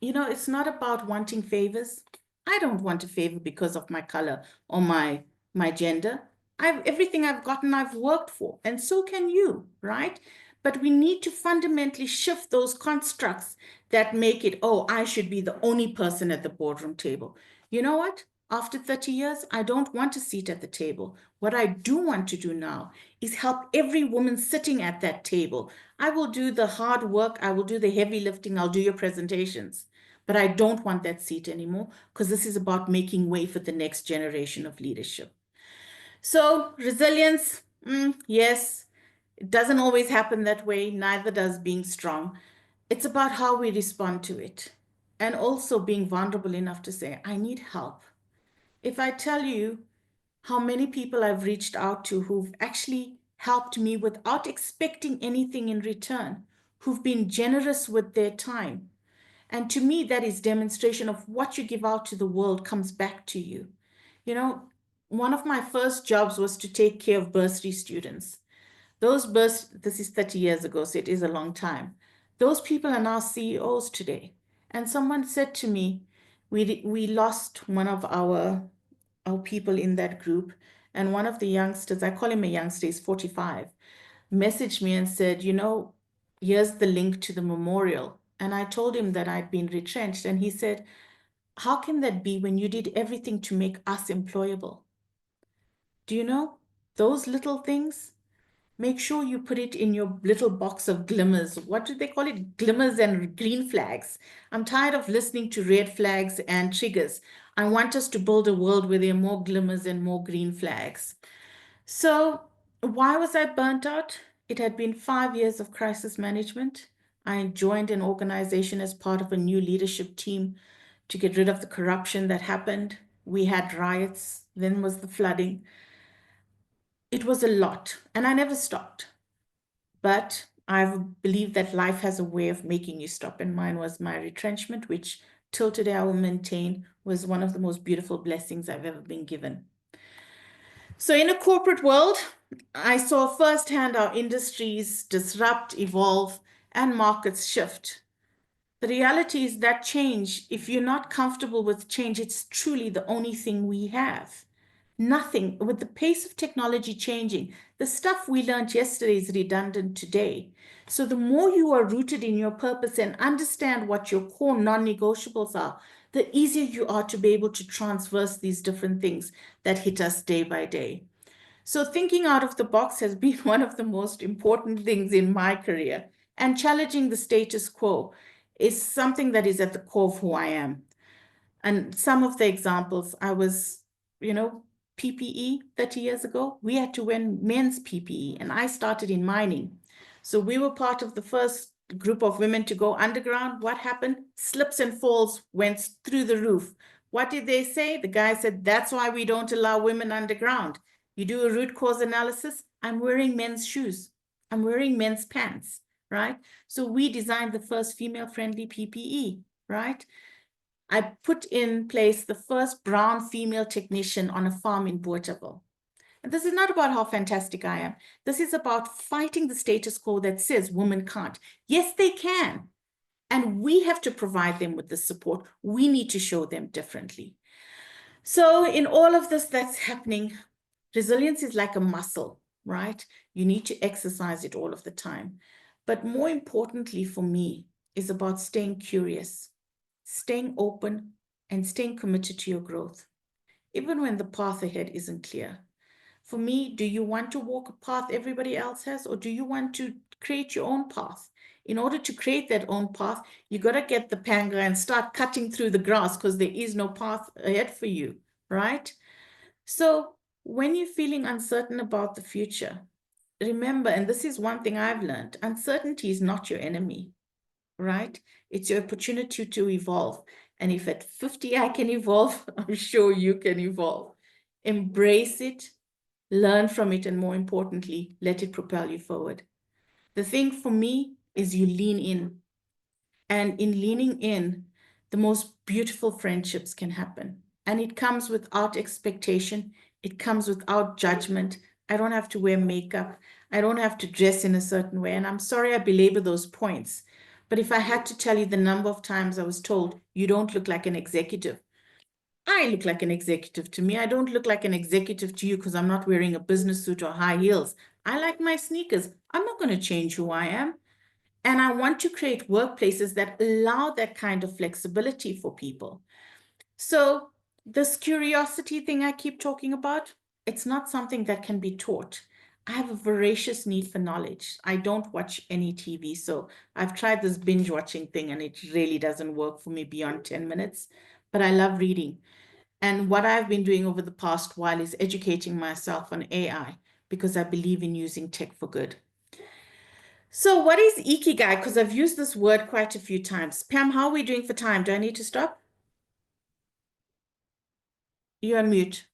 it's not about wanting favors. I don't want a favor because of my color or my gender. Everything I've gotten, I've worked for, and so can you, right? But we need to fundamentally shift those constructs that make it, oh, I should be the only person at the boardroom table. You know what? After 30 years, I don't want a seat at the table. What I do want to do now is help every woman sitting at that table. I will do the hard work. I will do the heavy lifting. I'll do your presentations. But I don't want that seat anymore, because this is about making way for the next generation of leadership. So resilience, yes, it doesn't always happen that way. Neither does being strong. It's about how we respond to it, and also being vulnerable enough to say, I need help. If I tell you how many people I've reached out to who've actually helped me without expecting anything in return, who've been generous with their time. And to me, that is demonstration of what you give out to the world comes back to you. One of my first jobs was to take care of bursary students. This is 30 years ago, so it is a long time. Those people are now CEOs today. And someone said to me, we lost one of our people in that group. And one of the youngsters, I call him a youngster, he's 45, messaged me and said, here's the link to the memorial. And I told him that I'd been retrenched. And he said, how can that be when you did everything to make us employable? Do you know those little things? Make sure you put it in your little box of glimmers. What do they call it? Glimmers and green flags. I'm tired of listening to red flags and triggers. I want us to build a world where there are more glimmers and more green flags. So why was I burnt out? It had been 5 years of crisis management. I joined an organization as part of a new leadership team to get rid of the corruption that happened. We had riots, then was the flooding. It was a lot, and I never stopped. But I believe that life has a way of making you stop, and mine was my retrenchment, which till today I will maintain was one of the most beautiful blessings I've ever been given. So in a corporate world, I saw firsthand how industries disrupt, evolve, and markets shift. The reality is that change, if you're not comfortable with change, it's truly the only thing we have. Nothing, with the pace of technology changing, the stuff we learned yesterday is redundant today. So the more you are rooted in your purpose and understand what your core non-negotiables are, the easier you are to be able to transverse these different things that hit us day by day. So thinking out of the box has been one of the most important things in my career, and challenging the status quo is something that is at the core of who I am. And some of the examples, I was, PPE 30 years ago, we had to wear men's PPE, and I started in mining. So we were part of the first group of women to go underground. What happened? Slips and falls went through the roof. What did they say? The guy said, that's why we don't allow women underground. You do a root cause analysis. I'm wearing men's shoes. I'm wearing men's pants, right? So we designed the first female-friendly PPE, right? I put in place the first brown female technician on a farm in Nqobile. And this is not about how fantastic I am. This is about fighting the status quo that says women can't. Yes, they can. And we have to provide them with the support. We need to show them differently. So in all of this that's happening, resilience is like a muscle, right? You need to exercise it all of the time. But more importantly for me is about staying curious, staying open, and staying committed to your growth, even when the path ahead isn't clear. For me, do you want to walk a path everybody else has, or do you want to create your own path? In order to create that own path, you got to get the panga and start cutting through the grass, because there is no path ahead for you, right? So when you're feeling uncertain about the future, remember, and this is one thing I've learned, uncertainty is not your enemy, right? It's your opportunity to evolve. And if at 50 I can evolve, I'm sure you can evolve. embrace it, learn from it, and more importantly, let it propel you forward. The thing for me is you lean in. And in leaning in, the most beautiful friendships can happen. And it comes without expectation. It comes without judgment. I don't have to wear makeup. I don't have to dress in a certain way. And I'm sorry I belabor those points. But if I had to tell you the number of times I was told, you don't look like an executive. I look like an executive to me. I don't look like an executive to you because I'm not wearing a business suit or high heels. I like my sneakers. I'm not going to change who I am. And I want to create workplaces that allow that kind of flexibility for people. So this curiosity thing I keep talking about, it's not something that can be taught. I have a voracious need for knowledge. I don't watch any TV. So I've tried this binge watching thing and it really doesn't work for me beyond 10 minutes. But I love reading. And what I've been doing over the past while is educating myself on AI because I believe in using tech for good. So what is Ikigai? Because I've used this word quite a few times. Pam, how are we doing for time? Do I need to stop? You're on mute.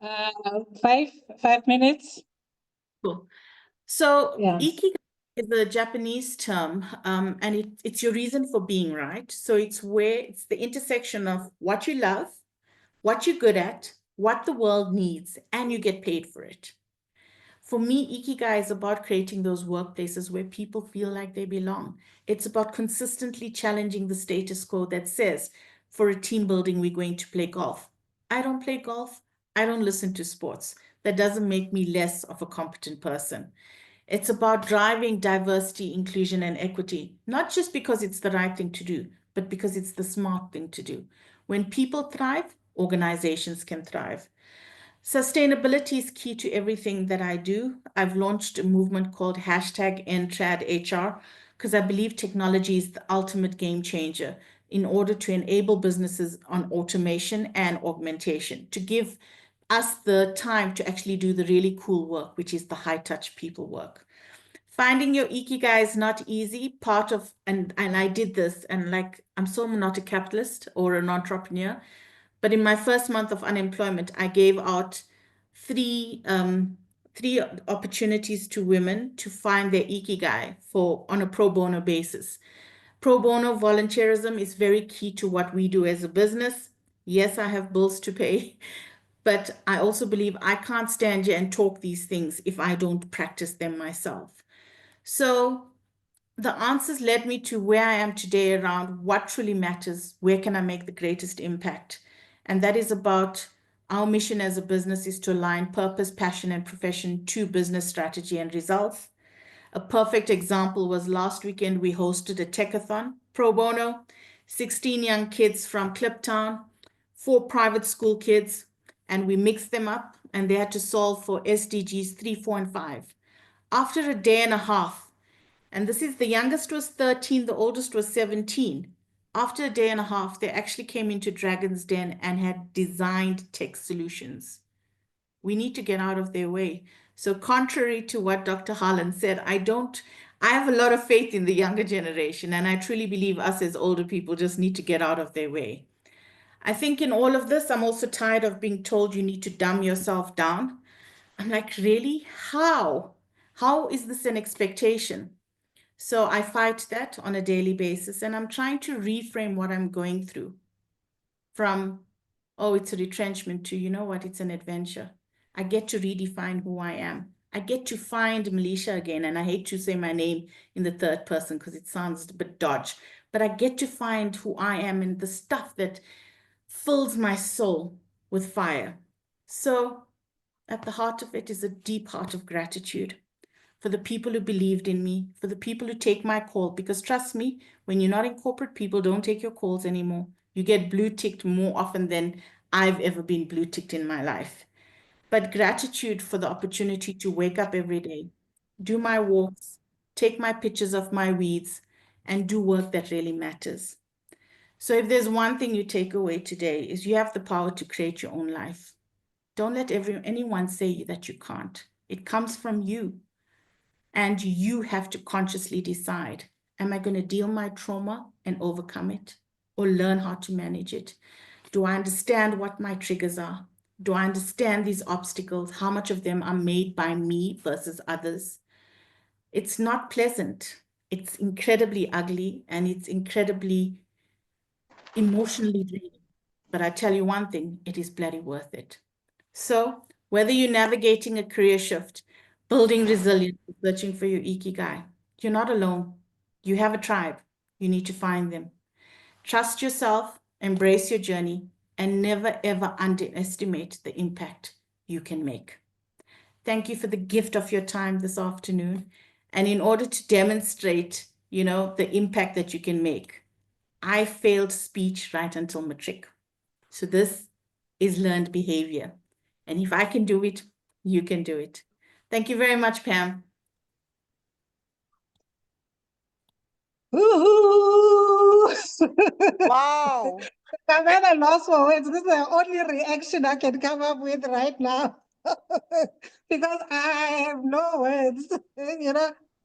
5 minutes. Cool. So Yeah. Ikigai is a Japanese term, and it's your reason for being, right? So it's the intersection of what you love, what you're good at, what the world needs, and you get paid for it. For me, Ikigai is about creating those workplaces where people feel like they belong. It's about consistently challenging the status quo that says, for a team building, we're going to play golf. I don't play golf. I don't listen to sports. That doesn't make me less of a competent person. It's about driving diversity, inclusion, and equity, not just because it's the right thing to do, but because it's the smart thing to do. When people thrive, organizations can thrive. Sustainability is key to everything that I do. I've launched a movement called #NTradHR because I believe technology is the ultimate game changer in order to enable businesses on automation and augmentation, to give us the time to actually do the really cool work, which is the high-touch people work. Finding your Ikigai is not easy. And I did this, and I'm so not a capitalist or an entrepreneur. But in my first month of unemployment, I gave out three opportunities to women to find their Ikigai on a pro bono basis. Pro bono volunteerism is very key to what we do as a business. Yes, I have bills to pay, but I also believe I can't stand here and talk these things if I don't practice them myself. So the answers led me to where I am today around what truly matters, where can I make the greatest impact? And that is about our mission as a business is to align purpose, passion, and profession to business strategy and results. A perfect example was last weekend, we hosted a techathon, pro bono, 16 young kids from Kliptown, 4 private school kids, and we mixed them up and they had to solve for SDGs 3, 4, and 5. After a day and a half, and this is the youngest was 13, the oldest was 17. After a day and a half, they actually came into Dragon's Den and had designed tech solutions. We need to get out of their way. So contrary to what Dr. Harlan said, I have a lot of faith in the younger generation, and I truly believe us as older people just need to get out of their way. I think in all of this, I'm also tired of being told you need to dumb yourself down. I'm like, really? How? How is this an expectation? So I fight that on a daily basis, and I'm trying to reframe what I'm going through from, oh, it's a retrenchment to, you know what, it's an adventure. I get to redefine who I am. I get to find Malisha again, and I hate to say my name in the third person because it sounds a bit dodge, but I get to find who I am and the stuff that fills my soul with fire. So at the heart of it is a deep heart of gratitude for the people who believed in me, for the people who take my call, because trust me, when you're not in corporate, people don't take your calls anymore. You get blue ticked more often than I've ever been blue ticked in my life. But gratitude for the opportunity to wake up every day, do my walks, take my pictures of my weeds, and do work that really matters. So if there's one thing you take away today is you have the power to create your own life. Don't let anyone say that you can't. It comes from you. And you have to consciously decide, am I going to deal my trauma and overcome it? or learn how to manage it? Do I understand what my triggers are? Do I understand these obstacles? How much of them are made by me versus others? It's not pleasant. It's incredibly ugly, and it's incredibly emotionally draining. But I tell you one thing, it is bloody worth it. So whether you're navigating a career shift, building resilience, searching for your ikigai, you're not alone. You have a tribe. You need to find them. Trust yourself, embrace your journey, and never ever underestimate the impact you can make. Thank you for the gift of your time this afternoon. And in order to demonstrate, the impact that you can make, I failed speech right until matric. So this is learned behavior. And if I can do it, you can do it. Thank you very much, Pam. Woohoo! Wow. I'm at a loss for words. This is the only reaction I can come up with right now. Because I have no words.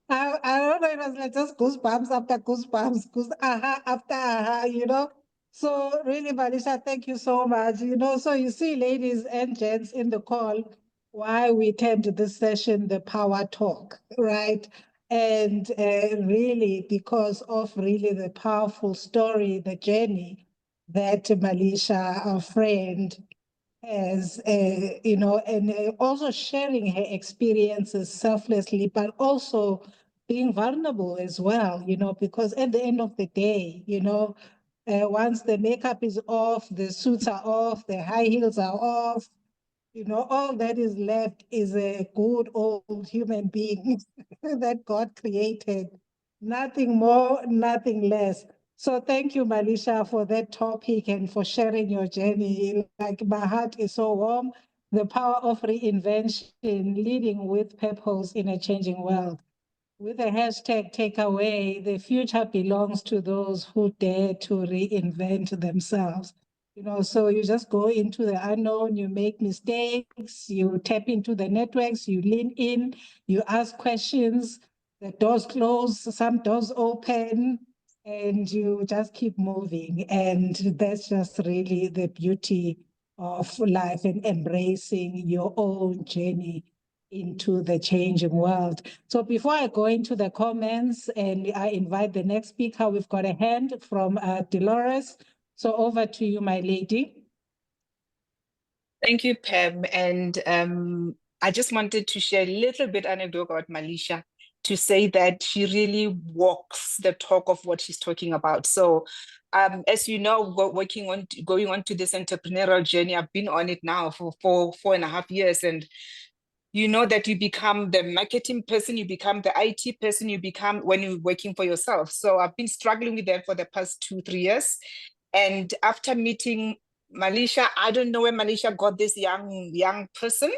I don't know, it was like just goosebumps after goosebumps, aha after aha. So really, Malisha, thank you so much. So you see, ladies and gents in the call, why we tend to this session, the power talk, right? And really, because of really the powerful story, the journey that Malisha, our friend, has, and also sharing her experiences selflessly, but also being vulnerable as well, because at the end of the day, once the makeup is off, the suits are off, the high heels are off, all that is left is a good old human being that God created. Nothing more, nothing less. So thank you, Malisha, for that topic and for sharing your journey. Like, my heart is so warm. The power of reinvention, leading with purpose in a changing world. With the hashtag takeaway, the future belongs to those who dare to reinvent themselves. So you just go into the unknown, you make mistakes, you tap into the networks, you lean in, you ask questions, the doors close, some doors open, and you just keep moving. And that's just really the beauty of life and embracing your own journey into the changing world. So before I go into the comments and I invite the next speaker, we've got a hand from Dolores. So over to you, my lady. Thank you, Pam. And I just wanted to share a little bit anecdote about Malisha, to say that she really walks the talk of what she's talking about. So as you know, going on to this entrepreneurial journey, I've been on it now for 4.5 years. And you know that you become the marketing person, you become the IT person, you become when you're working for yourself. So I've been struggling with that for the past 2-3 years. And after meeting Malisha, I don't know where Malisha got this young person.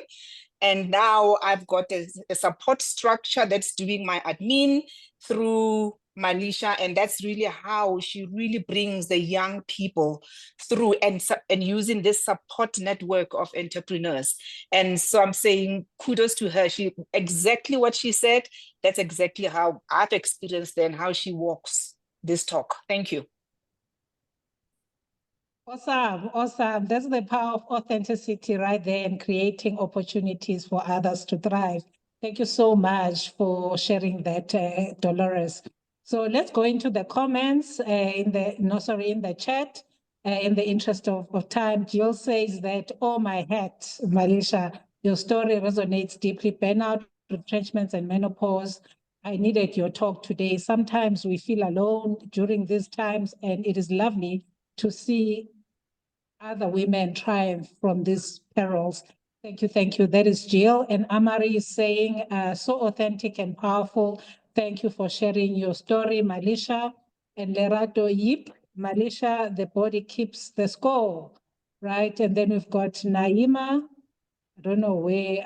And now I've got a support structure that's doing my admin through Malisha, and that's really how she really brings the young people through and using this support network of entrepreneurs. And so I'm saying kudos to her. She exactly what she said, that's exactly how I've experienced and how she walks this talk. Thank you. Awesome, awesome. That's the power of authenticity right there, and creating opportunities for others to thrive. Thank you so much for sharing that, Dolores. So let's go into the comments in the chat. In the interest of time, Jill says that, oh my hat, Malisha, your story resonates deeply. Burnout, retrenchments, and menopause. I needed your talk today. Sometimes we feel alone during these times, and it is lovely to see other women triumph from these perils. Thank you, thank you. That is Jill. And Amari is saying, so authentic and powerful. Thank you for sharing your story, Malisha. And Lerato Yip, Malisha, the body keeps the score, right? And then we've got Naima. I don't know where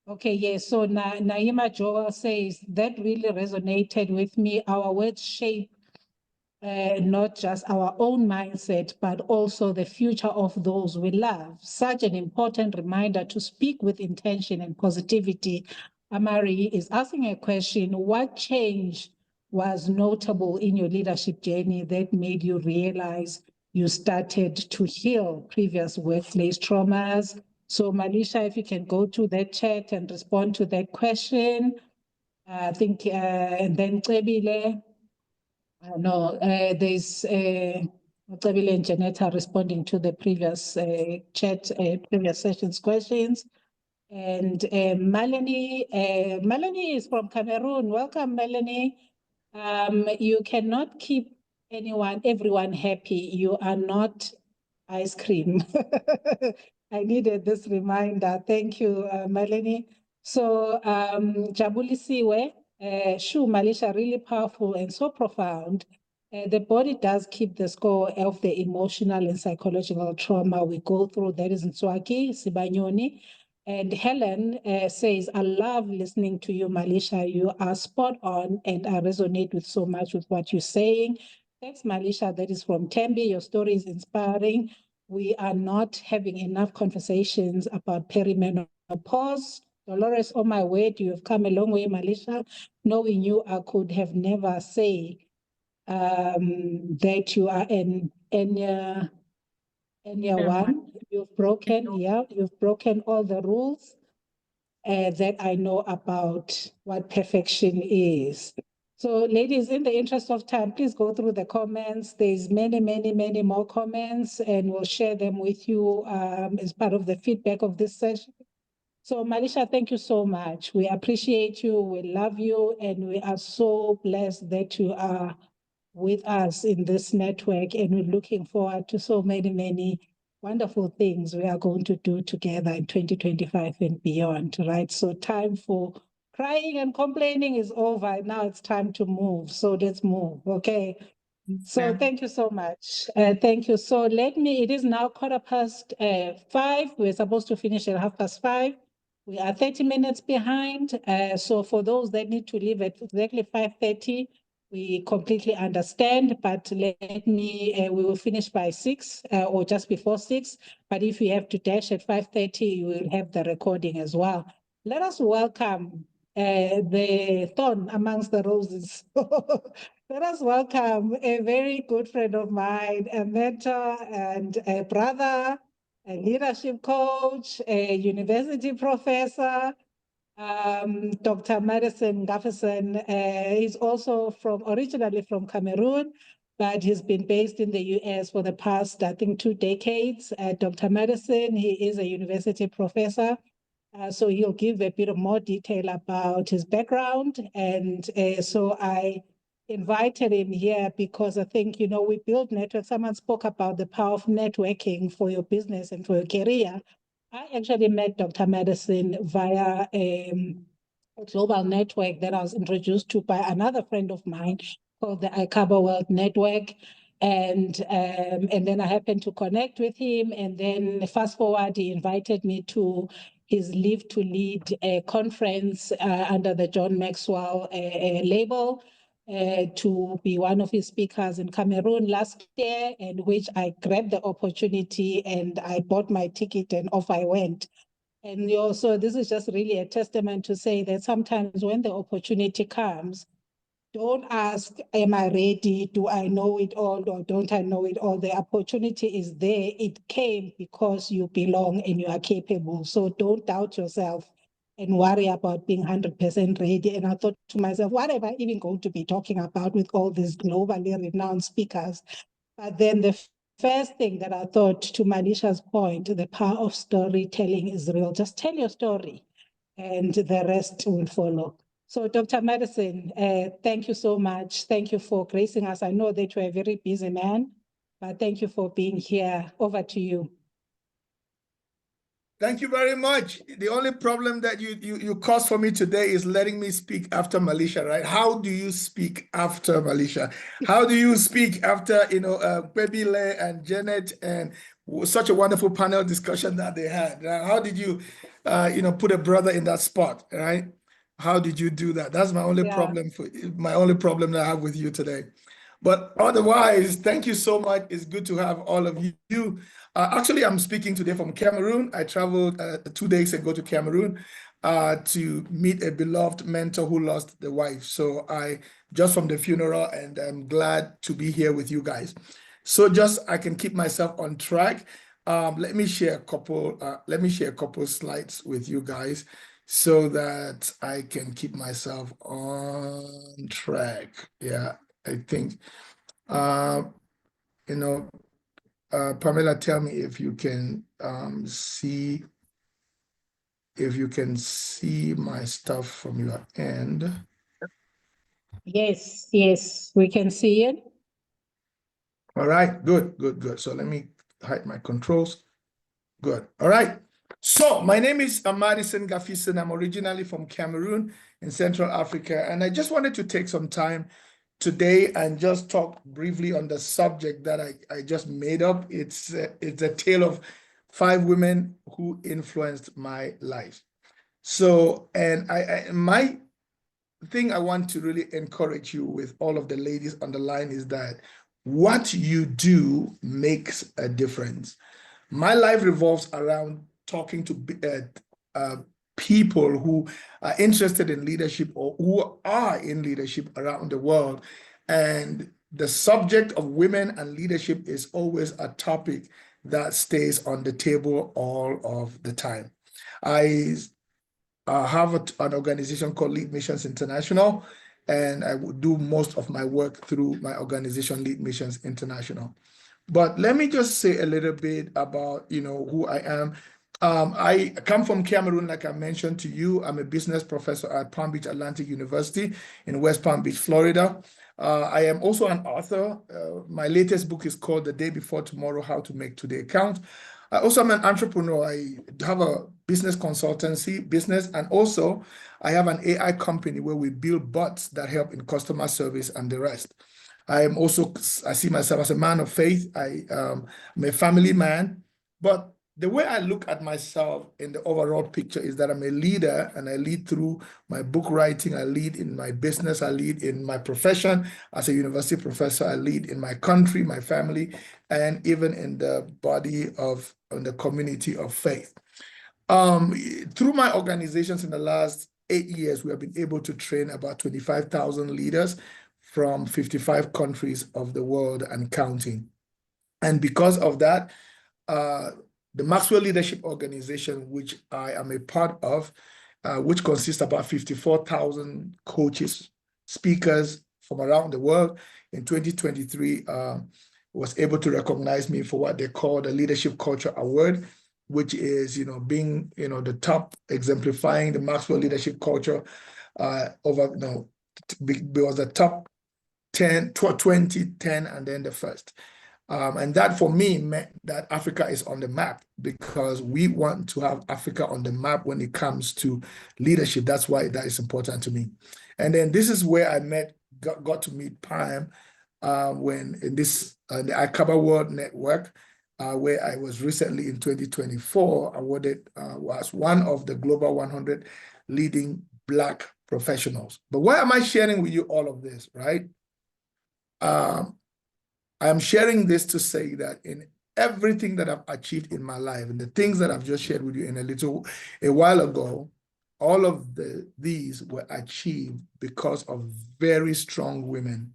okay, yes. So Naima Joel says, that really resonated with me. Our words shape not just our own mindset, but also the future of those we love. Such an important reminder to speak with intention and positivity. Amari is asking a question, what change was notable in your leadership journey that made you realize you started to heal previous workplace traumas? So Malisha, if you can go to that chat and respond to that question. I think, and then Nqobile, no, there's Nqobile and Janetta responding to the previous chat, previous session's questions. And Melanie, Melanie is from Cameroon. Welcome, Melanie. You cannot keep everyone happy. You are not ice cream. I needed this reminder. Thank you, Melanie. So, Jabulisiwe, Shu Malisha, really powerful and so profound. The body does keep the score of the emotional and psychological trauma we go through. That is Ntswaki, Sibanyoni. And Helen says, I love listening to you, Malisha. You are spot on, and I resonate with so much with what you're saying. Thanks, Malisha. That is from Tembi. Your story is inspiring. We are not having enough conversations about perimenopause. Dolores, oh my word, you have come a long way, Malisha. Knowing you, I could have never say that you are an Enya one. You've broken, you've broken all the rules that I know about what perfection is. So ladies, in the interest of time, please go through the comments. There's many, many, many more comments, and we'll share them with you as part of the feedback of this session. So Malisha, thank you so much. We appreciate you, we love you, and we are so blessed that you are with us in this network, and we're looking forward to so many, many wonderful things we are going to do together in 2025 and beyond, right? So time for crying and complaining is over. Now it's time to move. So let's move, okay? So thank you so much. Thank you. So it is now 5:15. We're supposed to finish at 5:30. We are 30 minutes behind. So for those that need to leave at exactly 5:30, we completely understand, but we will finish by 6 or just before 6. But if you have to dash at 5:30, you will have the recording as well. Let us welcome the thorn amongst the roses. Let us welcome a very good friend of mine, a mentor and a brother, a leadership coach, a university professor, Dr. Madison Gafferson. He's also originally from Cameroon, but he's been based in the US for the past, I think, 2 decades. Dr. Madison, he is a university professor. So he'll give a bit of more detail about his background. And so I invited him here because I think, we build networks. Someone spoke about the power of networking for your business and for your career. I actually met Dr. Madison via a global network that I was introduced to by another friend of mine called the iCarbo World Network. And then I happened to connect with him. And then fast forward, he invited me to his Live to Lead conference under the John Maxwell label to be one of his speakers in Cameroon last year, in which I grabbed the opportunity and I bought my ticket and off I went. And also, this is just really a testament to say that sometimes when the opportunity comes, don't ask, am I ready? Do I know it all or don't I know it all? The opportunity is there. It came because you belong and you are capable. So don't doubt yourself and worry about being 100% ready. And I thought to myself, what am I even going to be talking about with all these globally renowned speakers? But then the first thing that I thought, to Malisha's point, the power of storytelling is real. Just tell your story and the rest will follow. So Dr. Madison, thank you so much. Thank you for gracing us. I know that you're a very busy man, but thank you for being here. Over to you. Thank you very much. The only problem that you caused for me today is letting me speak after Malisha, right? How do you speak after Malisha? How do you speak after, Nqobile and Janet and such a wonderful panel discussion that they had? How did you, put a brother in that spot, right? How did you do that? That's my only problem that I have with you today. But otherwise, thank you so much. It's good to have all of you. Actually, I'm speaking today from Cameroon. I traveled 2 days ago to Cameroon. to meet a beloved mentor who lost the wife. So I just from the funeral, and I'm glad to be here with you guys. So just I can keep myself on track. Let me share a couple. Let me share a couple slides with you guys so that I can keep myself on track. Yeah, I think. You know, Pamela, tell me if you can see my stuff from your end. Yes, yes, we can see it. All right, good, good, good. So let me hide my controls. Good. All right. So my name is Madison Gafison. I'm originally from Cameroon in Central Africa, and I just wanted to take some time today and just talk briefly on the subject that I just made up. It's a tale of 5 women who influenced my life. So, and my thing I want to really encourage you with all of the ladies on the line is that what you do makes a difference. My life revolves around talking to people who are interested in leadership or who are in leadership around the world. And the subject of women and leadership is always a topic that stays on the table all of the time. I have an organization called Lead Missions International, and I would do most of my work through my organization, Lead Missions International. But let me just say a little bit about, who I am. I come from Cameroon, like I mentioned to you. I'm a business professor at Palm Beach Atlantic University in West Palm Beach, Florida. I am also an author. My latest book is called The Day Before Tomorrow, How to Make Today Count. I also am an entrepreneur. I have a business consultancy business, and also I have an AI company where we build bots that help in customer service and the rest. I see myself as a man of faith. I'm a family man, but the way I look at myself in the overall picture is that I'm a leader, and I lead through my book writing. I lead in my business. I lead in my profession as a university professor. I lead in my country, my family, and even in the body of the community of faith. Through my organizations in the last 8 years, we have been able to train about 25,000 leaders from 55 countries of the world and counting. And because of that, the Maxwell Leadership Organization, which I am a part of, which consists of about 54,000 coaches, speakers from around the world, in 2023, was able to recognize me for what they call the Leadership Culture Award, which is, being, the top, exemplifying the Maxwell Leadership Culture was the top 10, 20, 10, and then the first. And that for me meant that Africa is on the map, because we want to have Africa on the map when it comes to leadership. That's why that is important to me. And then this is where I got to meet Pam when in the Akaba World Network, where I was recently in 2024 awarded was one of the Global 100 leading Black professionals. But why am I sharing with you all of this, right? I'm sharing this to say that in everything that I've achieved in my life and the things that I've just shared with you a while ago, all of these were achieved because of very strong women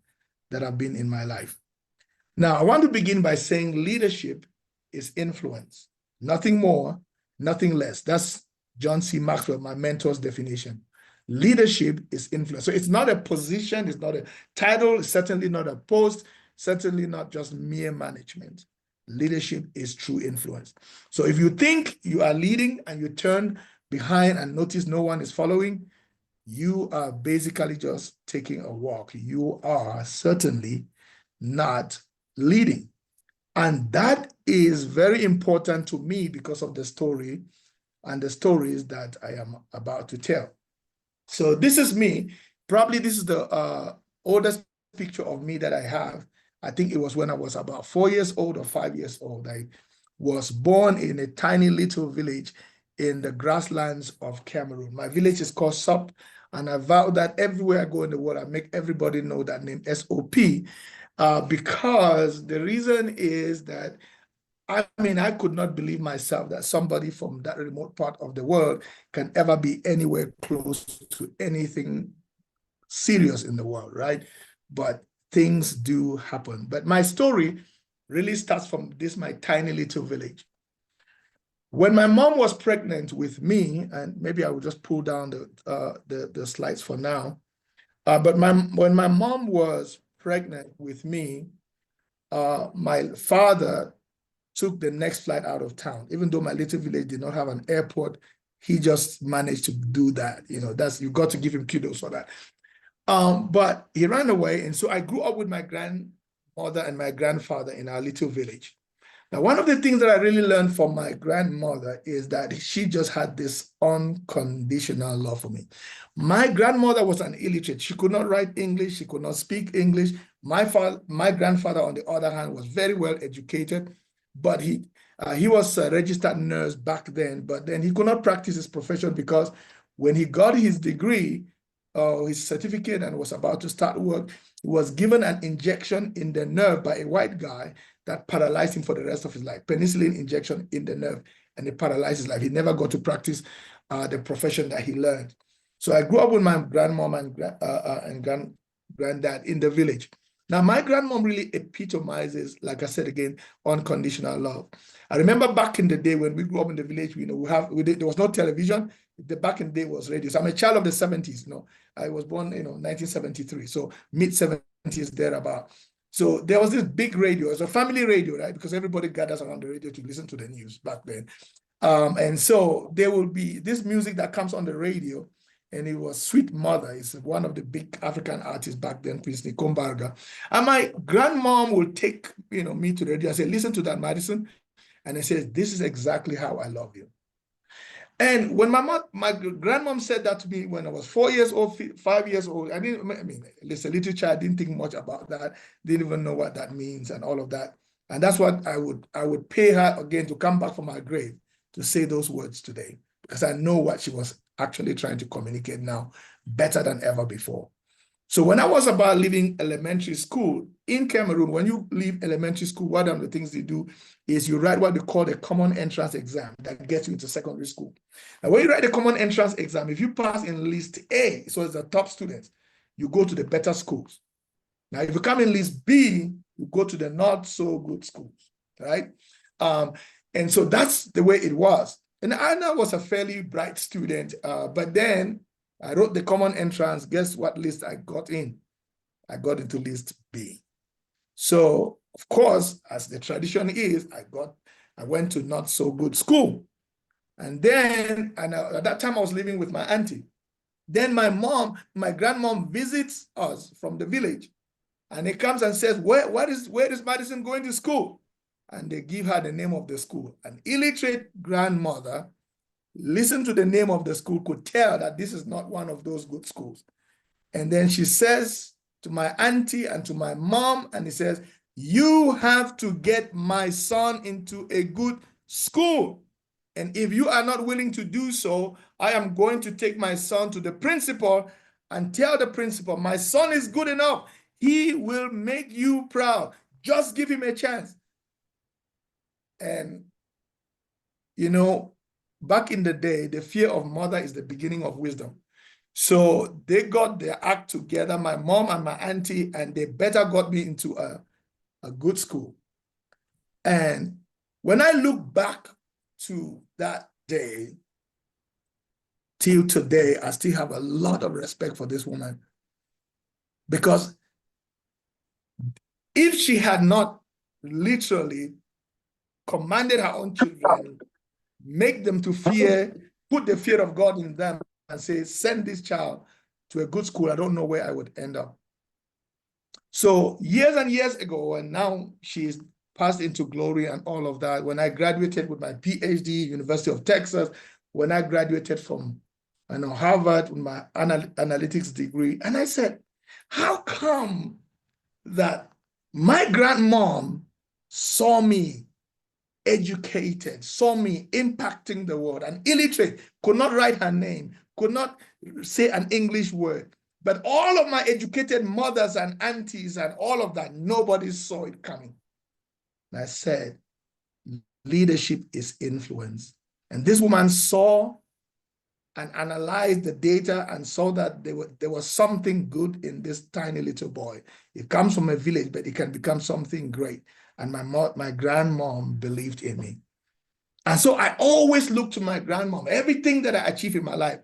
that have been in my life. Now, I want to begin by saying leadership is influence, nothing more, nothing less. That's John C. Maxwell, my mentor's definition. Leadership is influence. So it's not a position, it's not a title, it's certainly not a post, certainly not just mere management. Leadership is true influence. So if you think you are leading and you turn behind and notice no one is following, you are basically just taking a walk. You are certainly not leading. And that is very important to me because of the story and the stories that I am about to tell. So this is me. Probably this is the oldest picture of me that I have. I think it was when I was about 4 years old or 5 years old. I was born in a tiny little village in the grasslands of Cameroon. My village is called Sop, and I vow that everywhere I go in the world, I make everybody know that name, SOP, because the reason is that I mean, I could not believe myself that somebody from that remote part of the world can ever be anywhere close to anything serious in the world, right? But things do happen. But my story really starts from my tiny little village. When my mom was pregnant with me, and maybe I will just pull down the slides for now. But when my mom was pregnant with me, my father took the next flight out of town. Even though my little village did not have an airport, he just managed to do that. You know, you got to give him kudos for that. But he ran away, and so I grew up with my grandmother and my grandfather in our little village. Now, one of the things that I really learned from my grandmother is that she just had this unconditional love for me. My grandmother was an illiterate. She could not write English. She could not speak English. My grandfather, on the other hand, was very well educated, but he was a registered nurse back then, but then he could not practice his profession because when he got his degree, his certificate, and was about to start work, he was given an injection in the nerve by a white guy that paralyzed him for the rest of his life. Penicillin injection in the nerve, and it paralyzed his life. He never got to practice the profession that he learned. So I grew up with my grandmom and granddad in the village. Now, my grandmom really epitomizes, like I said again, unconditional love. I remember back in the day when we grew up in the village, there was no television. Back in the day was radio. So I'm a child of the 70s. I was born, 1973. So mid-70s thereabout. So there was this big radio. It was a family radio, right? Because everybody gathers around the radio to listen to the news back then. And so there will be this music that comes on the radio, and it was Sweet Mother. It's one of the big African artists back then, Prince Nqobile. And my grandmom will take me to the radio and say, listen to that, Madison. And it says, this is exactly how I love you. And when my grandmom said that to me when I was 4 years old, 5 years old, as a little child, didn't think much about that, didn't even know what that means and all of that. And that's what I would pay her again to come back from her grave to say those words today, because I know what she was actually trying to communicate now better than ever before. So when I was about leaving elementary school in Cameroon, when you leave elementary school, one of the things they do is you write what they call a common entrance exam that gets you into secondary school. And when you write the common entrance exam, if you pass in list A, so it's the top students, you go to the better schools. Now, if you come in list B, you go to the not so good schools, right? And so that's the way it was. And Anna was a fairly bright student, but then I wrote the common entrance. Guess what list I got in? I got into list B. So, of course, as the tradition is, I went to not so good school. And then, at that time I was living with my auntie. Then my grandmom visits us from the village. And he comes and says, where is Madison going to school? And they give her the name of the school. An illiterate grandmother, listen to the name of the school, could tell that this is not one of those good schools. And then she says to my auntie and to my mom, and he says, you have to get my son into a good school. And if you are not willing to do so, I am going to take my son to the principal and tell the principal, my son is good enough. He will make you proud. Just give him a chance. And, back in the day, the fear of mother is the beginning of wisdom. So they got their act together, my mom and my auntie, and they better got me into a good school. And when I look back to that day, till today, I still have a lot of respect for this woman. Because if she had not literally commanded her own children, make them to fear, put the fear of God in them and say, send this child to a good school, I don't know where I would end up. So years and years ago, and now she's passed into glory and all of that, when I graduated with my PhD, University of Texas, when I graduated from Harvard with my analytics degree, and I said, how come that my grandmom saw me educated, saw me impacting the world, and illiterate, could not write her name, could not say an English word, but all of my educated mothers and aunties and all of that, nobody saw it coming. And I said, leadership is influence. And this woman saw and analyzed the data and saw that there was something good in this tiny little boy. It comes from a village, but it can become something great. And my grandmom believed in me. And so I always look to my grandmom. Everything that I achieve in my life,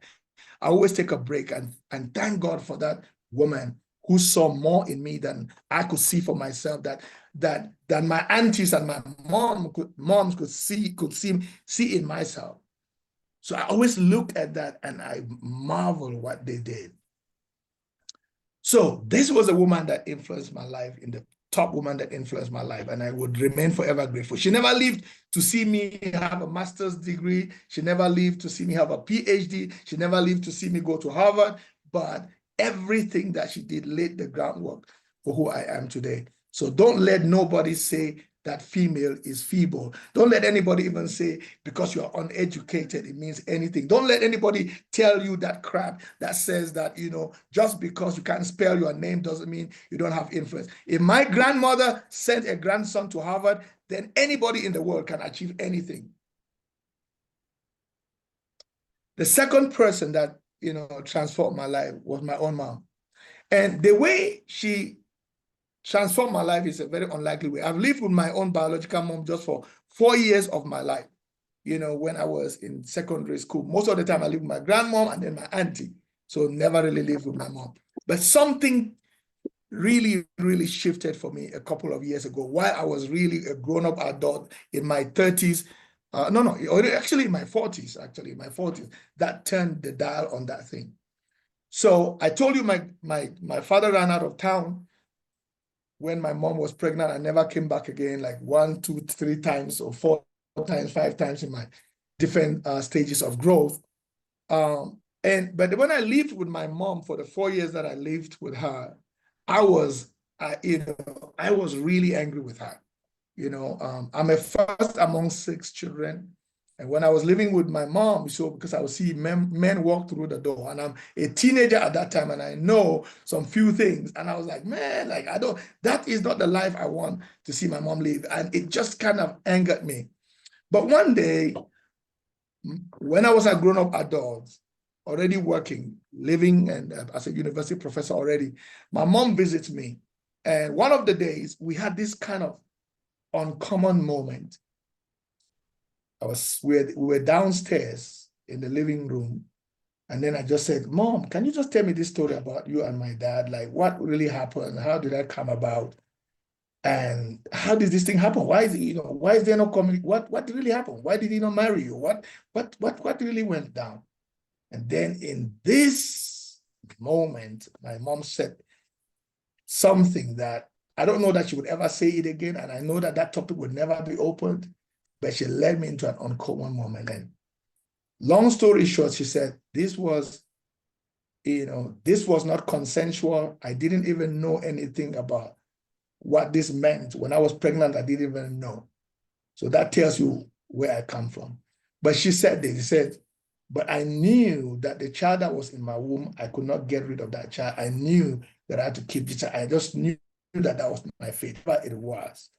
I always take a break and thank God for that woman who saw more in me than I could see for myself, that my aunties and my moms could see in myself. So I always look at that and I marvel what they did. So this was a woman that influenced my life, in the top woman that influenced my life, and I would remain forever grateful. She never lived to see me have a master's degree. She never lived to see me have a PhD. She never lived to see me go to Harvard, but everything that she did laid the groundwork for who I am today. So don't let nobody say that female is feeble. Don't let anybody even say because you're uneducated, it means anything. Don't let anybody tell you that crap that says that, you know, just because you can't spell your name doesn't mean you don't have influence. If my grandmother sent a grandson to Harvard, then anybody in the world can achieve anything. The second person that, you know, transformed my life was my own mom. And the way she transformed my life is a very unlikely way. I've lived with my own biological mom just for 4 years of my life. You know, when I was in secondary school, most of the time I lived with my grandmom and then my auntie. So never really lived with my mom. But something really, really shifted for me a couple of years ago while I was really a grown-up adult in my 30s. Actually in my 40s, that turned the dial on that thing. So I told you my father ran out of town when my mom was pregnant. I never came back again, like 1, 2, 3 times or 4 times, 5 times in my different stages of growth. But when I lived with my mom for the 4 years that I lived with her, I was really angry with her. You know, I'm a first among 6 children. And when I was living with my mom, so because I would see men walk through the door, and I'm a teenager at that time, and I know some few things, and I was like, man, like that is not the life I want to see my mom live. And it just kind of angered me. But one day, when I was a grown-up adult, already working, living, and as a university professor already, my mom visits me. And one of the days, we had this kind of uncommon moment. We were downstairs in the living room, and then I just said, Mom, can you just tell me this story about you and my dad? Like, what really happened? How did that come about? And how did this thing happen? Why is it, why is there no community? What really happened? Why did he not marry you? What really went down? And then in this moment, my mom said something that I don't know that she would ever say it again, and I know that that topic would never be opened. But she led me into an uncommon moment. And long story short, she said, this was not consensual. I didn't even know anything about what this meant. When I was pregnant, I didn't even know. So that tells you where I come from. But she said this, she said, but I knew that the child that was in my womb, I could not get rid of that child. I knew that I had to keep the child. I just knew that that was my fate, but it was.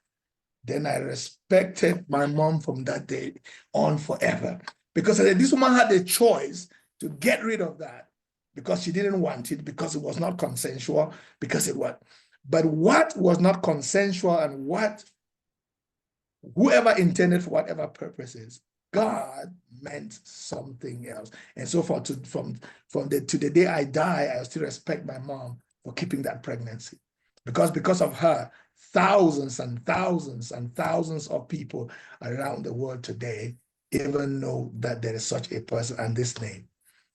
Then I respected my mom from that day on forever. Because this woman had a choice to get rid of that because she didn't want it, because it was not consensual, because it was. But what was not consensual and what whoever intended for whatever purposes, God meant something else. And so far, to the day I die, I still respect my mom for keeping that pregnancy. Because of her, thousands and thousands and thousands of people around the world today even know that there is such a person and this name.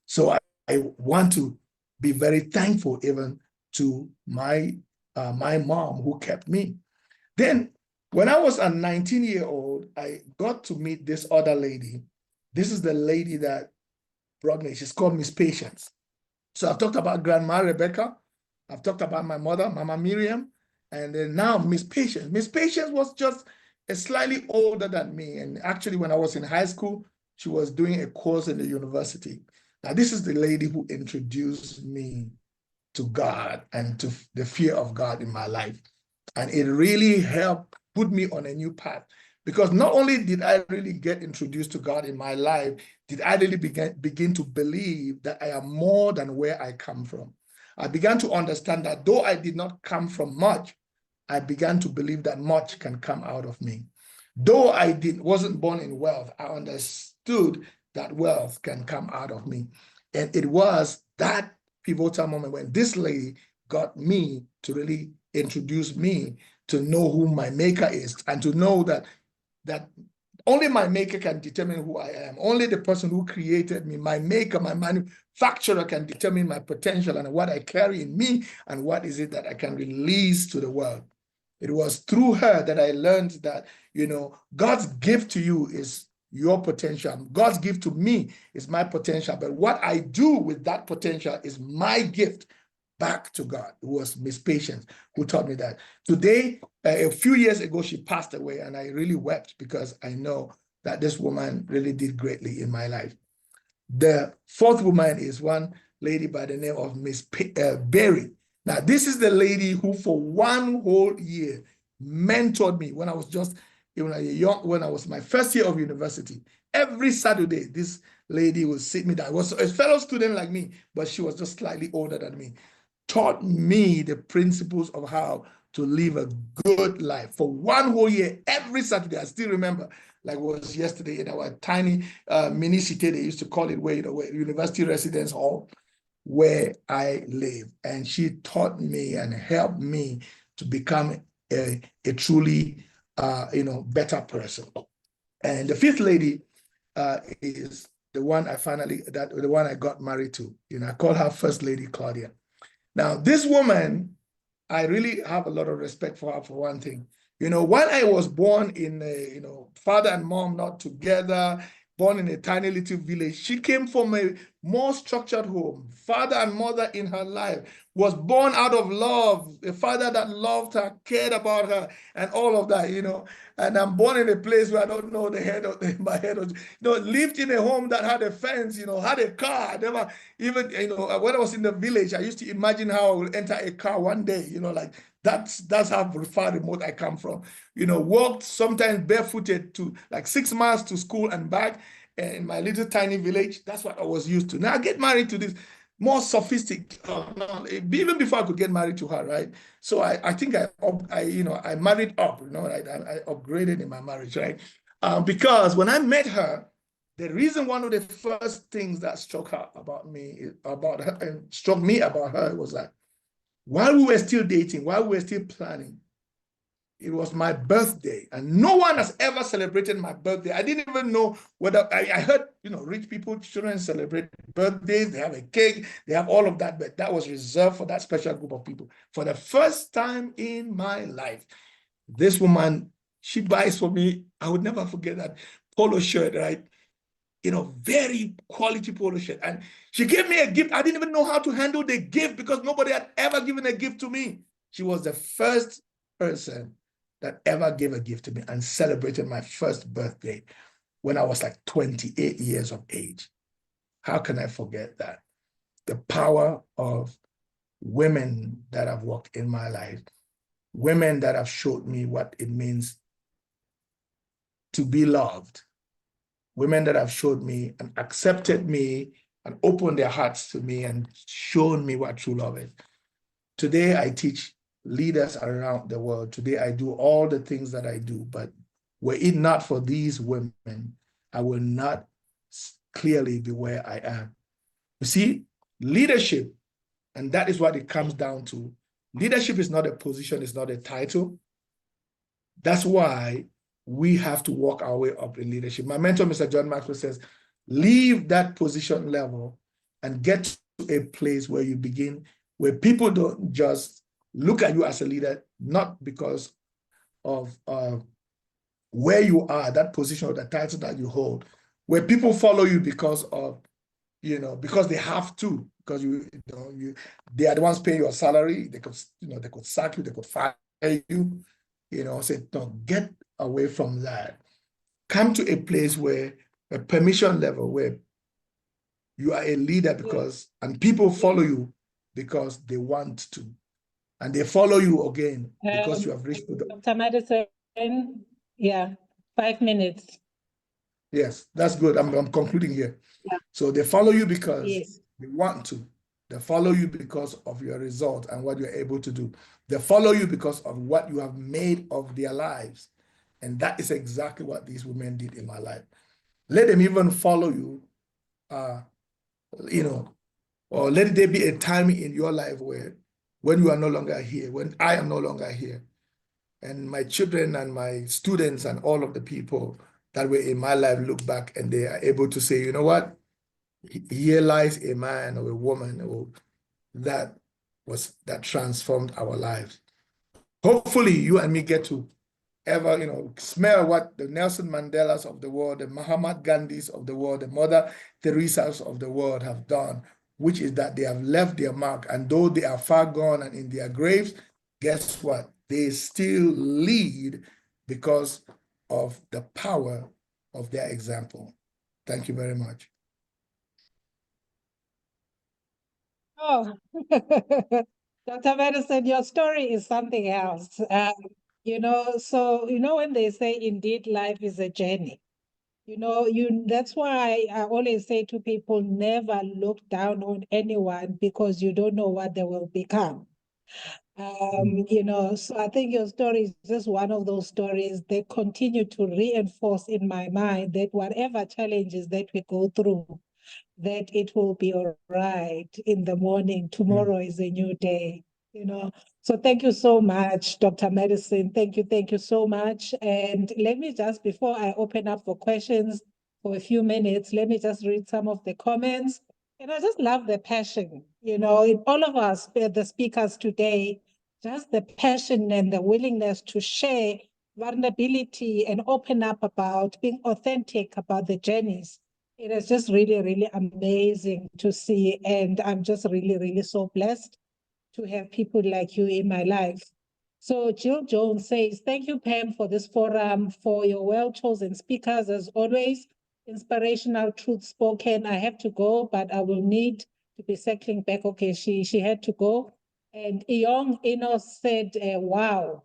So I want to be very thankful even to my mom who kept me. Then when I was a 19-year-old, I got to meet this other lady. This is the lady that brought me. She's called Miss Patience. So I've talked about Grandma Rebecca. I've talked about my mother, Mama Miriam. And then now Miss Patience. Miss Patience was just slightly older than me. And actually, when I was in high school, she was doing a course in the university. Now, this is the lady who introduced me to God and to the fear of God in my life. And it really helped put me on a new path, Because not only did I really get introduced to God in my life, did I really begin to believe that I am more than where I come from. I began to understand that though I did not come from much, I began to believe that much can come out of me. Though I wasn't born in wealth, I understood that wealth can come out of me. And it was that pivotal moment when this lady got me to really introduce me to know who my maker is and to know that only my maker can determine who I am. Only the person who created me, my maker, my manufacturer, can determine my potential and what I carry in me and what is it that I can release to the world. It was through her that I learned that, you know, God's gift to you is your potential. God's gift to me is my potential. But what I do with that potential is my gift back to God. It was Miss Patience who taught me that. Today, a few years ago, she passed away, and I really wept because I know that this woman really did greatly in my life. The fourth woman is one lady by the name of Miss Berry. Now, this is the lady who for one whole year mentored me when I was just when I was my first year of university. Every Saturday, this lady would sit me down. I was a fellow student like me, but she was just slightly older than me. Taught me the principles of how to live a good life for one whole year. Every Saturday, I still remember, like it was yesterday, in our tiny mini city, they used to call it, where University Residence Hall, where I live. And she taught me and helped me to become a truly better person. And the fifth lady is the one the one I got married to. I call her First Lady Claudia. Now, this woman, I really have a lot of respect for her for one thing. When I was born in father and mom not together, born in a tiny little village, she came from a more structured home. Father and mother in her life was born out of love, a father that loved her, cared about her, and all of that, And I'm born in a place where I don't know the head of my head. Lived in a home that had a fence, had a car. I never even, when I was in the village, I used to imagine how I would enter a car one day, like that's how far remote I come from. Walked sometimes barefooted to like 6 miles to school and back in my little tiny village. That's what I was used to. Now I get married to this more sophisticated, even before I could get married to her, right? So I think I married up, right? I upgraded in my marriage, right? Because when I met her, the reason one of the first things that struck me about her was that while we were still dating, while we were still planning, it was my birthday, and no one has ever celebrated my birthday. I didn't even know whether I heard, rich people, children celebrate birthdays, they have a cake, they have all of that, but that was reserved for that special group of people. For the first time in my life, this woman, she buys for me, I would never forget that polo shirt, right? Very quality polo shirt. And she gave me a gift. I didn't even know how to handle the gift because nobody had ever given a gift to me. She was the first person that ever gave a gift to me and celebrated my first birthday when I was like 28 years of age. How can I forget that? The power of women that have walked in my life, women that have showed me what it means to be loved, women that have showed me and accepted me and opened their hearts to me and shown me what true love is. Today, I teach leaders around the world. Today, I do all the things that I do, but were it not for these women, I will not clearly be where I am. You see, leadership, and that is what it comes down to. Leadership is not a position, it's not a title. That's why we have to walk our way up in leadership. My mentor, Mr. John Maxwell, says, leave that position level and get to a place where you begin, where people don't just look at you as a leader, not because of where you are, that position or the title that you hold, where people follow you because of, because they have to, because they are the ones paying your salary. They could, they could sack you, they could fire you, say, no, get away from that. Come to a place where a permission level, where you are a leader and people follow you because they want to. And they follow you again because you have reached the... Dr. Madison, yeah. 5 minutes. Yes, that's good. I'm concluding here. Yeah. So they follow you because Yes. they want to. They follow you because of your result and what you're able to do. They follow you because of what you have made of their lives. And that is exactly what these women did in my life. Let them even follow you, or let there be a time in your life where when you are no longer here, when I am no longer here, and my children and my students and all of the people that were in my life look back and they are able to say, you know what? Here lies a man or a woman that transformed our lives. Hopefully you and me get to ever, smell what the Nelson Mandelas of the world, the Mahatma Gandhis of the world, the Mother Teresas of the world have done, which is that they have left their mark. And though they are far gone and in their graves, guess what? They still lead because of the power of their example. Thank you very much. Oh, Dr. Madison, your story is something else. So when they say indeed life is a journey, that's why I always say to people, never look down on anyone because you don't know what they will become. So I think your story is just one of those stories that continue to reinforce in my mind that whatever challenges that we go through, that it will be all right in the morning. Tomorrow is a new day, So thank you so much, Dr. Madison. Thank you so much. And let me just, before I open up for questions for a few minutes, let me just read some of the comments. And I just love the passion, in all of us, the speakers today, just the passion and the willingness to share vulnerability and open up about being authentic about the journeys. It is just really, really amazing to see. And I'm just really, really so blessed to have people like you in my life. So Jill Jones says, thank you, Pam, for this forum, for your well-chosen speakers, as always. Inspirational truth spoken. I have to go, but I will need to be circling back. Okay, she had to go. And Iyong Enos said, wow.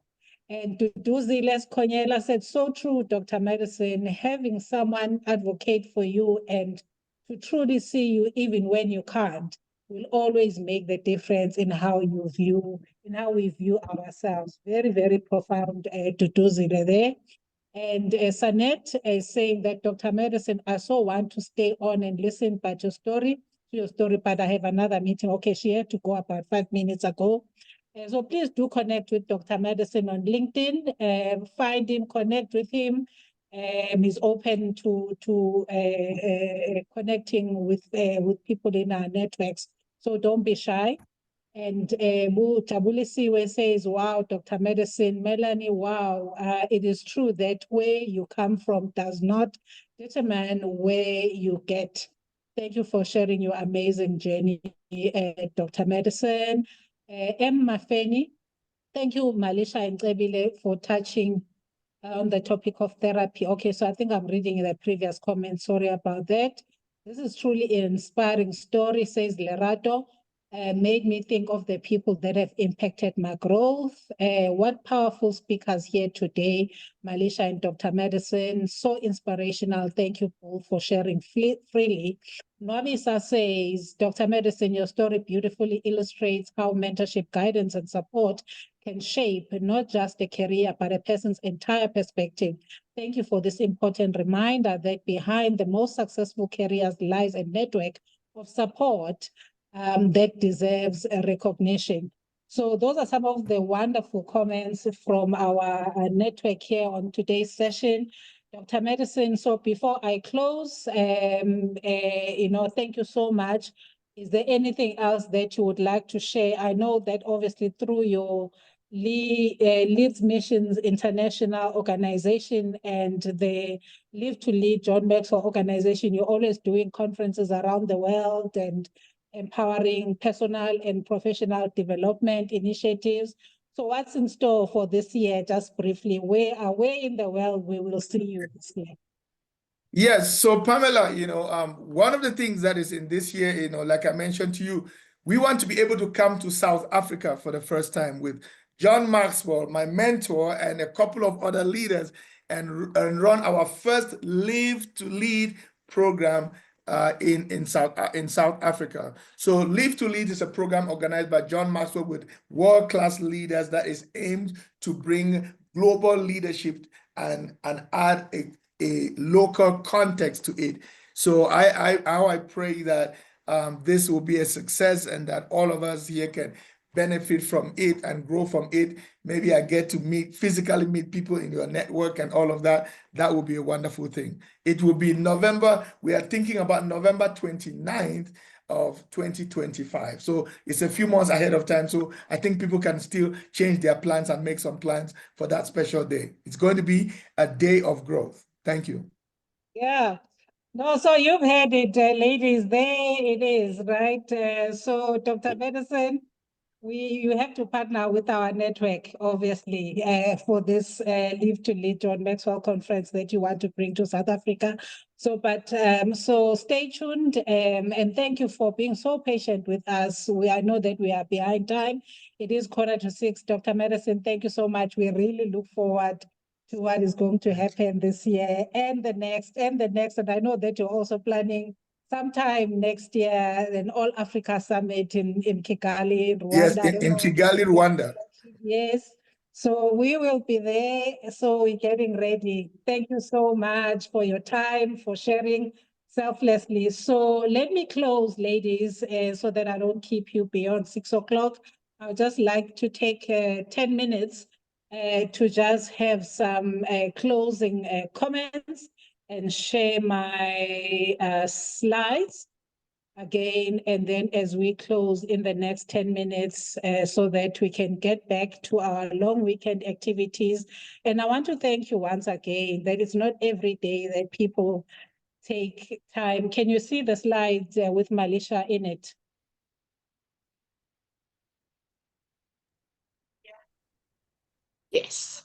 And Duduziles Konyela said, so true, Dr. Madison, having someone advocate for you and to truly see you even when you can't will always make the difference in how we view ourselves. Very, very profound, Duduzile there. And Sanet is saying that Dr. Madison, I so want to stay on and listen to your story, but I have another meeting. Okay, she had to go about 5 minutes ago. So please do connect with Dr. Madison on LinkedIn, find him, connect with him. He's open to connecting with people in our networks. So don't be shy. And Tabulisiwe says, wow, Dr. Madison, Melanie, wow, it is true that where you come from does not determine where you get. Thank you for sharing your amazing journey, Dr. Madison. Emma Feni, thank you, Malisha and Nqobile, for touching on the topic of therapy. Okay, so I think I'm reading the previous comment. Sorry about that. This is truly an inspiring story, says Lerato. Made me think of the people that have impacted my growth. What powerful speakers here today, Malisha and Dr. Madison. So inspirational. Thank you both for sharing freely. Nwabisa says, Dr. Madison, your story beautifully illustrates how mentorship, guidance, and support can shape not just a career, but a person's entire perspective. Thank you for this important reminder that behind the most successful careers lies a network of support that deserves a recognition. So those are some of the wonderful comments from our network here on today's session. Dr. Madison, so before I close, thank you so much. Is there anything else that you would like to share? I know that obviously through your Leeds Missions International Organization and the Live to Lead John Maxwell Organization, you're always doing conferences around the world and empowering personal and professional development initiatives. So what's in store for this year, just briefly? Where in the world we will see you this year? Yes, so Pamela, one of the things that is in this year, like I mentioned to you, we want to be able to come to South Africa for the first time with John Maxwell, my mentor, and a couple of other leaders, and run our first Live to Lead program in South Africa. So Live to Lead is a program organized by John Maxwell with world-class leaders that is aimed to bring global leadership and add a local context to it. So I pray that this will be a success and that all of us here can benefit from it and grow from it. Maybe I get to physically meet people in your network and all of that. That will be a wonderful thing. It will be November. We are thinking about November 29th of 2025. So it's a few months ahead of time. So I think people can still change their plans and make some plans for that special day. It's going to be a day of growth. Thank you. Yeah. No, so you've heard it, ladies. There it is, right? So, Dr. Medicine, you have to partner with our network, obviously, for this Live to Lead John Maxwell conference that you want to bring to South Africa. So, so stay tuned, and thank you for being so patient with us. I know that we are behind time. It is 5:45. Dr. Medicine, thank you so much. We really look forward to what is going to happen this year and the next and the next. And I know that you're also planning sometime next year an All Africa Summit in Kigali, Rwanda. Yes, in Kigali, Rwanda. Yes. So we will be there. So we're getting ready. Thank you so much for your time, for sharing selflessly. So let me close, ladies, so that I don't keep you beyond 6 o'clock. I would just like to take 10 minutes to just have some closing comments and share my slides again, and then as we close in the next 10 minutes so that we can get back to our long weekend activities. And I want to thank you once again that it's not every day that people take time. Can you see the slides with Malisha in it? Yes.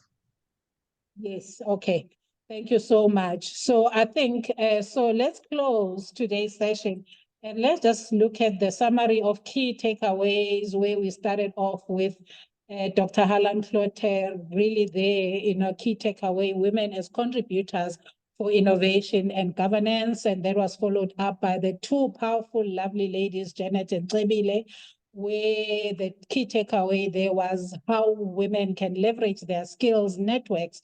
Yes, okay. Thank you so much. So I think, so let's close today's session and let's just look at the summary of key takeaways where we started off with Dr. Harlan Clotter, really there, key takeaway, women as contributors for innovation and governance. And that was followed up by the two powerful, lovely ladies, Janet and Nqobile, where the key takeaway there was how women can leverage their skills, networks,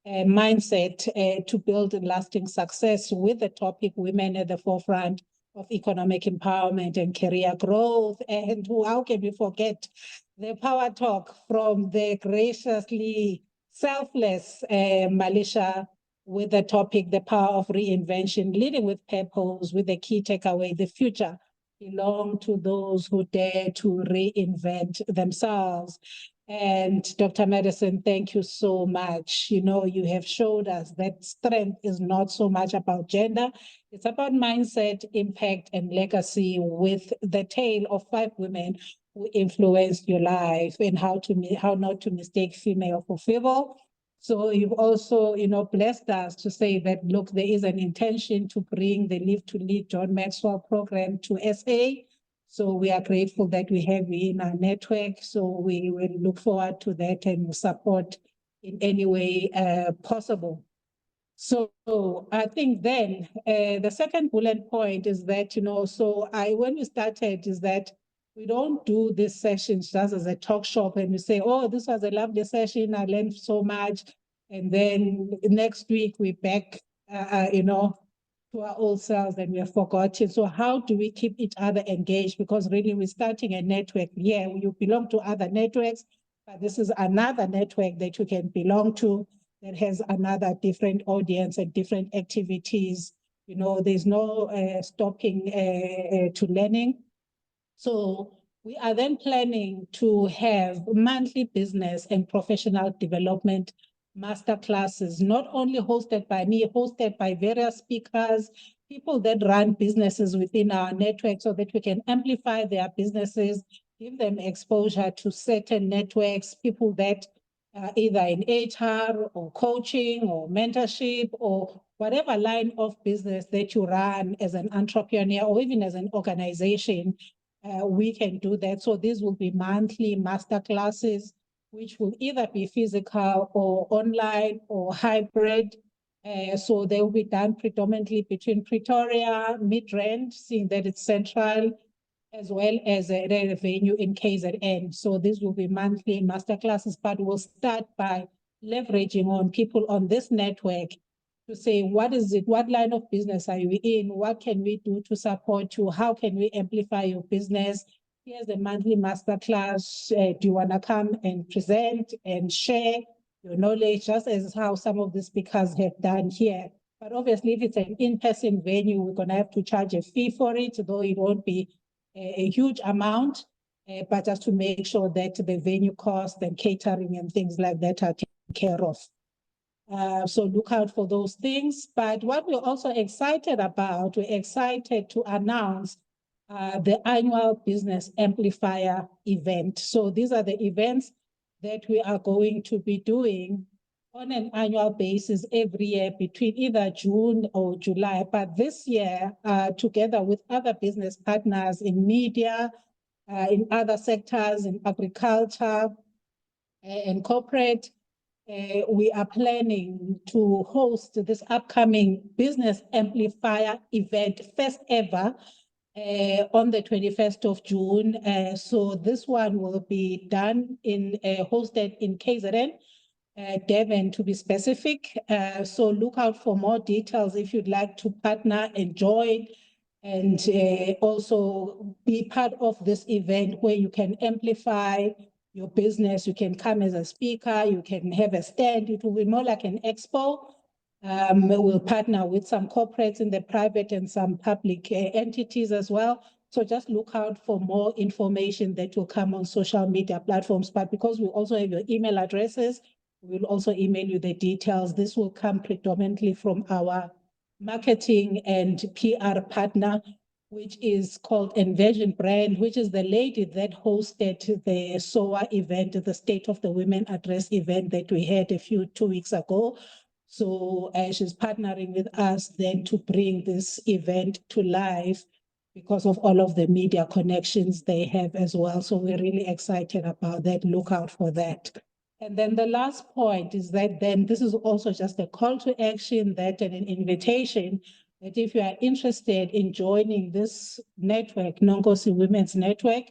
mindset to build lasting success with the topic women at the forefront of economic empowerment and career growth. And how can we forget the power talk from the graciously selfless Malisha with the topic, the power of reinvention, leading with purpose, with the key takeaway, the future belong to those who dare to reinvent themselves. And Dr. Medicine, thank you so much. You have showed us that strength is not so much about gender. It's about mindset, impact, and legacy, with the tale of 5 women who influenced your life and how not to mistake female for favor. So you've also, blessed us to say that, look, there is an intention to bring the Live to Lead John Maxwell program to SA. So we are grateful that we have you in our network. So we will look forward to that and support in any way possible. So I think then the second bullet point is that, when we started is that we don't do these sessions just as a talk shop and we say, oh, this was a lovely session, I learned so much. And then next week we're back, to our old selves and we have forgotten. So how do we keep each other engaged? Because really we're starting a network. Yeah, you belong to other networks, but this is another network that you can belong to that has another different audience and different activities. There's no stopping to learning. So we are then planning to have monthly business and professional development master classes, not only hosted by me, hosted by various speakers, people that run businesses within our network so that we can amplify their businesses, give them exposure to certain networks, people that are either in HR or coaching or mentorship or whatever line of business that you run as an entrepreneur or even as an organization. We can do that. So these will be monthly master classes which will either be physical or online or hybrid. So they will be done predominantly between Pretoria, Midrand, seeing that it's central, as well as a venue in KZN. So these will be monthly masterclasses, but we'll start by leveraging on people on this network to say, what is it? What line of business are you in? What can we do to support you? How can we amplify your business? Here's the monthly masterclass. Do you want to come and present and share your knowledge, just as how some of the speakers have done here? But obviously, if it's an in-person venue, we're going to have to charge a fee for it, though it won't be a huge amount, but just to make sure that the venue cost and catering and things like that are taken care of. So look out for those things. But what we're also excited about, we're excited to announce the annual Business Amplifier event. So these are the events that we are going to be doing on an annual basis every year between either June or July. But this year, together with other business partners in media, in other sectors, in agriculture, and corporate, we are planning to host this upcoming Business Amplifier event, first ever, on the 21st of June. So this one will be done hosted in KZN, Devon to be specific. So look out for more details if you'd like to partner and join, and also be part of this event where you can amplify your business. You can come as a speaker, you can have a stand. It will be more like an expo. We'll partner with some corporates in the private and some public entities as well. So just look out for more information that will come on social media platforms. But because we also have your email addresses, we'll also email you the details. This will come predominantly from our marketing and PR partner, which is called Envision Brand, which is the lady that hosted the SOA event, the State of the Women Address event that we had 2 weeks ago. So she's partnering with us then to bring this event to life because of all of the media connections they have as well. So we're really excited about that. Look out for that. And then the last point is that then this is also just a call to action, that and an invitation that if you are interested in joining this network, Nonkosi Women's Network,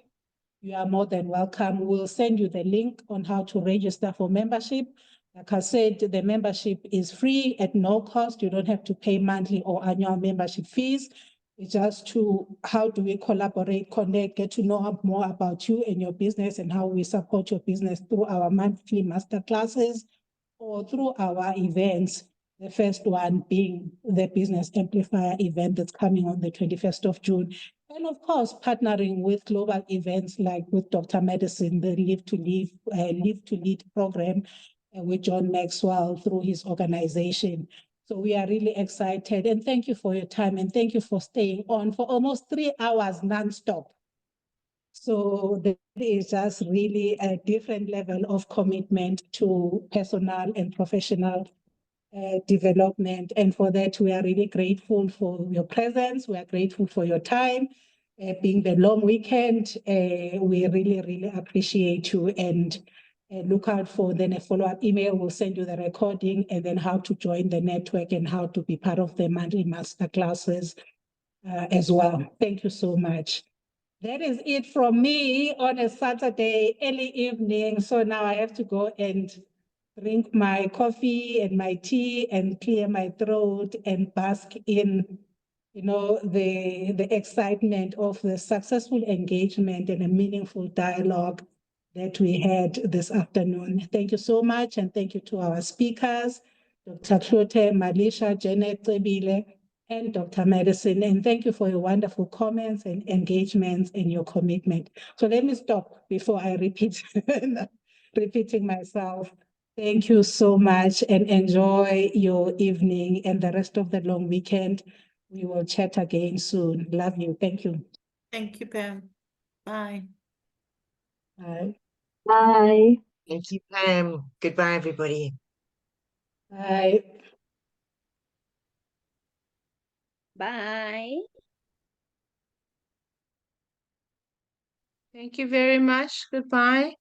you are more than welcome. We'll send you the link on how to register for membership. Like I said, the membership is free at no cost. You don't have to pay monthly or annual membership fees. It's just how do we collaborate, connect, get to know more about you and your business and how we support your business through our monthly masterclasses or through our events. The first one being the Business Amplifier event that's coming on the 21st of June. And of course, partnering with global events like with Dr. Medicine, the Live to Lead program with John Maxwell through his organization. So we are really excited, and thank you for your time, and thank you for staying on for almost 3 hours nonstop. So that is just really a different level of commitment to personal and professional development. And for that, we are really grateful for your presence. We are grateful for your time. Being the long weekend, we really, really appreciate you, and look out for then a follow-up email. We'll send you the recording and then how to join the network and how to be part of the monthly master classes as well. Thank you so much. That is it from me on a Saturday early evening. So now I have to go and drink my coffee and my tea and clear my throat and bask in, the excitement of the successful engagement and a meaningful dialogue that we had this afternoon. Thank you so much, and thank you to our speakers, Dr. Klote, Malisha, Janet, Nqobile, and Dr. Medicine. And thank you for your wonderful comments and engagements and your commitment. So let me stop before I repeating myself. Thank you so much, and enjoy your evening and the rest of the long weekend. We will chat again soon. Love you. Thank you. Thank you, Pam. Bye. Bye. Bye. Thank you, Pam. Goodbye, everybody. Bye. Bye. Thank you very much. Goodbye.